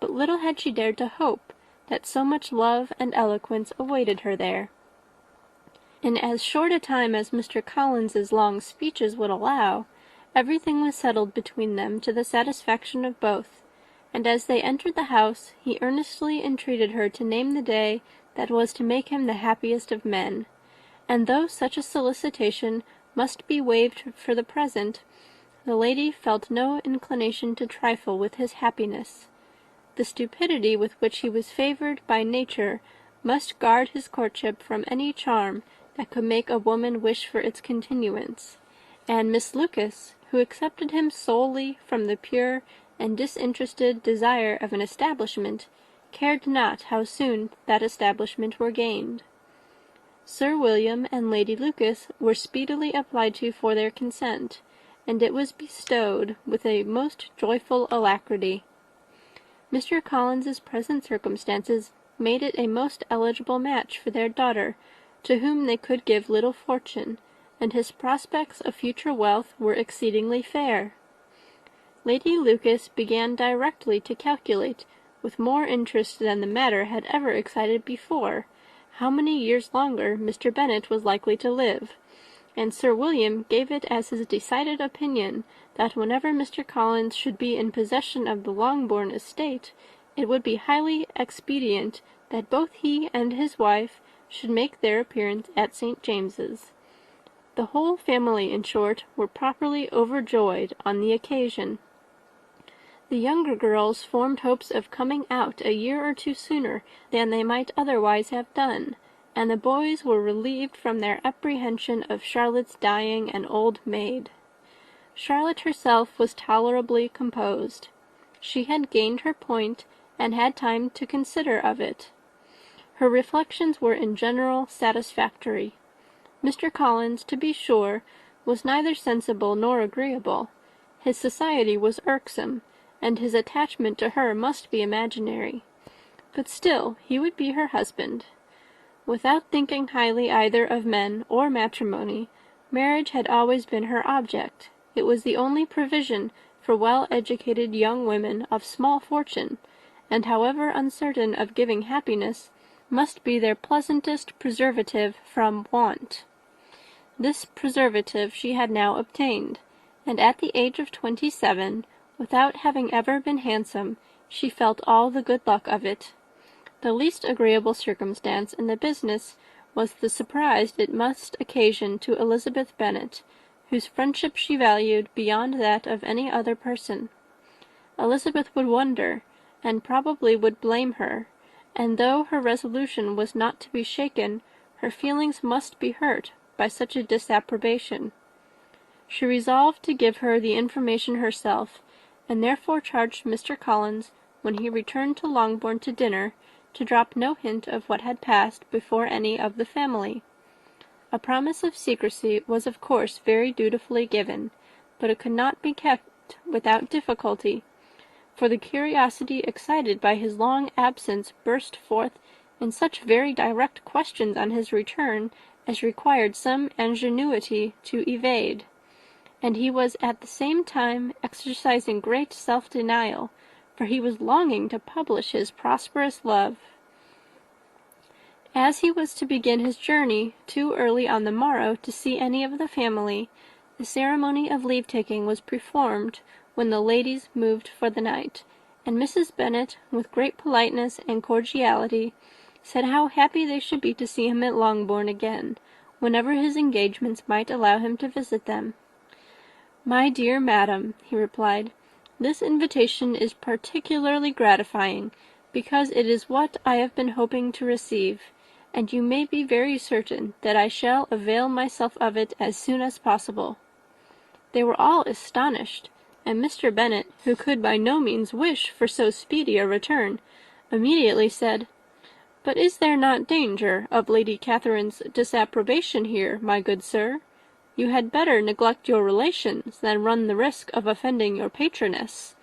But little had she dared to hope that so much love and eloquence awaited her there. In as short a time as Mr. Collins's long speeches would allow, everything was settled between them to the satisfaction of both, and as they entered the house he earnestly entreated her to name the day that was to make him the happiest of men, and though such a solicitation must be waived for the present, the lady felt no inclination to trifle with his happiness. The stupidity with which he was favoured by nature must guard his courtship from any charm that could make a woman wish for its continuance, and Miss Lucas, who accepted him solely from the pure and disinterested desire of an establishment, cared not how soon that establishment were gained. Sir William and Lady Lucas were speedily applied to for their consent, and it was bestowed with a most joyful alacrity. Mr. Collins's present circumstances made it a most eligible match for their daughter, to whom they could give little fortune, and his prospects of future wealth were exceedingly fair. Lady Lucas began directly to calculate, with more interest than the matter had ever excited before, how many years longer Mr. Bennet was likely to live, and Sir William gave it as his decided opinion that whenever Mr. Collins should be in possession of the Longbourn estate, it would be highly expedient that both he and his wife should make their appearance at St. James's. The whole family, in short, were properly overjoyed on the occasion. The younger girls formed hopes of coming out a year or two sooner than they might otherwise have done, and the boys were relieved from their apprehension of Charlotte's dying an old maid. Charlotte herself was tolerably composed. She had gained her point, and had time to consider of it. Her reflections were in general satisfactory. Mr. Collins, to be sure, was neither sensible nor agreeable. His society was irksome, and his attachment to her must be imaginary. But still he would be her husband. Without thinking highly either of men or matrimony, marriage had always been her object. It was the only provision for well-educated young women of small fortune, and however uncertain of giving happiness, must be their pleasantest preservative from want. This preservative she had now obtained, and at the age of 27, without having ever been handsome, she felt all the good luck of it. The least agreeable circumstance in the business was the surprise it must occasion to Elizabeth Bennet, whose friendship she valued beyond that of any other person. Elizabeth would wonder, and probably would blame her, and though her resolution was not to be shaken, her feelings must be hurt by such a disapprobation. She resolved to give her the information herself, and therefore charged Mr. Collins, when he returned to Longbourn to dinner, to drop no hint of what had passed before any of the family. A promise of secrecy was of course very dutifully given, but it could not be kept without difficulty, for the curiosity excited by his long absence burst forth in such very direct questions on his return as required some ingenuity to evade, and he was at the same time exercising great self-denial, for he was longing to publish his prosperous love. As he was to begin his journey too early on the morrow to see any of the family, the ceremony of leave-taking was performed when the ladies moved for the night, and Mrs. Bennet, with great politeness and cordiality, said how happy they should be to see him at Longbourn again, whenever his engagements might allow him to visit them. "My dear madam," he replied, "this invitation is particularly gratifying, because it is what I have been hoping to receive, and you may be very certain that I shall avail myself of it as soon as possible." They were all astonished, and Mr. Bennet, who could by no means wish for so speedy a return, immediately said, "But is there not danger of Lady Catherine's disapprobation here, my good sir? You had better neglect your relations than run the risk of offending your patroness."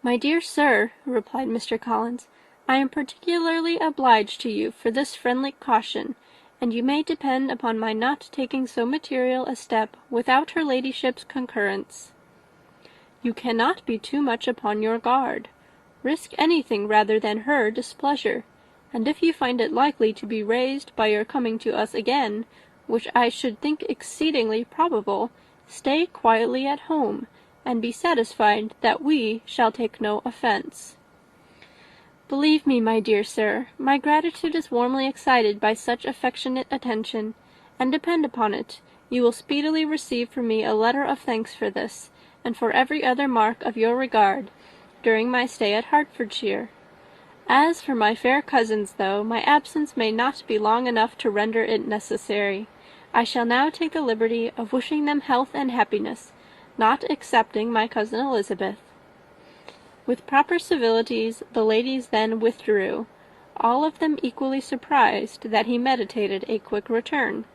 "My dear sir," replied Mr. Collins, "I am particularly obliged to you for this friendly caution, and you may depend upon my not taking so material a step without her ladyship's concurrence." "You cannot be too much upon your guard. Risk anything rather than her displeasure, and if you find it likely to be raised by your coming to us again, which I should think exceedingly probable, stay quietly at home, and be satisfied that we shall take no offence." "Believe me, my dear sir, my gratitude is warmly excited by such affectionate attention, and depend upon it, you will speedily receive from me a letter of thanks for this, and for every other mark of your regard, during my stay at Hertfordshire. As for my fair cousins, though my absence may not be long enough to render it necessary, I shall now take the liberty of wishing them health and happiness, not excepting my cousin Elizabeth." With proper civilities the ladies then withdrew, all of them equally surprised that he meditated a quick return.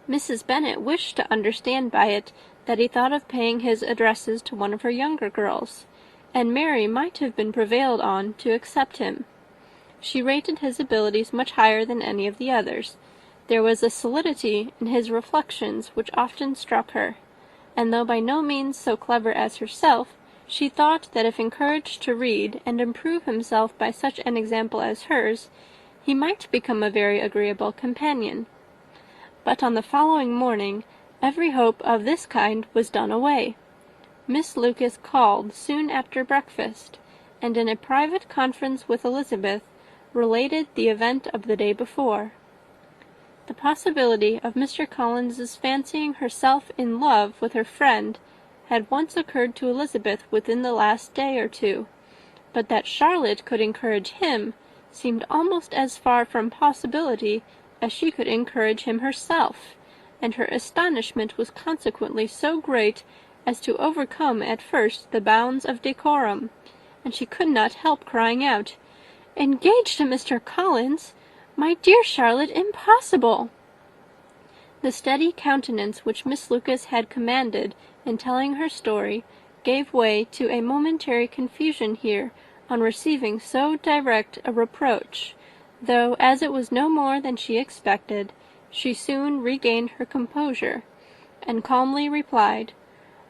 Mrs. Bennet wished to understand by it that he thought of paying his addresses to one of her younger girls, and Mary might have been prevailed on to accept him. She rated his abilities much higher than any of the others. There was a solidity in his reflections which often struck her, and though by no means so clever as herself, she thought that if encouraged to read and improve himself by such an example as hers, he might become a very agreeable companion. But on the following morning every hope of this kind was done away. Miss Lucas called soon after breakfast, and in a private conference with Elizabeth related the event of the day before. The possibility of Mr. Collins's fancying herself in love with her friend had once occurred to Elizabeth within the last day or two, but that Charlotte could encourage him seemed almost as far from possibility as she could encourage him herself, and her astonishment was consequently so great as to overcome at first the bounds of decorum, and she could not help crying out, "Engaged to Mr. Collins! My dear Charlotte, impossible!" The steady countenance which Miss Lucas had commanded in telling her story gave way to a momentary confusion here on receiving so direct a reproach, though, as it was no more than she expected, she soon regained her composure, and calmly replied,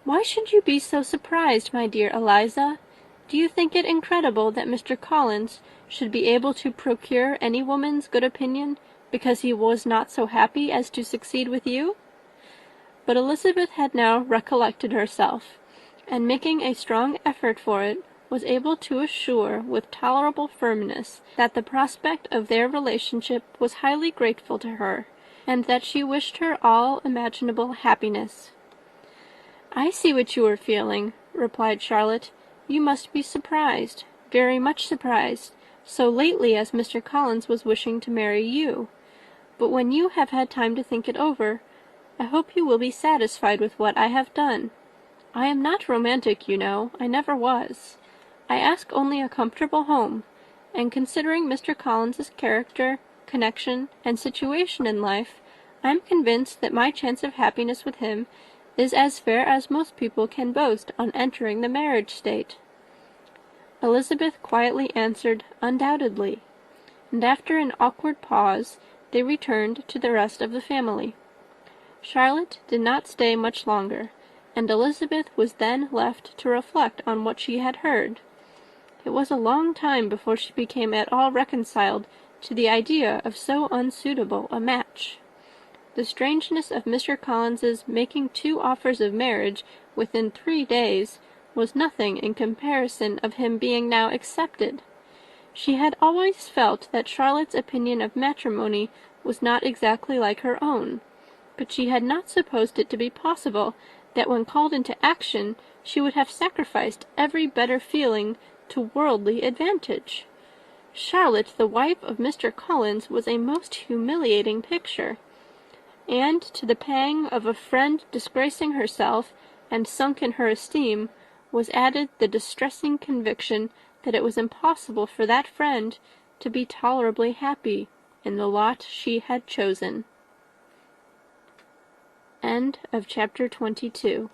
"Why should you be so surprised, my dear Eliza? Do you think it incredible that Mr. Collins should be able to procure any woman's good opinion because he was not so happy as to succeed with you?" But Elizabeth had now recollected herself, and making a strong effort for it, was able to assure with tolerable firmness that the prospect of their relationship was highly grateful to her, and that she wished her all imaginable happiness. "I see what you are feeling," replied Charlotte. "You must be surprised, very much surprised, so lately as Mr. Collins was wishing to marry you. But when you have had time to think it over, I hope you will be satisfied with what I have done. I am not romantic, you know. I never was. I ask only a comfortable home, and considering Mr. Collins's character, connection, and situation in life, I am convinced that my chance of happiness with him is as fair as most people can boast on entering the marriage state." Elizabeth quietly answered, "Undoubtedly," and after an awkward pause they returned to the rest of the family. Charlotte did not stay much longer, and Elizabeth was then left to reflect on what she had heard. It was a long time before she became at all reconciled to the idea of so unsuitable a match. The strangeness of Mr. Collins's making 2 offers of marriage within 3 days was nothing in comparison of him being now accepted. She had always felt that Charlotte's opinion of matrimony was not exactly like her own, but she had not supposed it to be possible that when called into action she would have sacrificed every better feeling to worldly advantage. Charlotte, the wife of Mr. Collins, was a most humiliating picture, and to the pang of a friend disgracing herself and sunk in her esteem was added the distressing conviction that it was impossible for that friend to be tolerably happy in the lot she had chosen. End of chapter 22.